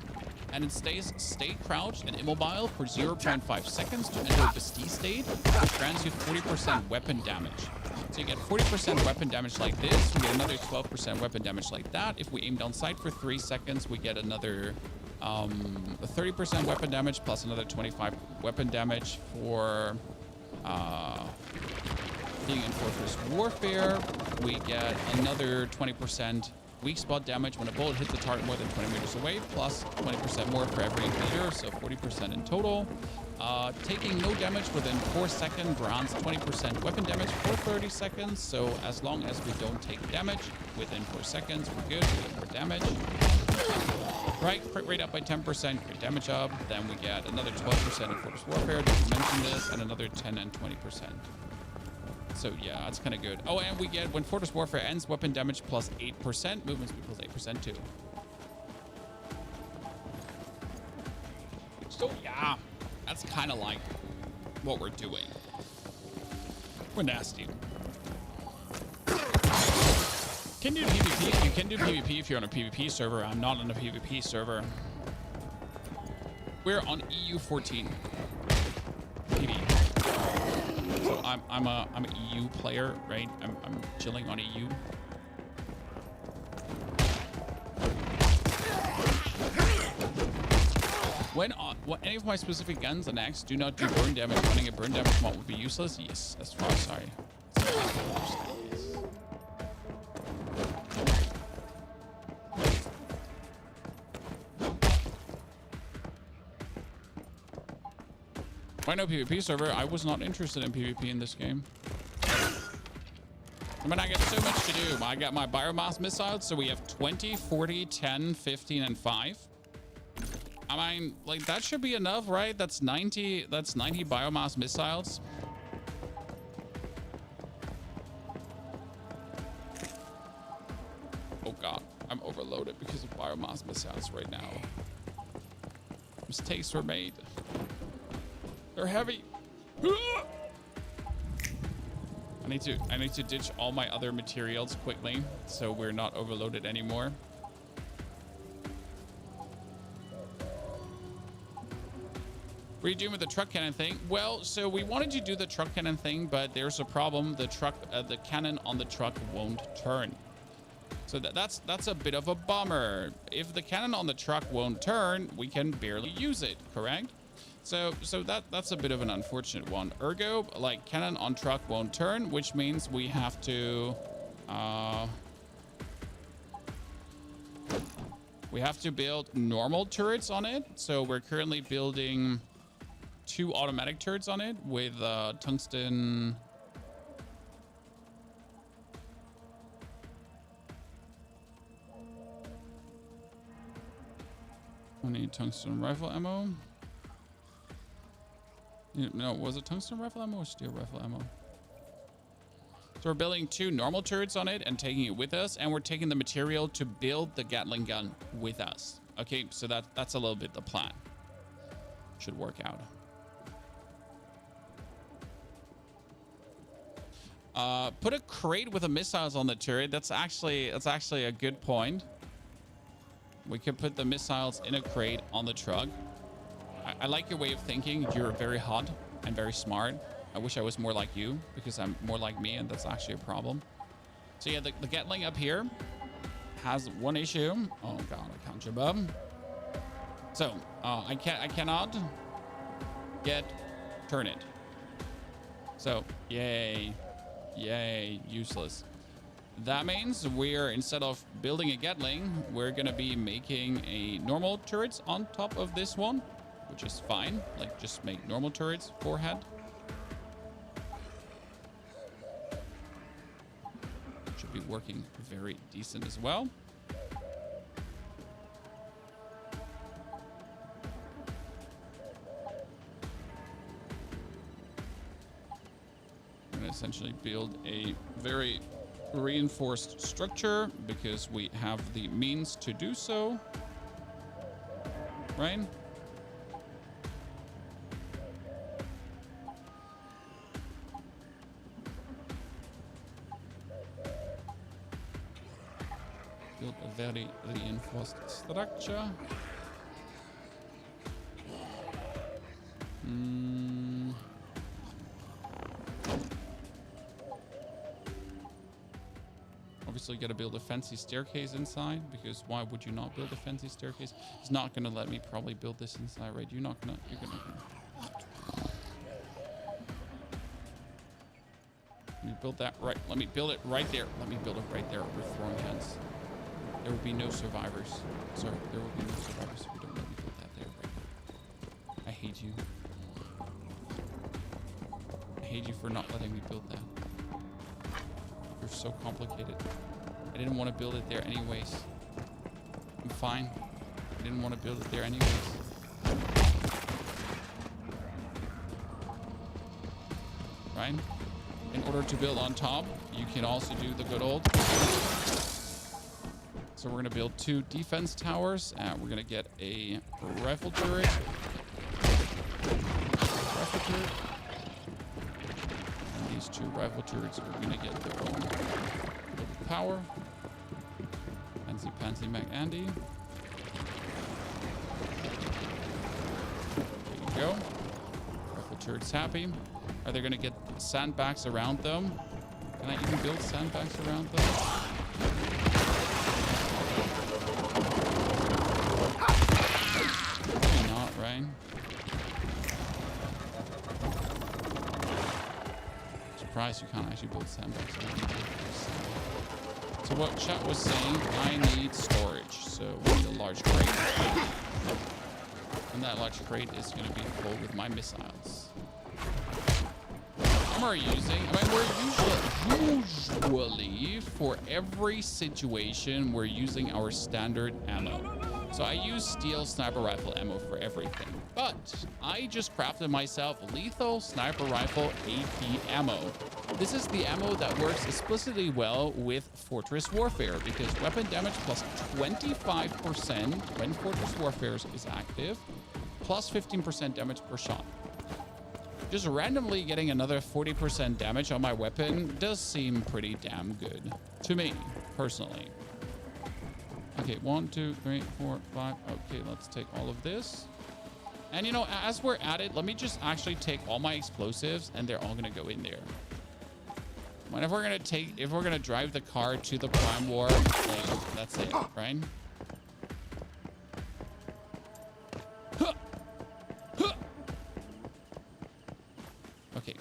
and it stay crouched and immobile for 0.5 seconds to enter Bastille state, which grants you 40% weapon damage. So you get 40% weapon damage like this, we get another 12% weapon damage like that. If we aim down sight for 3 seconds, we get another 30% weapon damage plus another 25 weapon damage for being in Fortress Warfare. We get another 20% weak spot damage when a bullet hits a target more than 20 meters away, plus 20% more for every meter, so 40% in total. Taking no damage within 4 seconds grants 20% weapon damage for 30 seconds, so as long as we don't take damage within 4 seconds, we're good. We get more damage. Right, crit rate up by 10%, crit damage up. Then we get another 12% in Fortress Warfare, didn't mention this, and another 10 and 20%. So yeah, that's kind of good. Oh, and we get, when Fortress Warfare ends, weapon damage plus 8%, movement speed plus 8% too. So yeah, that's kind of like what we're doing. We're nasty. Can do PvP. You can do PvP if you're on a PvP server. I'm not on a PvP server. We're on EU14 PvP. So I'm an EU player, right? I'm chilling on EU. When any of my specific guns and axe do not do burn damage, running a burn damage mod would be useless. Yes, that's far. Sorry. Why no PvP server? I was not interested in PvP in this game. I mean, I got so much to do. I got my biomass missiles, so we have 20, 40, 10, 15, and 5. I mean, like, that should be enough, right? That's 90 biomass missiles. Oh god, I'm overloaded because of biomass missiles right now. Mistakes were made. They're heavy. I need to ditch all my other materials quickly so we're not overloaded anymore. What are you doing with the truck cannon thing? Well, so we wanted to do the truck cannon thing, but there's a problem. The cannon on the truck won't turn. So that's a bit of a bummer. If the cannon on the truck won't turn, we can barely use it, correct? So that's a bit of an unfortunate one. Ergo, like, cannon on truck won't turn, which means we have to build normal turrets on it. So we're currently building 2 automatic turrets on it with tungsten. I need tungsten rifle ammo. No, was it tungsten rifle ammo or steel rifle ammo? So we're building 2 normal turrets on it and taking it with us, and we're taking the material to build the Gatling gun with us. Okay, so that's a little bit the plan. Should work out. Put a crate with the missiles on the turret. That's actually a good point. We could put the missiles in a crate on the truck. I like your way of thinking. You're very hot and very smart. I wish I was more like you, because I'm more like me, and that's actually a problem. So yeah, the Gatling up here has one issue. Oh god, I can't jump up. So I cannot turn it. So yay, useless. That means we're, instead of building a Gatling, we're gonna be making a normal turrets on top of this one, which is fine. Like, just make normal turrets forehead. Should be working very decent as well. We're gonna essentially build a very reinforced structure because we have the means to do so. Right? build a very reinforced structure. Obviously, you got to build a fancy staircase inside, because why would you not build a fancy staircase? He's not gonna let me probably build this inside, right? You're gonna. Let me build that right. Let me build it right there. Let me build it right there with throwing guns. There will be no survivors. Sorry, there will be no survivors if you don't let me build that there right there. I hate you. I hate you for not letting me build that. You're so complicated. I didn't want to build it there anyways. I'm fine. I didn't want to build it there anyways. Right? In order to build on top, you can also do the good old. So we're going to build 2 defense towers. And we're going to get a rifle turret. And these 2 rifle turrets are going to get their own power. Fancy Pansy Mac Andy. There you go. Rifle turret's happy. Are they going to get sandbags around them? Can I even build sandbags around them? Maybe not, right? Surprised you can't actually build sandbags around them. So what chat was saying, I need storage. So we need a large crate. And that large crate is going to be full with my missiles. We're using, we're usually for every situation, we're using our standard ammo. So I use steel sniper rifle ammo for everything, but I just crafted myself lethal sniper rifle AP ammo. This is the ammo that works explicitly well with Fortress Warfare, because weapon damage plus 25% when Fortress Warfare is active, plus 15% damage per shot. Just randomly getting another 40% damage on my weapon does seem pretty damn good to me, personally. Okay, 1, 2, 3, 4, 5. Okay, let's take all of this. And you know, as we're at it, let me just actually take all my explosives and they're all gonna go in there. And if we're gonna drive the car to the Prime War, like, that's it, right? Okay.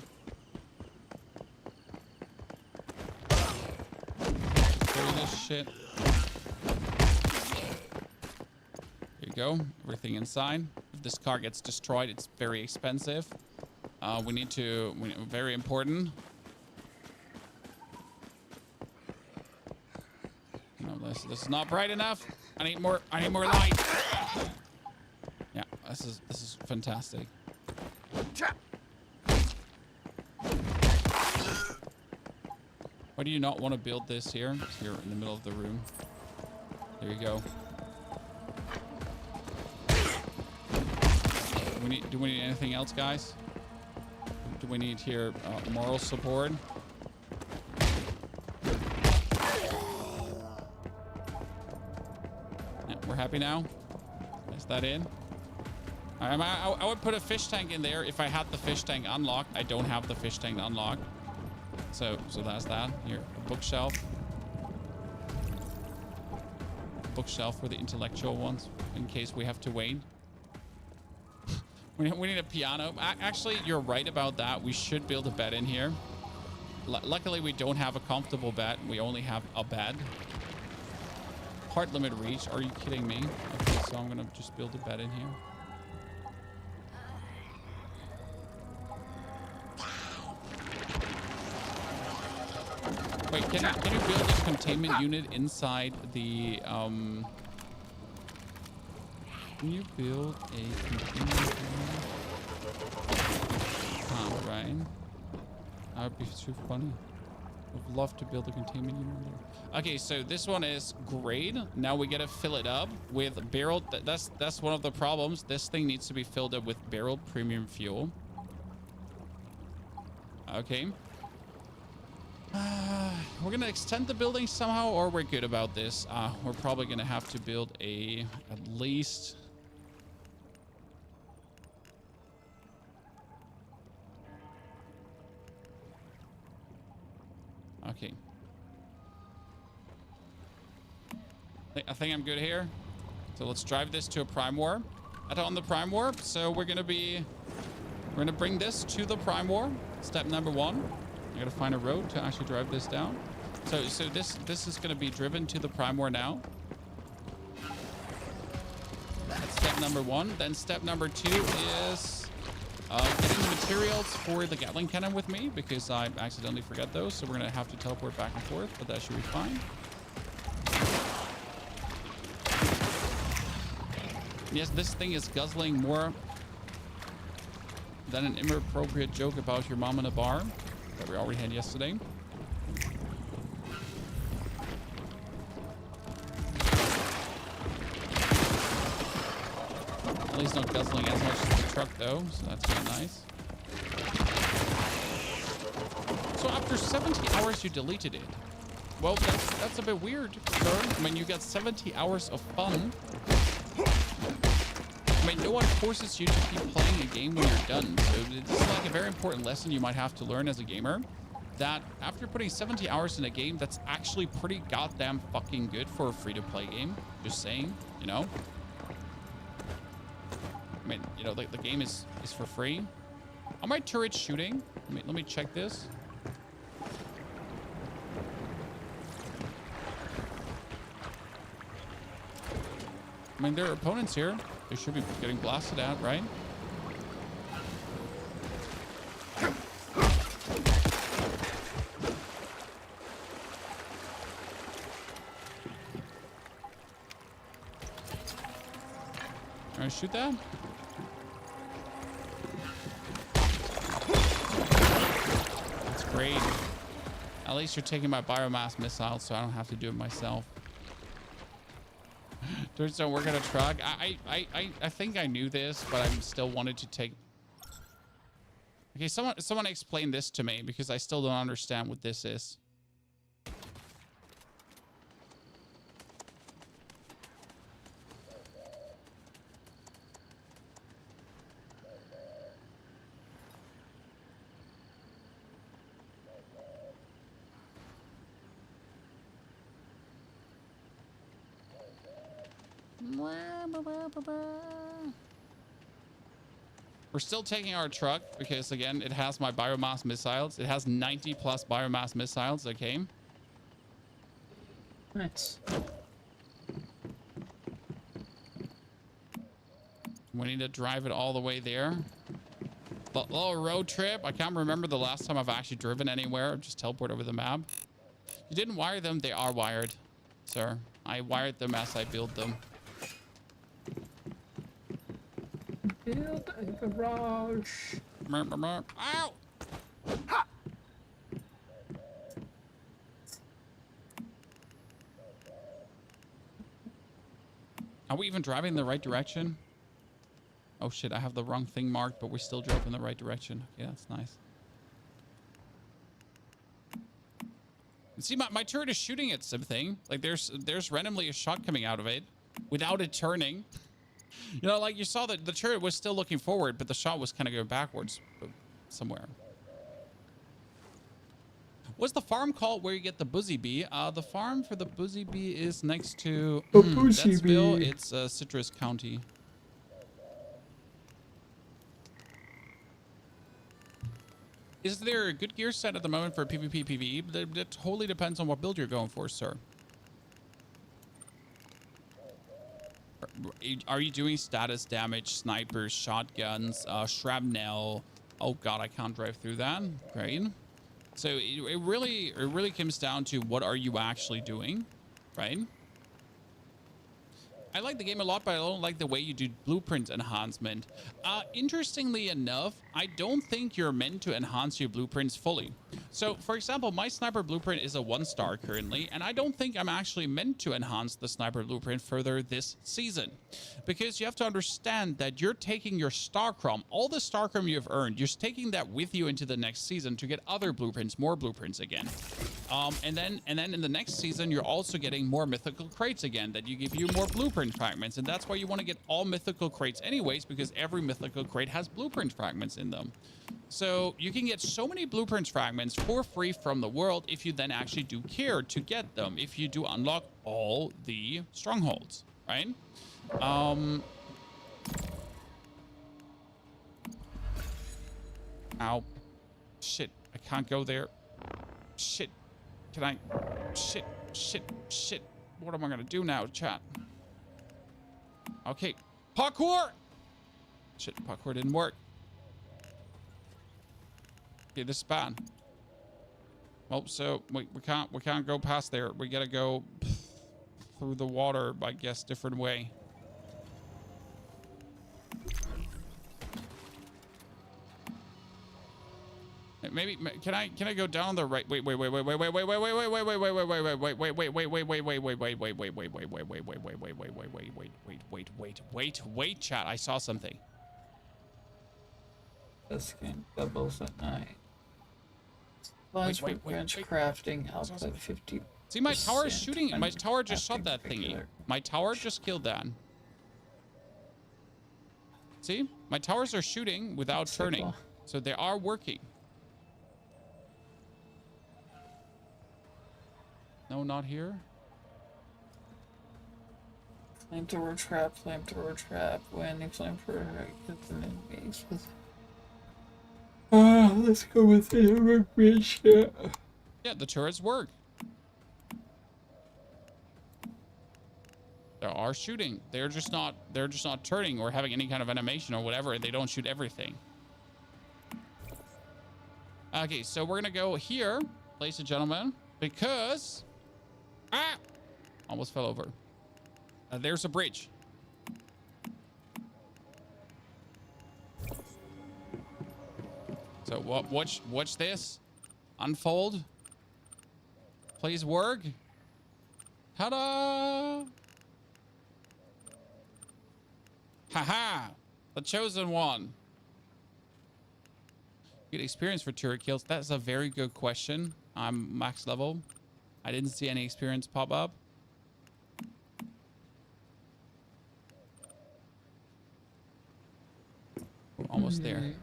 Carry this shit. There you go. Everything inside. If this car gets destroyed, it's very expensive. Very important. No, this is not bright enough. I need more light. Yeah, this is fantastic. Why do you not want to build this here? It's here in the middle of the room. There you go. Do we need anything else, guys? Do we need here moral support? Yeah, we're happy now. Is that in? I would put a fish tank in there if I had the fish tank unlocked. I don't have the fish tank unlocked. So that's that. Here, a bookshelf. Bookshelf for the intellectual ones, in case we have to wait. We need a piano. Actually, you're right about that. We should build a bed in here. Luckily, we don't have a comfortable bed. We only have a bed. Hard limit reach. Are you kidding me? Okay, so I'm gonna just build a bed in here. Wait, can you build a containment unit inside the Can you build a containment unit? Oh, right. That would be too funny. I'd love to build a containment unit there. Okay, so this one is great. Now we gotta fill it up with barrel. That's one of the problems. This thing needs to be filled up with barreled premium fuel. Okay. We're gonna extend the building somehow, or we're good about this. We're probably gonna have to build at least. Okay. I think I'm good here. So let's drive this to a Prime War. Add on the Prime Warp. So we're gonna bring this to the Prime War. Step number 1. I gotta find a road to actually drive this down. So this is gonna be driven to the Prime War now. That's step number 1. Then step number 2 is getting the materials for the Gatling cannon with me, because I accidentally forgot those. So we're gonna have to teleport back and forth, but that should be fine. Yes, this thing is guzzling more than an inappropriate joke about your mom in a bar that we already had yesterday. At least not guzzling as much as the truck though, so that's kind of nice. So after 70 hours you deleted it. Well, that's a bit weird, sir. I mean, you got 70 hours of fun. I mean, no one forces you to keep playing a game when you're done. So it's like a very important lesson you might have to learn as a gamer. That after putting 70 hours in a game, that's actually pretty goddamn fucking good for a free-to-play game. Just saying, you know? I mean, you know, the game is for free. Are my turrets shooting? Let me check this. I mean, there are opponents here. They should be getting blasted at, right? All right, shoot that. That's great. At least you're taking my biomass missile, so I don't have to do it myself. Turns don't work on a truck. I think I knew this, but I still wanted to take. Okay, someone explain this to me, because I still don't understand what this is. We're still taking our truck because, again, it has my biomass missiles. It has 90 plus biomass missiles. Okay. Nice. We need to drive it all the way there. The little road trip. I can't remember the last time I've actually driven anywhere. Just teleport over the map. You didn't wire them. They are wired, sir. I wired them as I built them. Build a garage. Ow! Ha! Are we even driving in the right direction? Oh shit, I have the wrong thing marked, but we still drove in the right direction. Yeah, that's nice. See, my turret is shooting at something. Like there's randomly a shot coming out of it without it turning. You know, like you saw that the turret was still looking forward, but the shot was kind of going backwards somewhere. What's the farm called where you get the Buzzy Bee? The farm for the Buzzy Bee is next to Deathsville. It's Citrus County. Is there a good gear set at the moment for PvP, PvE? That totally depends on what build you're going for, sir. Are you doing status damage, snipers, shotguns, shrapnel? Oh god, I can't drive through that. Great. So it really comes down to what are you actually doing, right? I like the game a lot, but I don't like the way you do blueprint enhancement. Interestingly enough, I don't think you're meant to enhance your blueprints fully. So, for example, my sniper blueprint is a 1-star currently, and I don't think I'm actually meant to enhance the sniper blueprint further this season. Because you have to understand that you're taking your star chrome, all the star chrome you've earned, you're taking that with you into the next season to get other blueprints, more blueprints again. And then in the next season, you're also getting more mythical crates again that you give you more blueprint fragments. And that's why you want to get all mythical crates anyways, because every mythical crate has blueprint fragments in them. So you can get so many blueprint fragments for free from the world if you then actually do care to get them, if you do unlock all the strongholds, right? Ow. Shit, I can't go there. Shit. Can I? Shit. What am I gonna do now, chat? Okay. Parkour! Shit, parkour didn't work. Okay, this is bad. Well, so we can't go past there. We gotta go through the water, I guess, different way. Maybe can I go down the right? Wait, chat. I saw something. This game doubles at night. Supplies for branch crafting output 50. See, my tower is shooting. My tower just shot that thingy. My tower just killed that. See, my towers are shooting without turning, so they are working. No, not here. Flamethrower trap, landing flamethrower, enemies with. Let's go with the hammer bridge. Yeah, the turrets work. They are shooting. They're just not turning or having any kind of animation or whatever. They don't shoot everything. Okay, so we're gonna go here, ladies and gentlemen, because almost fell over. There's a bridge. So watch this unfold. Please work. Ta-da! Haha! The chosen one. Get experience for turret kills. That's a very good question. I'm max level. I didn't see any experience pop up. We're almost there.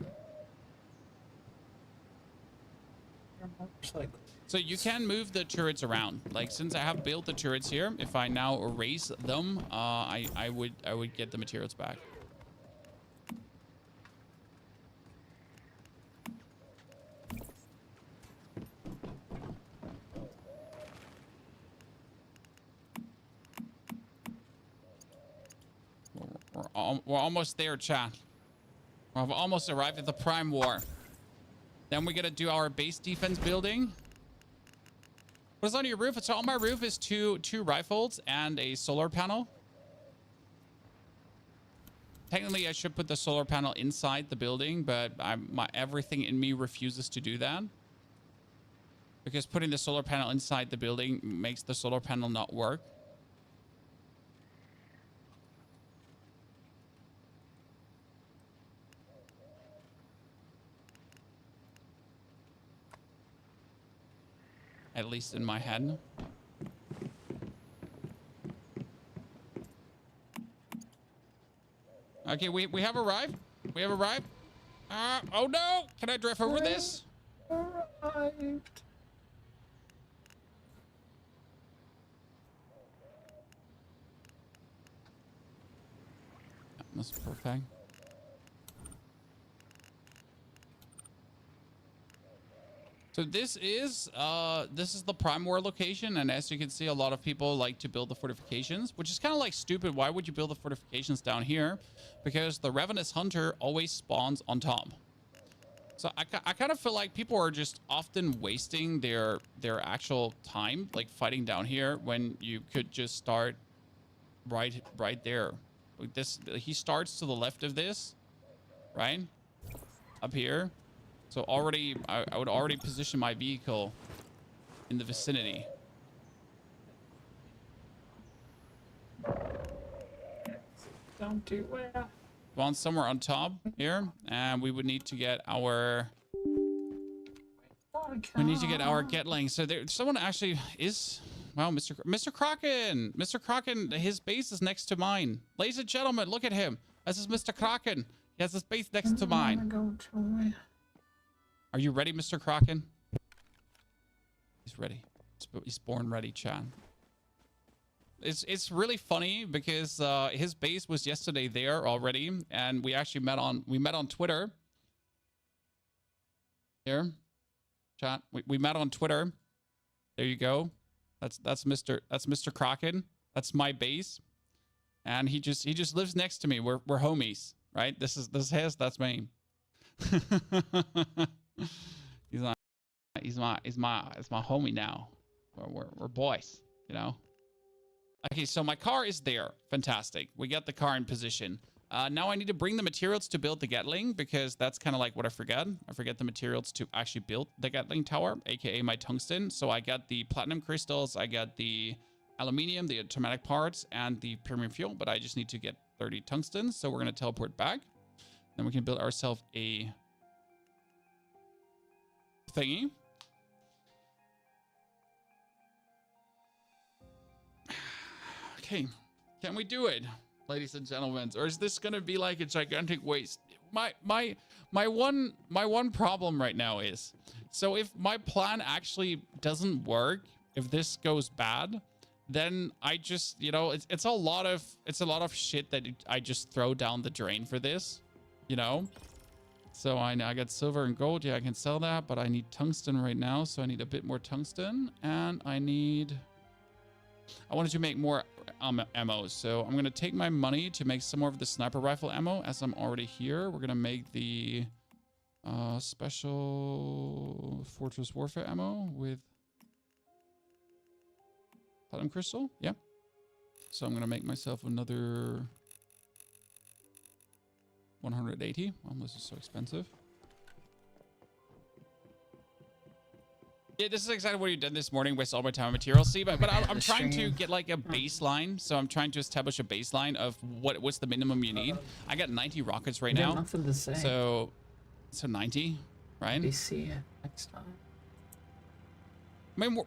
So you can move the turrets around. Like, since I have built the turrets here, if I now erase them, I would get the materials back. We're almost there, chat. We've almost arrived at the Prime War. Then we gotta do our base defense building. What's on your roof? So on my roof is two rifles and a solar panel. Technically, I should put the solar panel inside the building, but everything in me refuses to do that. Because putting the solar panel inside the building makes the solar panel not work. At least in my head. Okay, we have arrived. We have arrived. Oh no! Can I drift over this? Arrived. That's perfect. So this is the Prime War location, and as you can see, a lot of people like to build the fortifications, which is kind of like stupid. Why would you build the fortifications down here? Because the Ravenous Hunter always spawns on top. So I kind of feel like people are just often wasting their actual time, like fighting down here, when you could just start right there. Like this, he starts to the left of this, right? Up here. So already, I would already position my vehicle in the vicinity. Don't do it. Spawn somewhere on top here, and we would need to get our. We need to get our Gatling. So there, someone actually is. Wow, Mr. Kraken. Mr. Kraken, his base is next to mine. Ladies and gentlemen, look at him. This is Mr. Kraken. He has his base next to mine. Are you ready, Mr. Kraken? He's ready. He's born ready, Chan. It's really funny because his base was yesterday there already, and we actually met on Twitter. Here, chat. We met on Twitter. There you go. That's Mr. Kraken. That's my base, and he just lives next to me. We're homies, right? This is his. That's me. He's my homie now. We're boys, you know. Okay, so my car is there. Fantastic. We got the car in position. Now I need to bring the materials to build the Gatling, because that's kind of like what I forget. I forget the materials to actually build the Gatling tower, aka my tungsten. So I got the platinum crystals, I got the aluminium, the automatic parts, and the premium fuel, but I just need to get 30 tungsten. So we're going to teleport back. Then we can build ourselves a thingy. Okay, can we do it, ladies and gentlemen, or is this gonna be like a gigantic waste? My one problem right now is, so if my plan actually doesn't work, if this goes bad, then I just, you know, it's a lot of shit that I just throw down the drain for this, you know. So I got silver and gold. Yeah, I can sell that, but I need tungsten right now, so I need a bit more tungsten, and I wanted to make more ammo, so I'm gonna take my money to make some more of the sniper rifle ammo. As I'm already here, we're gonna make the special Fortress Warfare ammo with platinum crystal. Yeah, so I'm gonna make myself another 180. Well, this is so expensive. Yeah, this is exactly what you did this morning with all my time and materials. See, but I'm trying to get like a baseline. So I'm trying to establish a baseline of what's the minimum you need. I got 90 rockets right now. Nothing to say. So 90, right? We see you next time. I mean, we're